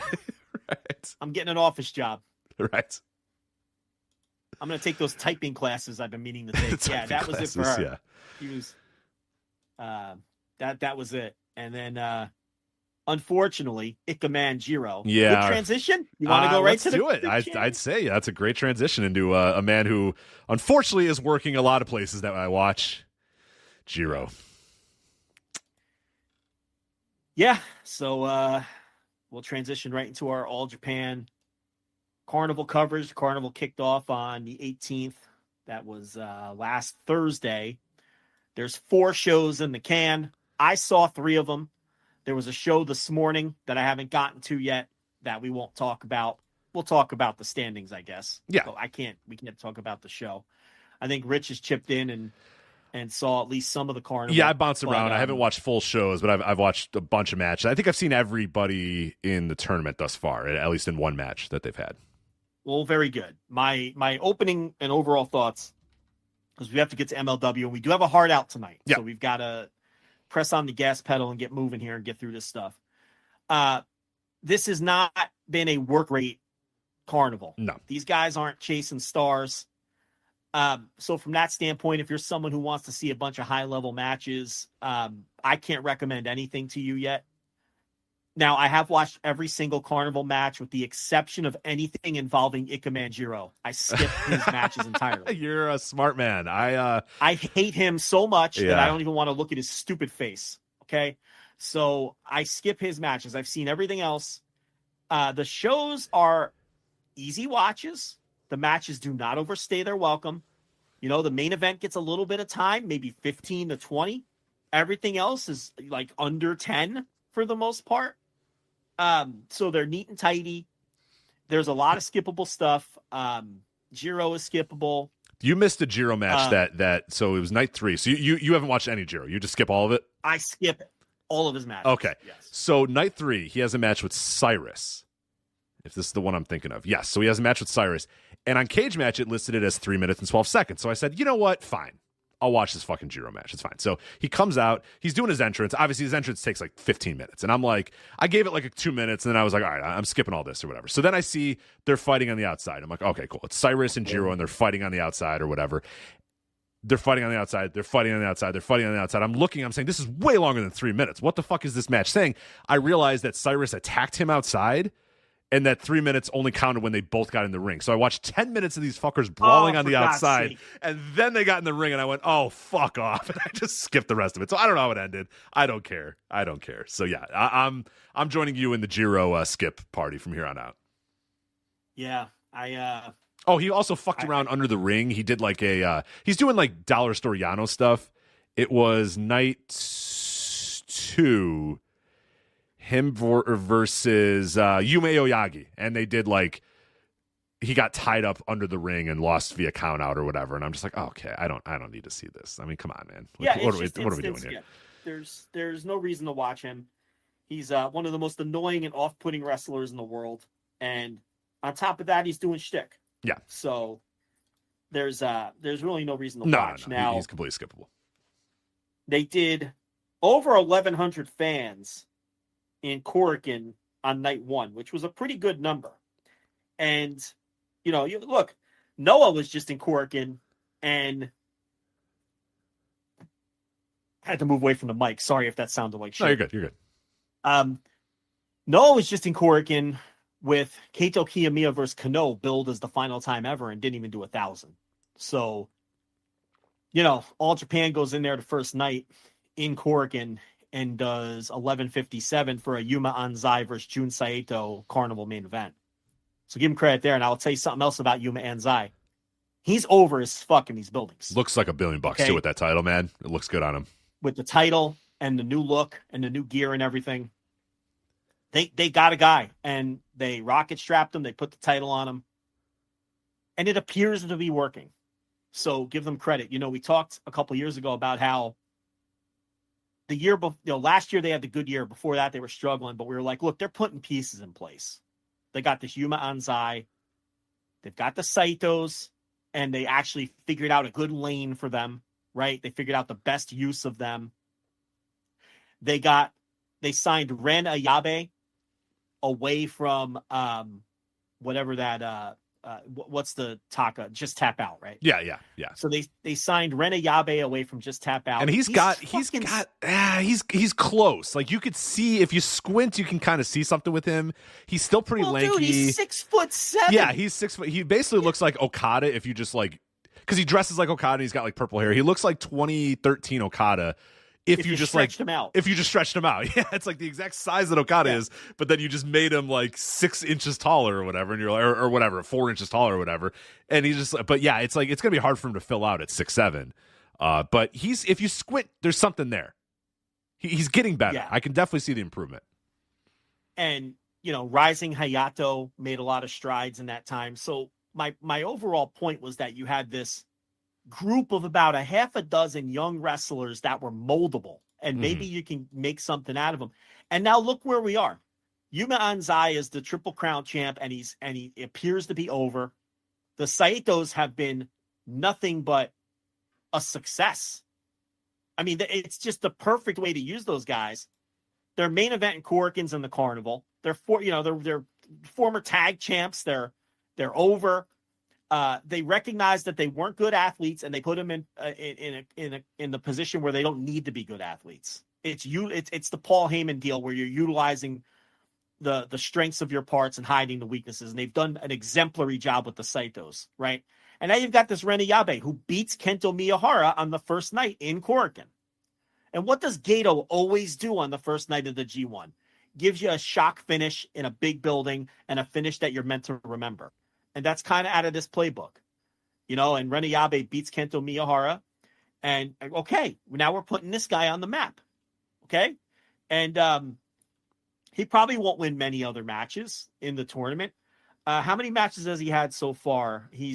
Right. I'm getting an office job. Right. I'm going to take those typing classes I've been meaning to take. Yeah, that was it for her. Yeah. He was, that was it. And then, unfortunately, Ikeman Jiro. Yeah. Good transition. You want to go right to do it? I'd say that's a great transition into a man who, unfortunately, is working a lot of places that I watch. Jiro. Yeah, so we'll transition right into our All Japan Carnival coverage. Carnival kicked off on the 18th. That was last Thursday. There's 4 shows in the can. I saw 3 of them. There was a show this morning that I haven't gotten to yet that we won't talk about. We'll talk about the standings, I guess. Yeah. So we can't talk about the show. I think Rich has chipped in and saw at least some of the Carnival. Yeah, I bounced around. I haven't watched full shows, but I've watched a bunch of matches. I think I've seen everybody in the tournament thus far, at least in one match that they've had. Well, very good. My opening and overall thoughts, because we have to get to MLW, and we do have a hard out tonight. Yeah. So we've got to press on the gas pedal and get moving here and get through this stuff. This has not been a work rate Carnival. No. These guys aren't chasing stars. So from that standpoint, if you're someone who wants to see a bunch of high-level matches, I can't recommend anything to you yet. Now, I have watched every single Carnival match with the exception of anything involving Ikeman Jiro. I skipped his matches entirely. You're a smart man. I hate him so much that I don't even want to look at his stupid face. Okay? So I skip his matches. I've seen everything else. The shows are easy watches. The matches do not overstay their welcome. The main event gets a little bit of time, maybe 15 to 20. Everything else is like under 10 for the most part. So they're neat and tidy. There's a lot of skippable stuff. Jiro is skippable. You missed a Jiro match so it was night 3. So you haven't watched any Jiro. You just skip all of it? I skip all of his matches. Okay. Yes. So night 3, he has a match with Cyrus. If this is the one I'm thinking of. Yes. So he has a match with Cyrus. And on Cage Match, it listed it as 3 minutes and 12 seconds. So I said, you know what? Fine. I'll watch this fucking Jiro match. It's fine. So he comes out. He's doing his entrance. Obviously, his entrance takes like 15 minutes. And I'm like, I gave it like 2 minutes. And then I was like, all right, I'm skipping all this or whatever. So then I see they're fighting on the outside. I'm like, okay, cool. It's Cyrus and Jiro, and they're fighting on the outside or whatever. They're fighting on the outside. They're fighting on the outside. They're fighting on the outside. I'm saying, this is way longer than 3 minutes. What the fuck is this match saying? I realized that Cyrus attacked him outside, and that 3 minutes only counted when they both got in the ring. So I watched 10 minutes of these fuckers brawling on the outside, and then they got in the ring, and I went, oh, fuck off. And I just skipped the rest of it. So I don't know how it ended. I don't care. So yeah, I'm joining you in the Jiro skip party from here on out. Yeah, he also fucked around under the ring. He did like he's doing like Dollar Store Yano stuff. It was night 2, him versus Yume Oyagi, and they did like, he got tied up under the ring and lost via count out or whatever. And I'm just like, oh, okay, I don't need to see this. I mean, come on, man. Like, what are we doing here? Yeah. There's no reason to watch him. He's one of the most annoying and off-putting wrestlers in the world. And on top of that, he's doing shtick. Yeah. So there's really no reason to watch. No, now, he's completely skippable. They did over 1,100 fans in Korakuen on night 1, which was a pretty good number. And, look, Noah was just in Korakuen, and I had to move away from the mic. Sorry if that sounded like shit. No, you're good. Noah was just in Korakuen with Kaito Kiyomiya versus Kano billed as the final time ever and didn't even do 1,000. So, All Japan goes in there the first night in Korakuen and does 11:57 for a Yuma Anzai versus Jun Saito Carnival main event. So give him credit there, and I'll tell you something else about Yuma Anzai. He's over as fuck in these buildings. Looks like $1 billion too with that title, man. It looks good on him. With the title and the new look and the new gear and everything. They got a guy, and they rocket strapped him. They put the title on him, and it appears to be working. So give them credit. We talked a couple years ago about how the year before, last year they had the good year. Before that, they were struggling, but we were like, look, they're putting pieces in place. They got this Yuma Anzai. They've got the Saitos, and they actually figured out a good lane for them, right? They figured out the best use of them. They signed Ren Ayabe away from whatever that what's the Taka, Just Tap Out, right? Yeah. So they signed Ren Ayabe away from Just Tap Out, and he's close. Like, you could see, if you squint, you can kind of see something with him. He's still pretty lanky. Dude, he's 6'7". Yeah, he's 6 foot. He basically looks like Okada if you just like, because he dresses like Okada and he's got like purple hair. He looks like 2013 Okada. If you just stretched him out. If you just stretched him out. Yeah, it's like the exact size that Okada is, but then you just made him like 6 inches taller or whatever, and you're like, or whatever, 4 inches taller or whatever. And he's just, but yeah, it's like, it's going to be hard for him to fill out at 6'7". But if you squint, there's something there. He's getting better. Yeah. I can definitely see the improvement. And, Rising Hayato made a lot of strides in that time. So my overall point was that you had this group of about a half a dozen young wrestlers that were moldable, and maybe you can make something out of them. And now look where we are. Yuma Anzai is the Triple Crown champ, and he appears to be over. The Saitos have been nothing but a success. I mean, it's just the perfect way to use those guys. Their main event in Korakuen's in the Carnival. They're former tag champs. They're over. They recognized that they weren't good athletes, and they put them in the position where they don't need to be good athletes. It's the Paul Heyman deal where you're utilizing the strengths of your parts and hiding the weaknesses. And they've done an exemplary job with the Saitos, right? And now you've got this Ren Ayabe who beats Kento Miyahara on the first night in Korakuen. And what does Gato always do on the first night of the G1? Gives you a shock finish in a big building and a finish that you're meant to remember. And that's kind of out of this playbook, and Ren Ayabe beats Kento Miyahara. And, okay, now we're putting this guy on the map, okay? And he probably won't win many other matches in the tournament. How many matches has he had so far? He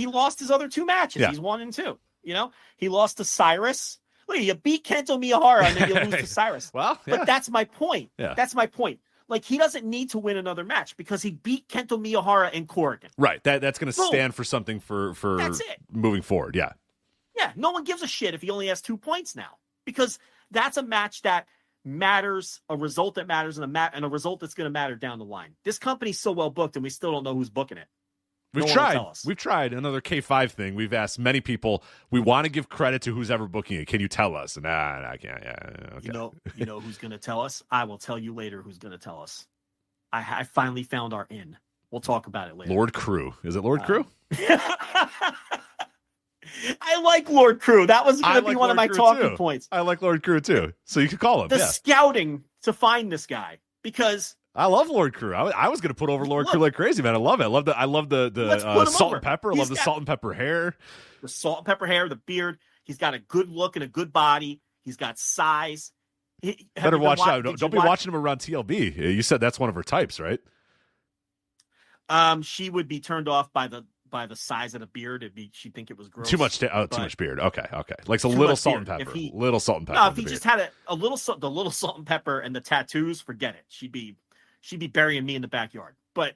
lost his other 2 matches. Yeah. He's 1-2, He lost to Cyrus. Look, you beat Kento Miyahara and then you lose to Cyrus. Well, yeah. But that's my point. Yeah. That's my point. Like, he doesn't need to win another match because he beat Kento Miyahara in Korakuen. Right. That's going to stand for something for moving forward. Yeah. Yeah. No one gives a shit if he only has 2 points now, because that's a match that matters, a result that matters, and a result that's going to matter down the line. This company's so well booked, and we still don't know who's booking it. We've tried another K5 thing. We've asked many people. We want to give credit to who's ever booking it. Can you tell us? And I can't. Yeah, okay. You know who's going to tell us? I will tell you later who's going to tell us. I finally found our in. We'll talk about it later. Lord Crew. Is it Lord Crew? I like Lord Crew. That was going to be one of my talking points. I like Lord Crew too. So you could call him. The scouting to find this guy, because I love Lord Crew. I was going to put over Lord Crew like crazy, man. I love it. I love the salt and pepper. I love the salt and pepper hair. The salt and pepper hair, the beard. He's got a good look and a good body. He's got size. Better watch out. Don't be watching him around TLB. You said that's one of her types, right? She would be turned off by the size of the beard. She'd think it was gross. Too much beard. Okay. Like a little salt and pepper. Little salt and pepper. No, if he just had the little salt and pepper and the tattoos, forget it. She'd be burying me in the backyard. But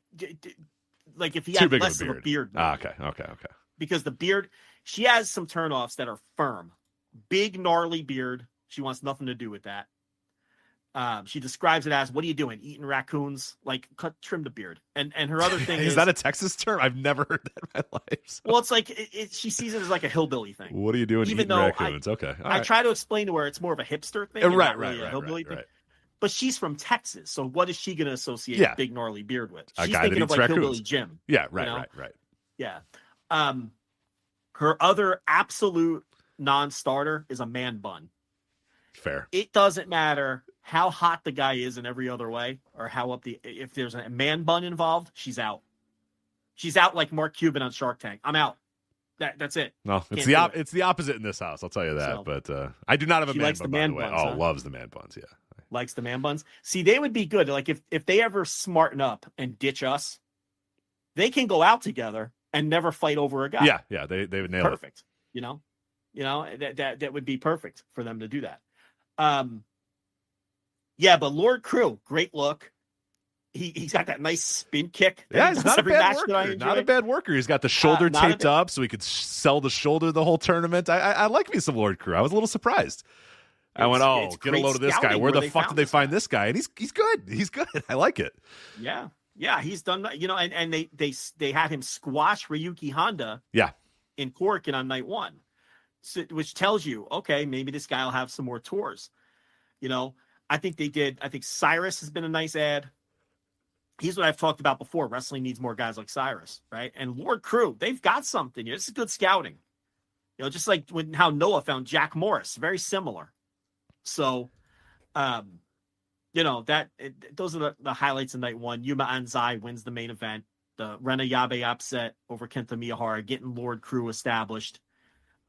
like if he had less of a beard. Okay. Because the beard, she has some turnoffs that are firm. Big gnarly beard. She wants nothing to do with that. She describes it as, what are you doing? Eating raccoons? Like, trim the beard. And her other thing is that a Texas term? I've never heard that in my life. So. Well, it's like, she sees it as like a hillbilly thing. What are you doing eating raccoons? Okay. I try to explain to her it's more of a hipster thing. Right. A hillbilly thing. But she's from Texas, so what is she going to associate a big gnarly beard with? She's thinking of like raccoons. Hillbilly Jim. Yeah, right. Yeah. Her other absolute non-starter is a man bun. Fair. It doesn't matter how hot the guy is in every other way, or if there's a man bun involved, she's out. She's out like Mark Cuban on Shark Tank. I'm out. That's it. No, it's the opposite in this house. I'll tell you that. So, but I do not have a man bun, by the way. Buns, loves the man buns. Yeah, likes the man buns. See, they would be good. Like if they ever smarten up and ditch us, they can go out together and never fight over a guy. Yeah, they would nail perfect. it. That would be perfect for them to do that. Yeah, but Lord Crew, great look. He's got that nice spin kick. Yeah, he's not a bad worker. Not a bad worker. He's got the shoulder taped up so he could sell the shoulder the whole tournament. I like me some Lord Crew. I was a little surprised. I went, get a load of this guy. Where the fuck did they find this guy? And he's good. He's good. I like it. Yeah, he's done that. And they had him squash Ryuki Honda. Yeah. In Korakuen on night one, which tells you, okay, maybe this guy will have some more tours. I think they did. I think Cyrus has been a nice ad. He's what I've talked about before. Wrestling needs more guys like Cyrus, right? And Lord Crew, they've got something. This is good scouting. Just like how Noah found Jack Morris, very similar. So, those are the highlights of night one. Yuma Anzai wins the main event. The Rena Yabe upset over Kenta Miyahara, getting Lord Crew established.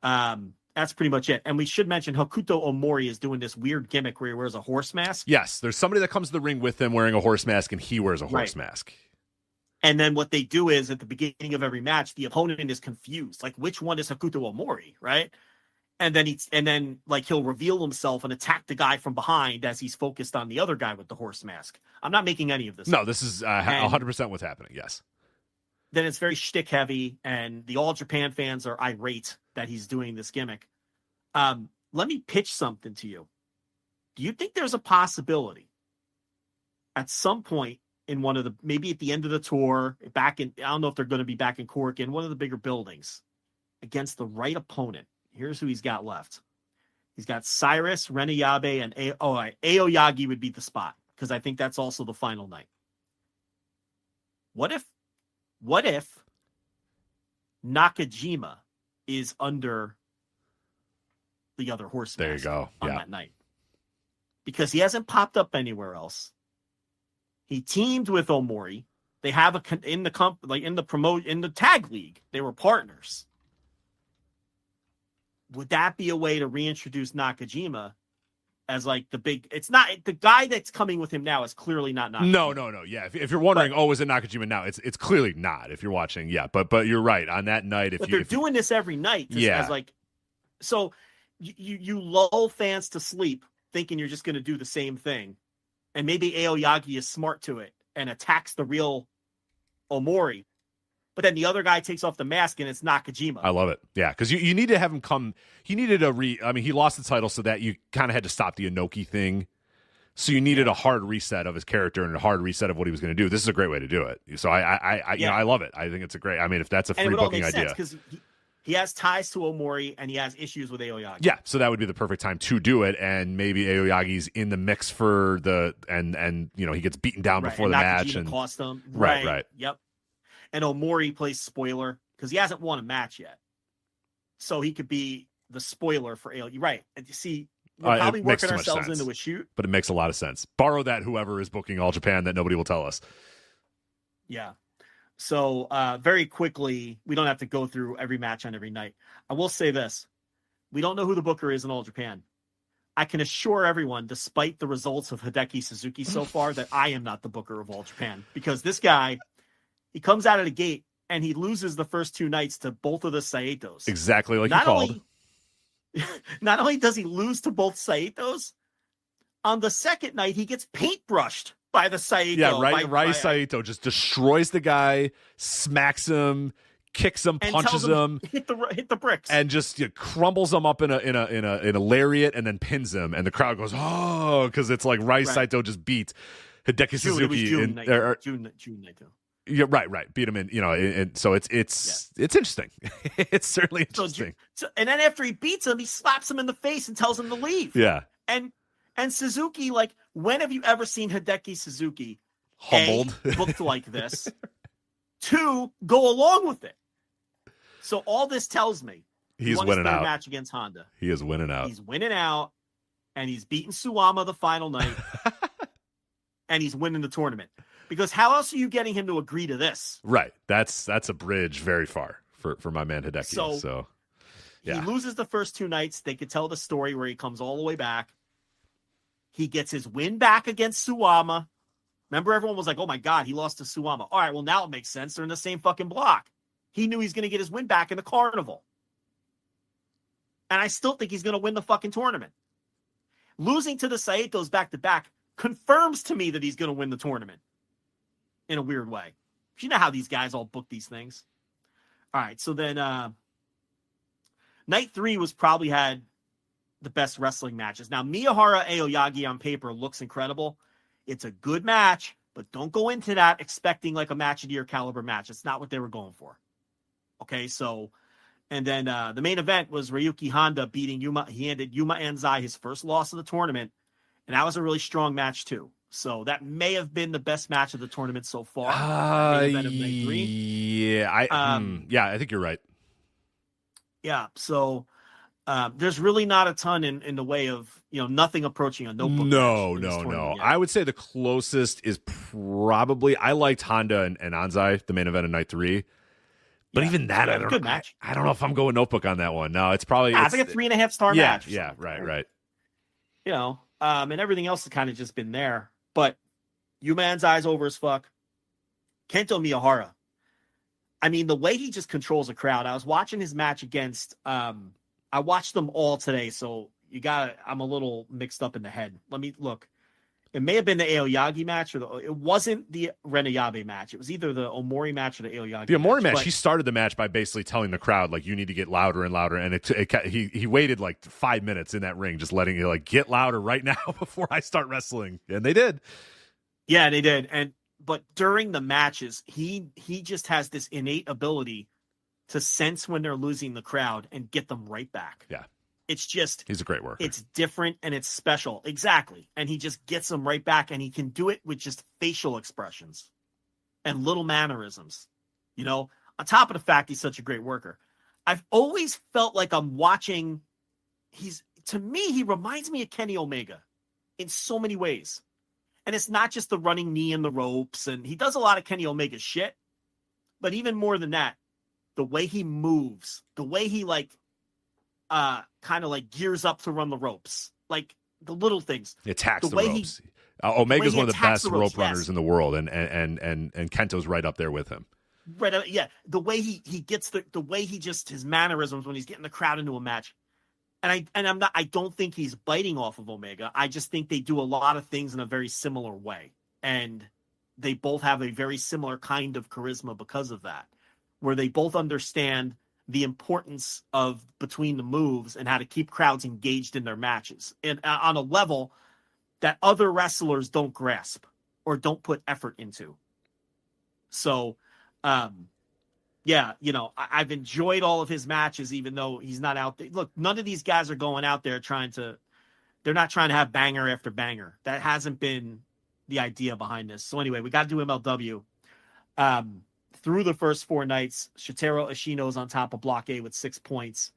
That's pretty much it. And we should mention Hokuto Omori is doing this weird gimmick where he wears a horse mask. Yes, there's somebody that comes to the ring with him wearing a horse mask, and he wears a horse mask. And then what they do is at the beginning of every match, the opponent is confused. Like, which one is Hokuto Omori, right? And then he'll reveal himself and attack the guy from behind as he's focused on the other guy with the horse mask. I'm not making any of this. No, this is 100% what's happening. Yes. Then it's very shtick heavy, and the All Japan fans are irate that he's doing this gimmick. Let me pitch something to you. Do you think there's a possibility at some point in maybe at the end of the tour, I don't know if they're going to be back in Korakuen, one of the bigger buildings, against the right opponent? Here's who he's got left. He's got Cyrus, Rena Yabe, and Aoyagi would be the spot, because I think that's also the final night. What if Nakajima is under the other horse there you go on that night? Because he hasn't popped up anywhere else. He teamed with Omori. They have in the tag league, they were partners. Would that be a way to reintroduce Nakajima as like the big? It's not the guy that's coming with him now is clearly not Nakajima. No. Yeah, if you're wondering, is it Nakajima now? It's clearly not. If you're watching, yeah, but you're right on that night. They're doing this every night. So you lull fans to sleep thinking you're just going to do the same thing, and maybe Aoyagi is smart to it and attacks the real Omori. But then the other guy takes off the mask and it's Nakajima. I love it. Yeah, because you need to have him come. He needed he lost the title, so that you kind of had to stop the Inoki thing. So you needed a hard reset of his character and a hard reset of what he was going to do. This is a great way to do it. So I love it. I think it's a great. If that's a free booking idea, because he has ties to Omori and he has issues with Aoyagi. Yeah, so that would be the perfect time to do it, and maybe Aoyagi's in the mix for and he gets beaten down before the match and cost him. Right. Yep. And Omori plays spoiler because he hasn't won a match yet. So he could be the spoiler for Aoyagi. Right. And you see, we're probably it makes working too much ourselves sense, into a shoot. but it makes a lot of sense. Borrow that, whoever is booking All Japan, that nobody will tell us. Yeah. So very quickly, we don't have to go through every match on every night. I will say this. We don't know who the booker is in All Japan. I can assure everyone, despite the results of Hideki Suzuki so far, that I am not the booker of All Japan, because this guy, he comes out of the gate and he loses the first 2 nights to both of the Saetos. Exactly like you called. Not only does he lose to both Saetos, on the second night, he gets paintbrushed by the Saito. Yeah, right. Rai Saito just destroys the guy, smacks him, kicks him, punches him, hit the bricks, and just crumbles him up in a lariat, and then pins him. And the crowd goes, "Oh!" Because it's like Rai Saito just beat Hideki Suzuki June night too. Yeah, right. Beat him in, and so it's interesting. It's certainly interesting. So, and then after he beats him, he slaps him in the face and tells him to leave. Yeah. And Suzuki, like, when have you ever seen Hideki Suzuki humbled, booked like this? 2, go along with it. So all this tells me he's winning out. Match against Honda. He is winning out. He's winning out, and he's beating Suwama the final night, and he's winning the tournament. Because how else are you getting him to agree to this? Right. That's a bridge very far for my man Hideki. So yeah. He loses the first 2 nights. They could tell the story where he comes all the way back. He gets his win back against Suwama. Remember, everyone was like, oh my God, he lost to Suwama. All right, well, now it makes sense. They're in the same fucking block. He knew he's going to get his win back in the Carnival. And I still think he's going to win the fucking tournament. Losing to the Saetos back-to-back confirms to me that he's going to win the tournament in a weird way. You know how these guys all book these things. All right, so then night 3 was probably had the best wrestling matches. Now, Miyahara Aoyagi on paper looks incredible. It's a good match, but don't go into that expecting like a match of the year caliber match. It's not what they were going for. Okay, so, and then the main event was Ryuki Honda beating Yuma. He handed Yuma Anzai his first loss of the tournament, and that was a really strong match too. So that may have been the best match of the tournament so far. Yeah, I think you're right. Yeah, so there's really not a ton in the way of, nothing approaching a notebook. No. I would say the closest is probably, I liked Honda and Anzai, the main event of night 3. But even that, I don't know. Match. I don't know if I'm going notebook on that one. No, it's probably it's like a 3.5-star match. Yeah, right. And everything else has kind of just been there. But Yuma Anzai's over as fuck. Kento Miyahara. I mean, the way he just controls a crowd. I was watching his match against. I watched them all today, so I'm a little mixed up in the head. Let me look. It may have been the Aoyagi match, it wasn't the Renayabe match. It was either the Omori match or the Aoyagi. The Omori match, he started the match by basically telling the crowd, like, you need to get louder and louder. And he waited like 5 minutes in that ring, just letting you, like, get louder right now before I start wrestling. And they did. Yeah, they did. But during the matches, he just has this innate ability to sense when they're losing the crowd and get them right back. Yeah. It's just, he's a great worker. It's different and it's special. Exactly. And he just gets them right back, and he can do it with just facial expressions and little mannerisms, on top of the fact he's such a great worker. I've always felt like I'm watching. To me, he reminds me of Kenny Omega in so many ways. And it's not just the running knee in the ropes, and he does a lot of Kenny Omega shit, but even more than that, the way he moves, the way he kind of like gears up to run the ropes, like the little things. He attacks the ropes. Omega's one of the best rope runners in the world, and Kento's right up there with him. Right, yeah. The way he gets the way he just, his mannerisms when he's getting the crowd into a match. And I don't think he's biting off of Omega. I just think they do a lot of things in a very similar way, and they both have a very similar kind of charisma because of that, where they both understand the importance of between the moves and how to keep crowds engaged in their matches, and on a level that other wrestlers don't grasp or don't put effort into. So, I've enjoyed all of his matches, even though he's not out there. Look, none of these guys are going out there they're not trying to have banger after banger. That hasn't been the idea behind this. So anyway, we got to do MLW. Through the first 4 nights, Shotaro Ashino's on top of Block A with 6 points.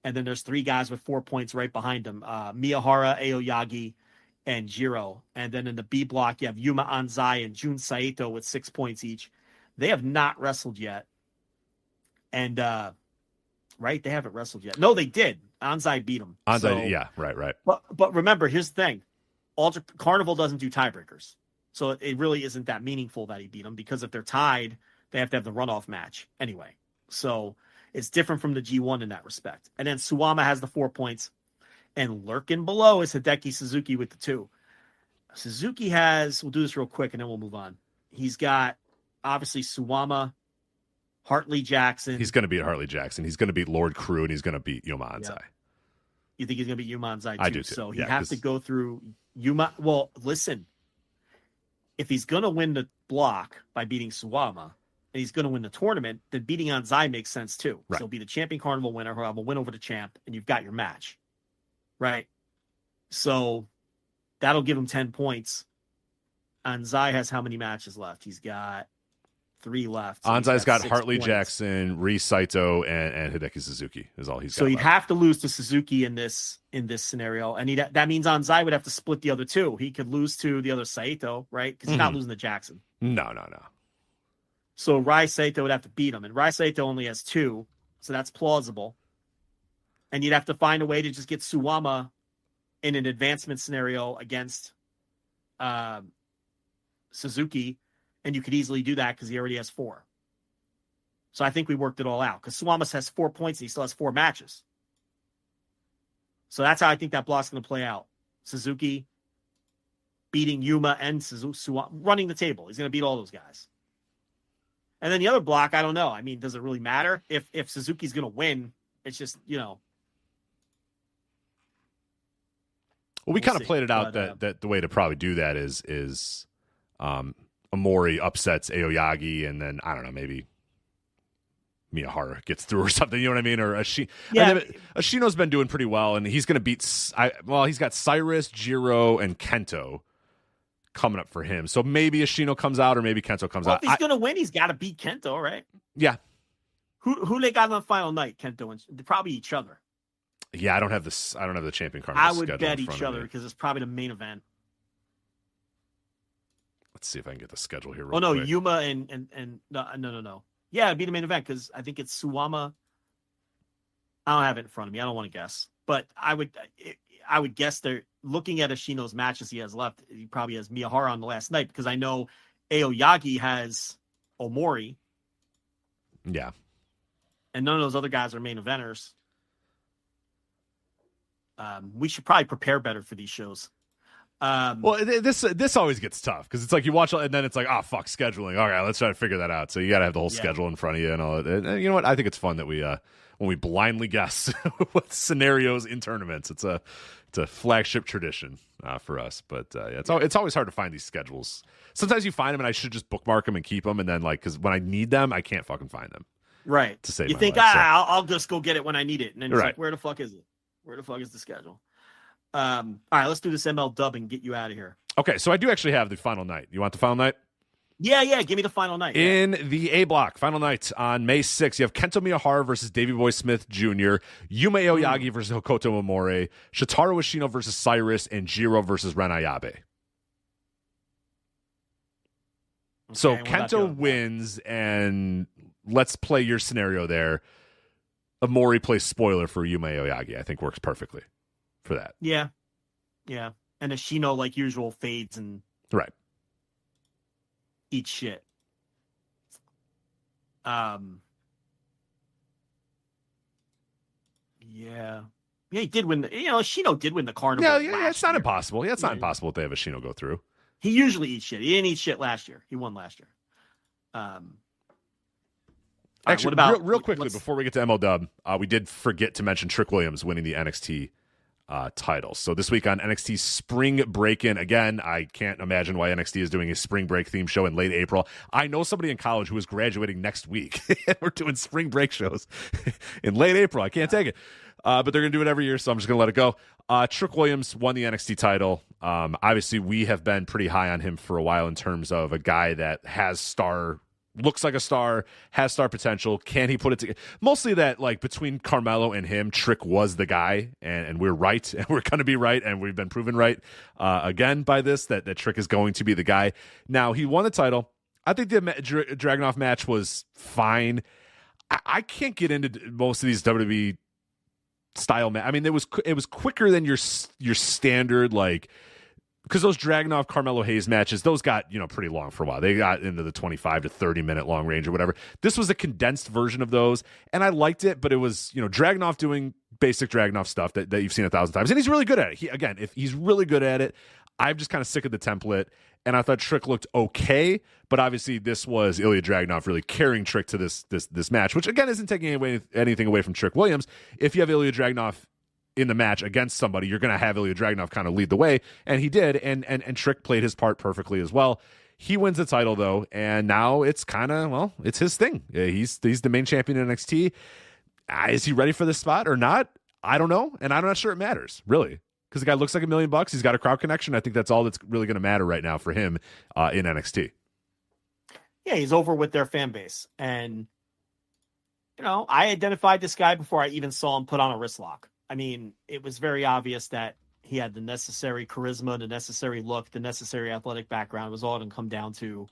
And then there's 3 guys with 4 points right behind them. Miyahara, Aoyagi, and Jiro. And then in the B block, you have Yuma Anzai and Jun Saito with 6 points each. They have not wrestled yet. And, right, they haven't wrestled yet. No, they did. Anzai beat them. Yeah, right. But remember, here's the thing. Carnival doesn't do tiebreakers. So it really isn't that meaningful that he beat them, because if they're tied, they have to have the runoff match anyway. So it's different from the G1 in that respect. And then Suwama has the 4 points. And lurking below is Hideki Suzuki with the 2. Suzuki has, we'll do this real quick and then we'll move on. He's got, obviously, Suwama, Hartley Jackson. He's going to beat Hartley Jackson. He's going to beat Lord Crew, and he's going to beat Yuma Anzai. Yeah. You think he's going to beat Yuma Anzai too? I do too. So he has to go through Yuma. Well, listen, if he's going to win the block by beating Suwama, and he's going to win the tournament, then beating Anzai makes sense too. Right. So he'll be the champion Carnival winner, who'll have a win over the champ, and you've got your match. Right? So that'll give him 10 points. Anzai has how many matches left? He's got 3 left. So Anzai's got 6 Hartley points. Jackson, Rei Saito, and Hideki Suzuki is all he's got. So he'd left. have to lose to Suzuki in this scenario, and that means Anzai would have to split the other 2. He could lose to the other Saito, right? Because he's not losing to Jackson. No. So Rei Saito would have to beat him, and Rei Saito only has 2, so that's plausible. And you'd have to find a way to just get Suwama in an advancement scenario against Suzuki, and you could easily do that because he already has 4. So I think we worked it all out, because Suwama has 4 points and he still has 4 matches. So that's how I think that block's going to play out. Suzuki beating Yuma and Suwama, running the table. He's going to beat all those guys. And then the other block, I don't know. I mean, does it really matter? If Suzuki's going to win, it's just, Well, we kind of played it out that the way to probably do that is Omori upsets Aoyagi, and then, I don't know, maybe Miyahara gets through or something, you know what I mean? Or Ashino's been doing pretty well, and he's going to beat, he's got Cyrus, Jiro, and Kento coming up for him. So maybe Ashino comes out, or maybe Kento comes out. If he's going to win, he's got to beat Kento, right? Yeah. Who they got on the final night, Kento and probably each other. Yeah, I don't have the champion Carnival I would schedule bet in front each of other me. because it's probably the main event. Let's see if I can get the schedule here. Quick. Yuma and no. Yeah, it'd be the main event because I think it's Suwama. I don't have it in front of me. I don't want to guess, but I would guess they're looking at Ashino's matches he has left. He probably has Miyahara on the last night, because I know Aoyagi has Omori. Yeah, and none of those other guys are main eventers. We should probably prepare better for these shows. Well, this always gets tough because it's like you watch and then it's like, oh, fuck, scheduling. All right, let's try to figure that out. So you got to have the whole schedule in front of you and all that. And you know what? I think it's fun that we when we blindly guess what scenarios in tournaments. It's a flagship tradition for us. But it's always hard to find these schedules. Sometimes you find them and I should just bookmark them and keep them, and then because when I need them, I can't fucking find them. Right. To save you my think life, I'll just go get it when I need it, and then it's like, where the fuck is it? Where the fuck is the schedule? All right, let's do this ML dub and get you out of here. Okay, so I do actually have the final night. You want the final night? Yeah, give me the final night. In the A block, final night on May 6th, you have Kento Miyahara versus Davey Boy Smith Jr., Yuma Aoyagi versus Hokuto Omori, Shotaro Ashino versus Cyrus, and Jiro versus Ren Ayabe. Okay, so Kento wins, and let's play your scenario there. Omori plays spoiler for Yuma Aoyagi. I think works perfectly for that. Yeah. And Ashino, like usual, fades and eats shit. He did win. Ashino did win the Carnival. Yeah, it's not impossible. Yeah, it's not impossible if they have Ashino go through. He usually eats shit. He didn't eat shit last year. He won last year. Actually, real quickly before we get to MLW, we did forget to mention Trick Williams winning the NXT title. So this week on NXT Spring Break-In, again, I can't imagine why NXT is doing a spring break theme show in late April. I know somebody in college who is graduating next week. We're doing spring break shows in late April. I can't take it. But they're going to do it every year, so I'm just going to let it go. Trick Williams won the NXT title. Obviously, we have been pretty high on him for a while in terms of a guy that has star looks like a star, has star potential. Can he put it together? Mostly that, like, between Carmelo and him, Trick was the guy, and we're right, and we're going to be right, and we've been proven right again by this, that Trick is going to be the guy. Now, he won the title. I think the Dragunov match was fine. I can't get into most of these WWE style matches. I mean, it was quicker than your standard, like, because those Dragunov Carmelo Hayes matches, those got, pretty long for a while. They got into the 25 to 30 minute long range or whatever. This was a condensed version of those, and I liked it, but it was, Dragunov doing basic Dragunov stuff that you've seen 1,000 times, and he's really good at it. If he's really good at it, I'm just kind of sick of the template, and I thought Trick looked okay, but obviously this was Ilya Dragunov really carrying Trick to this match, which again isn't taking anything away from Trick Williams. If you have Ilya Dragunov in the match against somebody, you're going to have Ilya Dragunov kind of lead the way, and he did, and Trick played his part perfectly as well. He wins the title, though, and now it's kind of, it's his thing. He's the main champion in NXT. Is he ready for this spot or not? I don't know, and I'm not sure it matters, really, because the guy looks like $1 million. He's got a crowd connection. I think that's all that's really going to matter right now for him in NXT. Yeah, he's over with their fan base, and, I identified this guy before I even saw him put on a wrist lock. I mean, it was very obvious that he had the necessary charisma, the necessary look, the necessary athletic background. It was all going to come down to,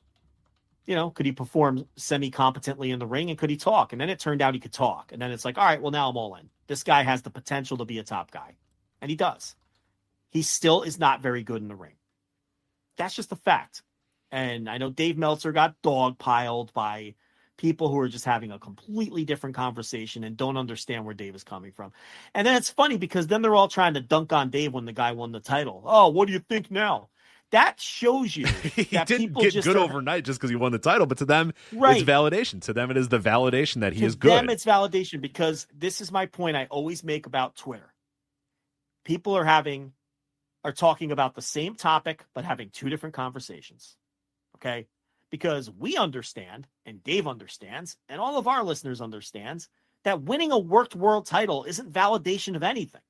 could he perform semi-competently in the ring, and could he talk? And then it turned out he could talk. And then it's like, all right, well, now I'm all in. This guy has the potential to be a top guy. And he does. He still is not very good in the ring. That's just a fact. And I know Dave Meltzer got dogpiled by people who are just having a completely different conversation and don't understand where Dave is coming from. And then it's funny because then they're all trying to dunk on Dave when the guy won the title. Oh, what do you think now? That shows you he that didn't people get just good overnight just because he won the title, but to them, it's validation. To them, it is the validation that he is good. To them, it's validation, because this is my point I always make about Twitter. People are talking about the same topic, but having two different conversations. Okay? Because we understand, and Dave understands, and all of our listeners understands, that winning a worked world title isn't validation of anything.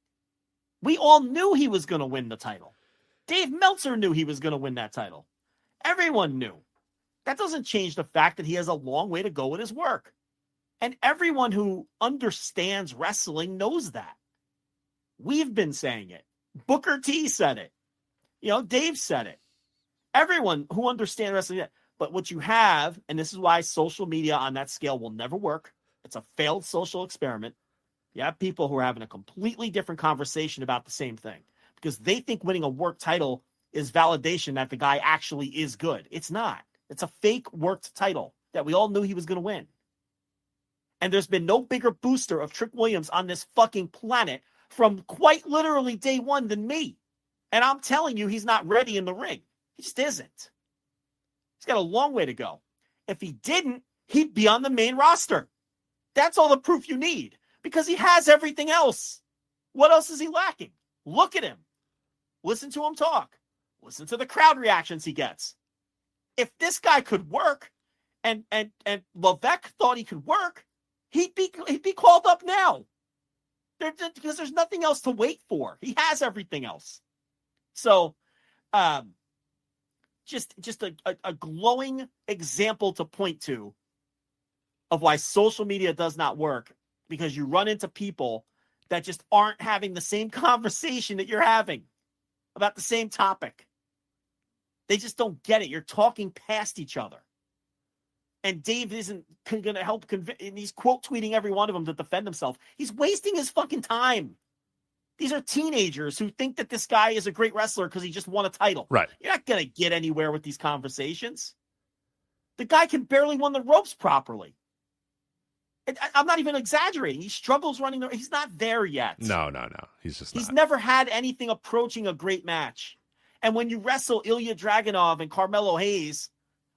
We all knew he was going to win the title. Dave Meltzer knew he was going to win that title. Everyone knew. That doesn't change the fact that he has a long way to go with his work. And everyone who understands wrestling knows that. We've been saying it. Booker T said it. Dave said it. Everyone who understands wrestling. But what you have, and this is why social media on that scale will never work. It's a failed social experiment. You have people who are having a completely different conversation about the same thing because they think winning a work title is validation that the guy actually is good. It's not. It's a fake worked title that we all knew he was going to win. And there's been no bigger booster of Trick Williams on this fucking planet from quite literally day one than me. And I'm telling you, he's not ready in the ring. He just isn't. He's got a long way to go. If he didn't, he'd be on the main roster. That's all the proof you need because he has everything else. What else is he lacking? Look at him. Listen to him talk. Listen to the crowd reactions he gets. If this guy could work and Levesque thought he could work, he'd be called up now. Because there's nothing else to wait for. He has everything else. So, just a glowing example to point to of why social media does not work, because you run into people that just aren't having the same conversation that you're having about the same topic. They just don't get it. You're talking past each other. And Dave isn't going to help and he's quote tweeting every one of them to defend himself. He's wasting his fucking time. These are teenagers who think that this guy is a great wrestler because he just won a title. Right. You're not going to get anywhere with these conversations. The guy can barely run the ropes properly. I'm not even exaggerating. He struggles running. He's not there yet. No. He's never had anything approaching a great match. And when you wrestle Ilya Dragunov and Carmelo Hayes,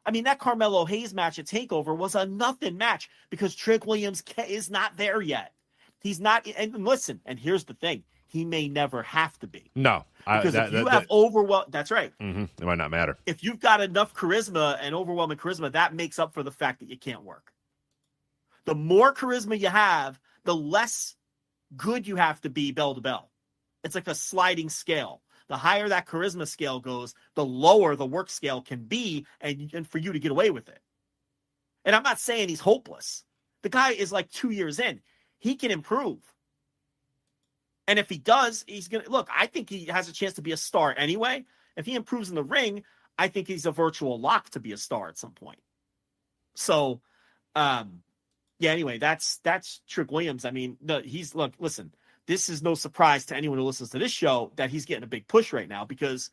I mean, that Carmelo Hayes match at TakeOver was a nothing match because Trick Williams is not there yet. He's not. And listen, and here's the thing. He may never have to be. No. Because if you have overwhelming, that's right. Mm-hmm, it might not matter. If you've got enough charisma and overwhelming charisma, that makes up for the fact that you can't work. The more charisma you have, the less good you have to be bell to bell. It's like a sliding scale. The higher that charisma scale goes, the lower the work scale can be, and for you to get away with it. And I'm not saying he's hopeless. The guy is like 2 years in. He can improve. And if he does, he's going to look, I think he has a chance to be a star anyway. If he improves in the ring, I think he's a virtual lock to be a star at some point. So, anyway, that's Trick Williams. I mean, listen, this is no surprise to anyone who listens to this show that he's getting a big push right now because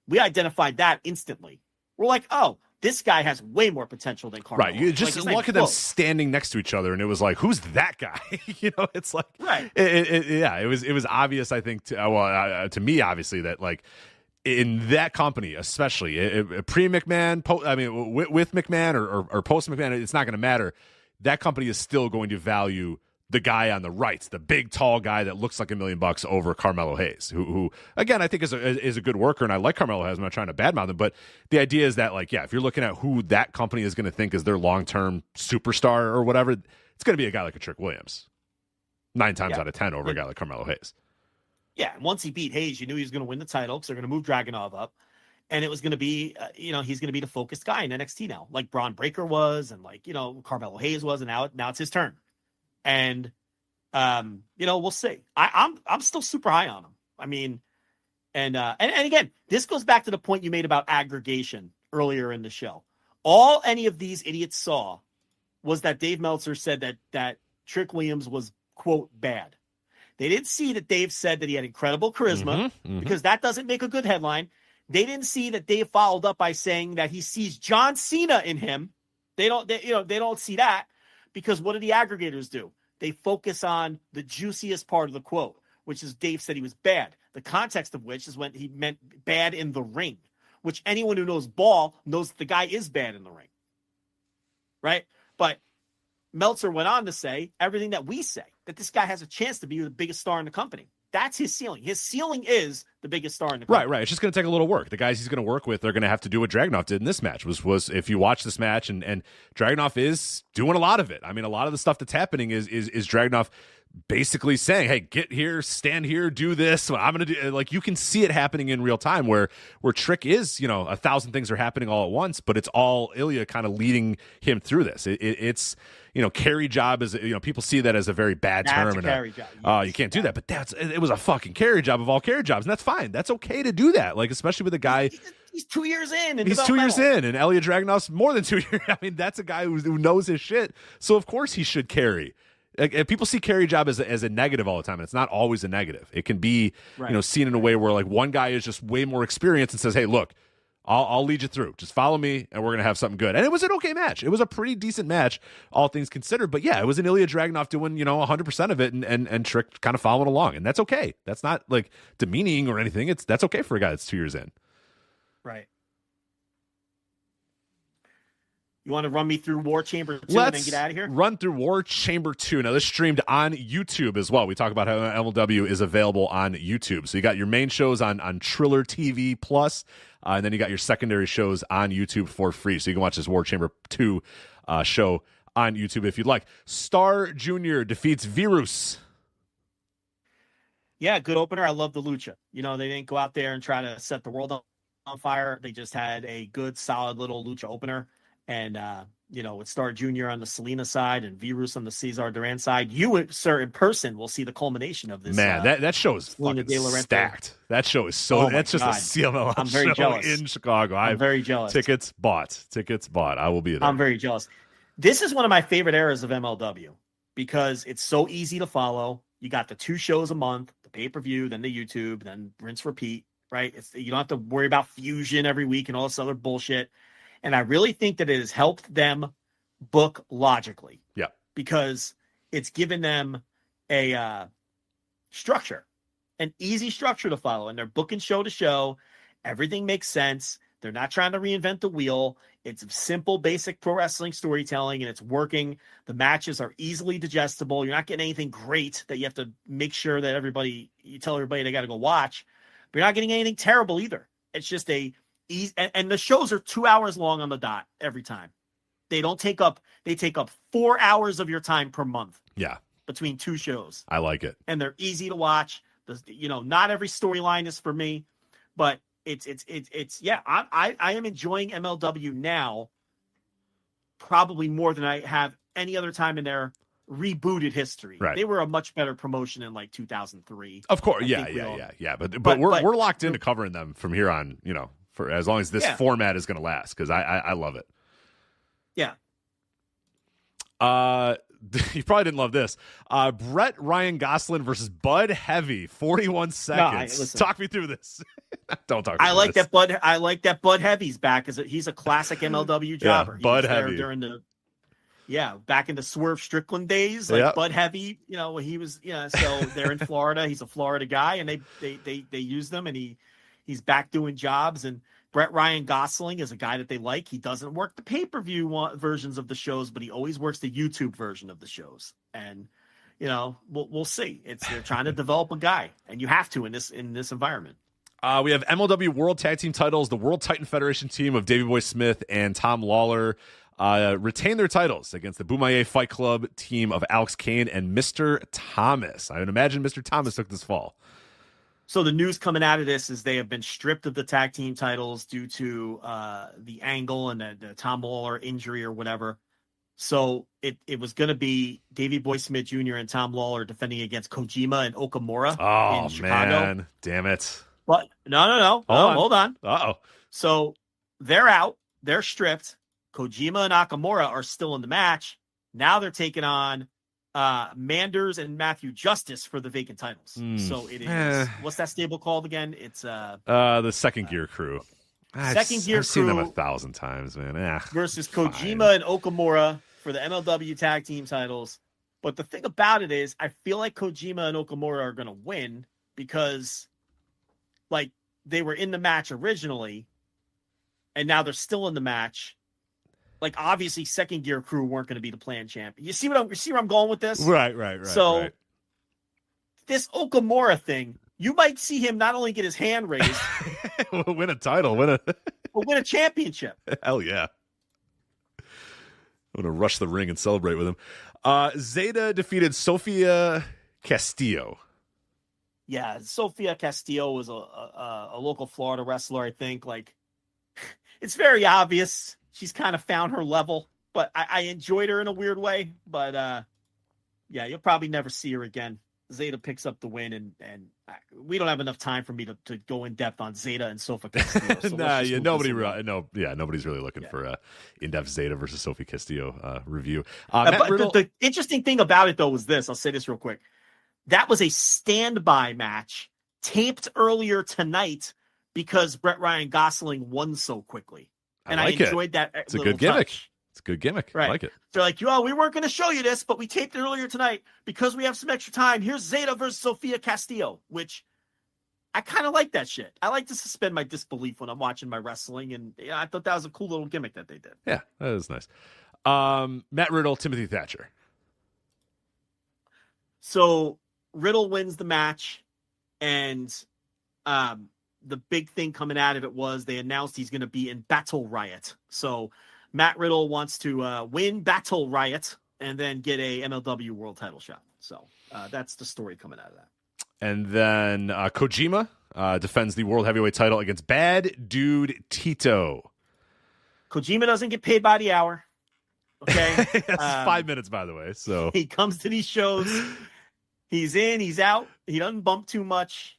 we identified that instantly. We're like, oh, this guy has way more potential than Carnival. Right. You just look at them standing next to each other, and it was like, who's that guy? It's like, right. It was obvious, I think, to me, obviously, that like in that company, especially pre-McMahon, with McMahon or post-McMahon, it's not going to matter. That company is still going to value the guy on the right, the big, tall guy that looks like $1 million over Carmelo Hayes, who again, I think is a good worker, and I like Carmelo Hayes. I'm not trying to badmouth him, but the idea is that, like, if you're looking at who that company is going to think is their long-term superstar or whatever, it's going to be a guy like a Trick Williams, 9 times out of 10 over a guy like Carmelo Hayes. Yeah, and once he beat Hayes, you knew he was going to win the title because they're going to move Dragunov up, and it was going to be, he's going to be the focused guy in NXT now, like Braun Breaker was, and like Carmelo Hayes was, and now it's his turn. And, we'll see. I'm still super high on him. I mean, and again, this goes back to the point you made about aggregation earlier in the show. All any of these idiots saw was that Dave Meltzer said that Trick Williams was, quote, bad. They didn't see that Dave said that he had incredible charisma because that doesn't make a good headline. They didn't see that Dave followed up by saying that he sees John Cena in him. They don't see that. Because what did the aggregators do? They focus on the juiciest part of the quote, which is Dave said he was bad. The context of which is when he meant bad in the ring, which anyone who knows ball knows that the guy is bad in the ring. Right? But Meltzer went on to say everything that we say, that this guy has a chance to be the biggest star in the company. That's his ceiling. His ceiling is the biggest star in the company. Right. It's just going to take a little work. The guys he's going to work with are going to have to do what Dragunov did in this match. Was if you watch this match, and Dragunov is doing a lot of it. I mean, a lot of the stuff that's happening is Dragunov basically saying, hey, get here, stand here, do this. I'm going to do, like, you can see it happening in real time where Trick is, 1,000 things are happening all at once, but it's all Ilya kind of leading him through this. It's, carry job is, people see that as a very bad term. That's a carry job. Yes. You can't do that, but it was a fucking carry job of all carry jobs. And that's fine. That's okay to do that. Like, especially with a guy. He's 2 years in. He's 2 years in, and Ilya Dragunov's more than 2 years. I mean, that's a guy who knows his shit. So of course he should carry. Like, people see carry job as a negative all the time, and it's not always a negative. It can be, seen in a way where like one guy is just way more experienced and says, "Hey, look, I'll lead you through. Just follow me, and we're gonna have something good." And it was an okay match. It was a pretty decent match, all things considered. But yeah, it was an Ilya Dragunov doing 100% of it, and Trick kind of following along, and that's okay. That's not like demeaning or anything. That's okay for a guy that's 2 years in. Right. You want to run me through War Chamber 2 and then get out of here? Run through War Chamber 2. Now, this streamed on YouTube as well. We talk about how MLW is available on YouTube. So you got your main shows on Triller TV Plus, and then you got your secondary shows on YouTube for free. So you can watch this War Chamber 2 show on YouTube if you'd like. Star Jr. defeats Virus. Yeah, good opener. I love the Lucha. They didn't go out there and try to set the world on fire. They just had a good, solid little Lucha opener. And, with Star Jr. on the Selena side and Virus on the Cesar Duran side, you, sir, in person, will see the culmination of this. Man, that show is fucking stacked. That show is so. That's just a CMLL I'm very jealous. In Chicago. I'm very jealous. Tickets bought. I will be there. I'm very jealous. This is one of my favorite eras of MLW because it's so easy to follow. You got the 2 shows a month, the pay-per-view, then the YouTube, then rinse, repeat, right? You don't have to worry about Fusion every week and all this other bullshit. And I really think that it has helped them book logically. Yeah. Because it's given them a structure, an easy structure to follow. And they're booking show to show. Everything makes sense. They're not trying to reinvent the wheel. It's simple, basic pro wrestling storytelling, and it's working. The matches are easily digestible. You're not getting anything great that you have to make sure that you tell everybody they got to go watch. But you're not getting anything terrible either. It's just and the shows are 2 hours long on the dot every time. They take up 4 hours of your time per month. Yeah. Between 2 shows. I like it. And they're easy to watch. Not every storyline is for me, but I am enjoying MLW now probably more than I have any other time in their rebooted history. Right. They were a much better promotion in like 2003. Of course, yeah. But we're locked into covering them from here on, for as long as this format is going to last, because I love it. Yeah. You probably didn't love this. Brett Ryan Gosselin versus Bud Heavy, 41 seconds. Talk me through this. Don't talk. I like that Bud Heavy's back, because he's a classic MLW jobber. Bud Heavy during the back in the Swerve Strickland days, Bud Heavy. He was So they're in Florida. He's a Florida guy, and they use them, and he's back doing jobs. And Brett Ryan Gosling is a guy that they like. He doesn't work the pay-per-view versions of the shows, but he always works the YouTube version of the shows. And, we'll see. They're trying to develop a guy, and you have to in this environment. We have MLW World Tag Team titles. The World Titan Federation team of Davey Boy Smith and Tom Lawler retain their titles against the Boumaye Fight Club team of Alex Kane and Mr. Thomas. I would imagine Mr. Thomas took this fall. So the news coming out of this is they have been stripped of the tag team titles due to the Angle and the Tom Lawler injury or whatever. So it was going to be Davey Boy Smith Jr. and Tom Lawler defending against Kojima and Okamura in Chicago. Man, damn it. But no. Hold on. Uh-oh. So they're out. They're stripped. Kojima and Nakamura are still in the match. Now they're taking on Manders and Matthew Justice for the vacant titles. So it is what's that stable called again? It's the Second Gear Crew. I've seen them 1,000 times, man. Versus Kojima and Okamura for the MLW tag team titles. But the thing about it is, I feel like Kojima and Okamura are going to win because, like, they were in the match originally, and now they're still in the match. Like, obviously, Second Gear Crew weren't going to be the planned champion. You see where I'm going with this? Right. So, this Okamura thing, you might see him not only get his hand raised, win a title, but win a championship. Hell yeah! I'm going to rush the ring and celebrate with him. Zeta defeated Sofia Castillo. Yeah, Sofia Castillo was a local Florida wrestler, I think. Like, it's very obvious. She's kind of found her level, but I enjoyed her in a weird way. But, you'll probably never see her again. Zeta picks up the win, and we don't have enough time for me to go in depth on Zeta and Sophie Castillo. So nobody's really looking for a in-depth Zeta versus Sophie Castillo review. But the interesting thing about it, though, was this. I'll say this real quick. That was a standby match taped earlier tonight because Brett Ryan Gosling won so quickly. And I enjoyed that. It's a good gimmick. It's a good gimmick. Right. I like it. They're like, we weren't going to show you this, but we taped it earlier tonight because we have some extra time. Here's Zeta versus Sofia Castillo, which I kind of like that shit. I like to suspend my disbelief when I'm watching my wrestling, and I thought that was a cool little gimmick that they did. Yeah, that is nice. Matt Riddle, Timothy Thatcher. So Riddle wins the match, and the big thing coming out of it was they announced he's going to be in Battle Riot. So Matt Riddle wants to win Battle Riot and then get a MLW World Title shot. So that's the story coming out of that. And then Kojima defends the World Heavyweight title against Bad Dude Tito. Kojima doesn't get paid by the hour. Okay. That's 5 minutes, by the way. So he comes to these shows. He's in, he's out. He doesn't bump too much.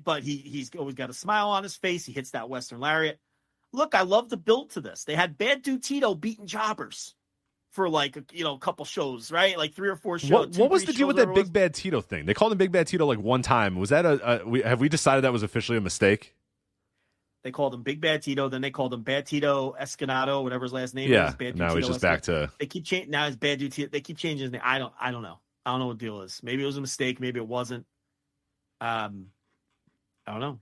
But he's always got a smile on his face. He hits that Western Lariat. Look, I love the build to this. They had Bad Dude Tito beating jobbers for like a couple shows, right? Like 3 or 4 shows. What was the deal with that Big Bad Tito thing? They called him Big Bad Tito like one time. Was that have we decided that was officially a mistake? They called him Big Bad Tito, then they called him Bad Tito Escanado, whatever his last name is. Bad now he's just back to. They keep changing. Now it's Bad Dude Tito. They keep changing his name. I don't know. I don't know what the deal is. Maybe it was a mistake. Maybe it wasn't. I don't know.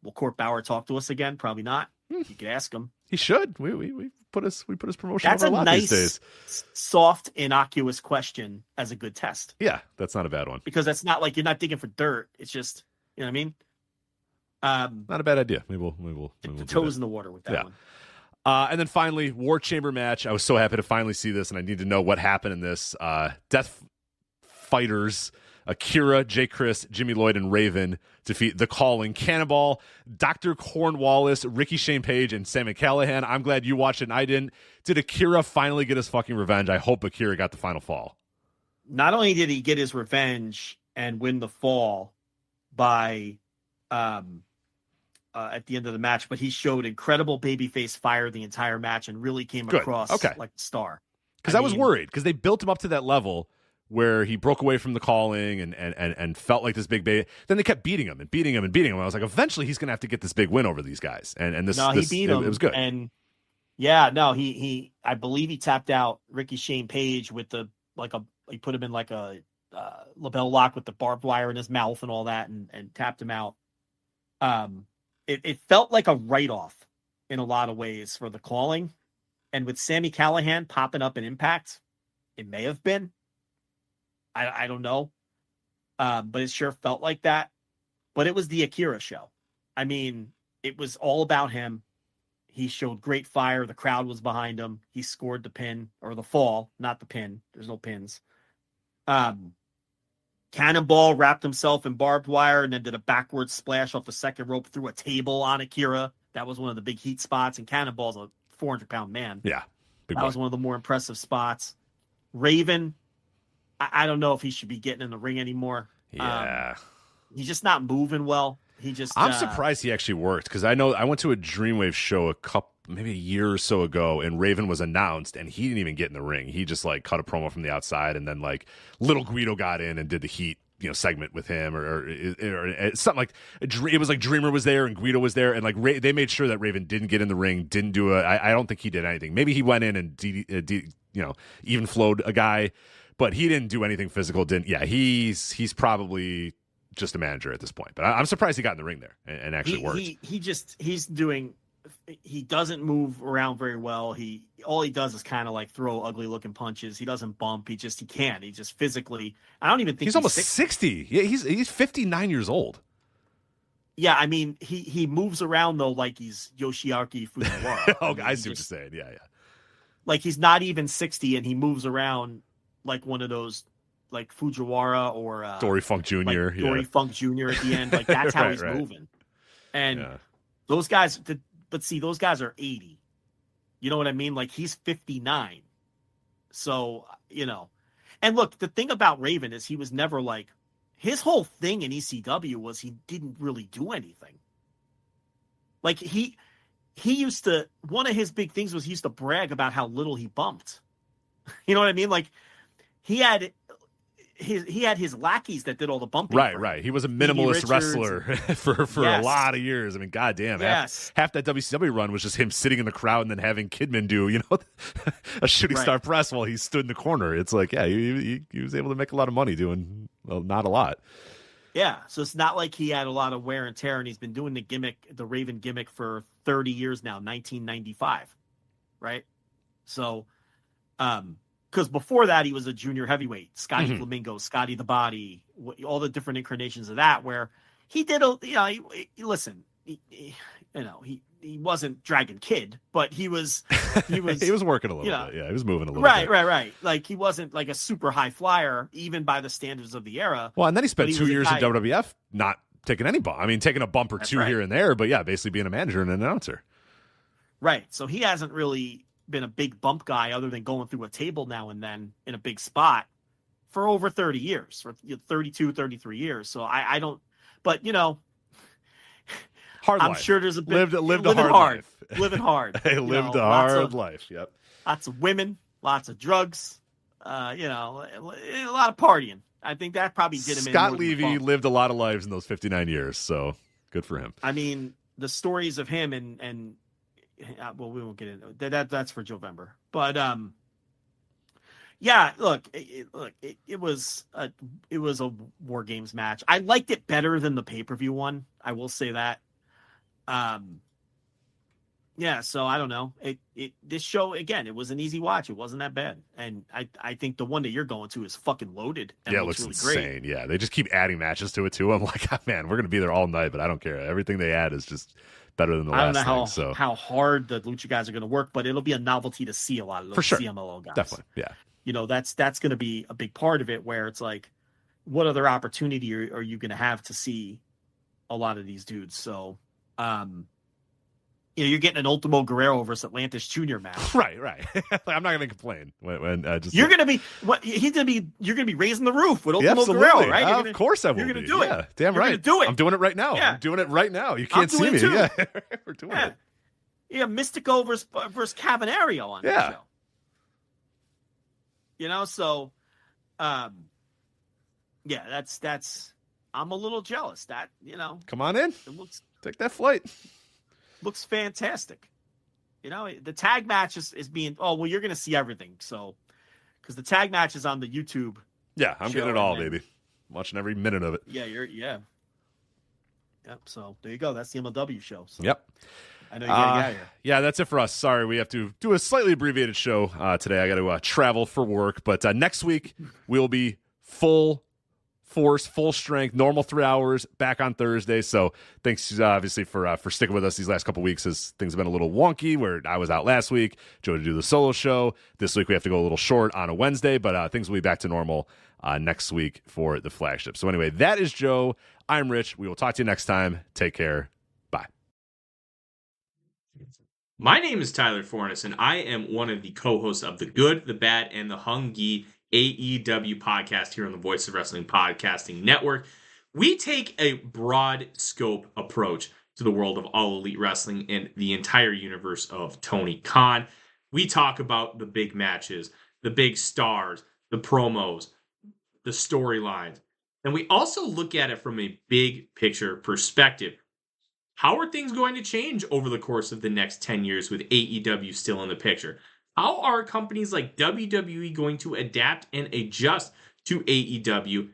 Will Court Bauer talk to us again? Probably not. You could ask him. He should. We put his promotion. That's over a nice, these days. Soft, innocuous question as a good test. Yeah, that's not a bad one. Because that's not like you're not digging for dirt. It's just, you know what I mean? Not a bad idea. Maybe we'll the toes in the water with that one. And then finally, War Chamber match. I was so happy to finally see this, and I need to know what happened in this. Death Fighters Akira, Jay Chris, Jimmy Lloyd, and Raven defeat The Calling, Cannonball, Dr. Cornwallis, Ricky Shane Page, and Sami Callihan. I'm glad you watched it and I didn't. Did Akira finally get his fucking revenge? I hope Akira got the final fall. Not only did he get his revenge and win the fall by at the end of the match, but he showed incredible babyface fire the entire match and really came across like a star. Because I was worried because they built him up to that level where he broke away from The Calling and felt like this big baby. Then they kept beating him and beating him and beating him. I was like, eventually he's going to have to get this big win over these guys. And this, he beat him. It was good. And yeah, no, he I believe he tapped out Ricky Shane Page with he put him in like a lapel lock with the barbed wire in his mouth and all that and tapped him out. It felt like a write-off in a lot of ways for The Calling. And with Sami Callihan popping up in Impact, it may have been. I don't know. But it sure felt like that. But it was the Akira show. I mean, it was all about him. He showed great fire. The crowd was behind him. He scored the pin, or the fall, not the pin. There's no pins. Cannonball wrapped himself in barbed wire and then did a backward splash off the second rope through a table on Akira. That was one of the big heat spots, and Cannonball's a 400-pound man. Yeah. That was one of the more impressive spots. Raven, I don't know if he should be getting in the ring anymore. Yeah. He's just not moving well. I'm surprised he actually worked because I know I went to a Dreamwave show maybe a year or so ago, and Raven was announced, and he didn't even get in the ring. He just like cut a promo from the outside, and then like Little Guido got in and did the heat, segment with him, or something like it was like Dreamer was there and Guido was there, and like they made sure that Raven didn't get in the ring, didn't do I don't think he did anything. Maybe he went in and even flowed a guy, but he didn't do anything physical. He's probably just a manager at this point. But I'm surprised he got in the ring there and actually worked. He doesn't move around very well. All he does is kind of like throw ugly looking punches. He doesn't bump. He can't. He just physically, I don't even think he's almost 60. Yeah, he's 59 years old. Yeah, I mean, he moves around though like he's Yoshiaki Fujiwara. I see what you're saying. Yeah. Like he's not even 60 and he moves around like one of those like Fujiwara or Dory Funk Jr. Like Dory Funk Jr. at the end. Like that's how he's moving. And those guys, but see, those guys are 80. You know what I mean? Like he's 59. So, and look, the thing about Raven is he was never like, his whole thing in ECW was he didn't really do anything. Like he used to, one of his big things was he used to brag about how little he bumped. You know what I mean? Like he had his lackeys that did all the bumping. Right. He was a minimalist wrestler for a lot of years. I mean, goddamn. Yes. Half that WCW run was just him sitting in the crowd and then having Kidman do, a shooting star press while he stood in the corner. It's like, yeah, he was able to make a lot of money doing, well, not a lot. Yeah. So it's not like he had a lot of wear and tear, and he's been doing the Raven gimmick for 30 years now, 1995. Right. So, because before that, he was a junior heavyweight, Scotty Flamingo, Scotty the Body, all the different incarnations of that, where he did, he wasn't Dragon Kid, but he was he was working a little bit. Yeah, he was moving a little bit. Right. Like he wasn't like a super high flyer, even by the standards of the era. Well, and then he spent 2 years in WWF not taking any bump. I mean, taking a bump or two here and there, but yeah, basically being a manager and an announcer. Right. So he hasn't really been a big bump guy other than going through a table now and then in a big spot for over 30 years, for 32, 33 years. So I don't, but hard I'm life. Sure there's a bit lived a hard life. Living hard. He lived a hard life. Yep. Lots of women, lots of drugs, a lot of partying. I think that probably did him in. Scott Levy lived a lot of lives in those 59 years. So good for him. I mean, the stories of him and well, we won't get into that. That's for November. But yeah, look, it was a War Games match. I liked it better than the pay-per-view one. I will say that. Yeah, so I don't know. This show, again, it was an easy watch. It wasn't that bad. And I think the one that you're going to is fucking loaded. And yeah, it looks really insane. Great. Yeah, they just keep adding matches to it too. I'm like, oh, man, we're gonna be there all night, but I don't care. Everything they add is just better than the last thing. I don't know how hard the Lucha guys are going to work, but it'll be a novelty to see a lot of those CMLL guys. Definitely, yeah. That's going to be a big part of it, where it's like, what other opportunity are you going to have to see a lot of these dudes? So, you're getting an Ultimo Guerrero versus Atlantis Jr. match. Right. I'm not going to complain when you're going to be you're going to be raising the roof with Ultimo Guerrero, right? Of course I will. You're going to do it. Yeah, damn right. You're going to do it. I'm doing it right now. Yeah. I'm doing it right now. You can't see me. Too. Yeah, we're doing it. Yeah, Mystico versus Cavanario on that show. So, that's. I'm a little jealous. That Come on in. Take that flight. Looks fantastic. The tag match is being. Oh well, you're going to see everything. So, because the tag match is on the YouTube. Yeah, I'm getting it all, baby. I'm watching every minute of it. Yeah, Yep. So there you go. That's the MLW show. So. Yep. I know you gotta get out of here. Yeah, that's it for us. Sorry, we have to do a slightly abbreviated show today. I got to travel for work, but next week we'll be full force, full strength, normal 3 hours, back on Thursday. So thanks, obviously, for sticking with us these last couple weeks as things have been a little wonky, where I was out last week, Joe to do the solo show. This week we have to go a little short on a Wednesday, but things will be back to normal next week for the flagship. So anyway, that is Joe. I'm Rich. We will talk to you next time. Take care. Bye. My name is Tyler Fornes, and I am one of the co-hosts of The Good, the Bad, and the Hungy AEW podcast here on the Voice of Wrestling Podcasting Network. We take a broad scope approach to the world of All Elite Wrestling and the entire universe of Tony Khan. We talk about the big matches, the big stars, the promos, the storylines, and we also look at it from a big picture perspective. How are things going to change over the course of the next 10 years with AEW still in the picture? How are companies like WWE going to adapt and adjust to AEW?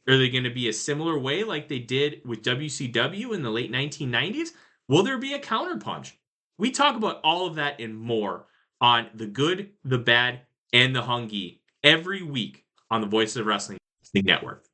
Are they going to be a similar way like they did with WCW in the late 1990s? Will there be a counterpunch? We talk about all of that and more on The Good, the Bad, and the Hungy every week on the Voice of Wrestling Network.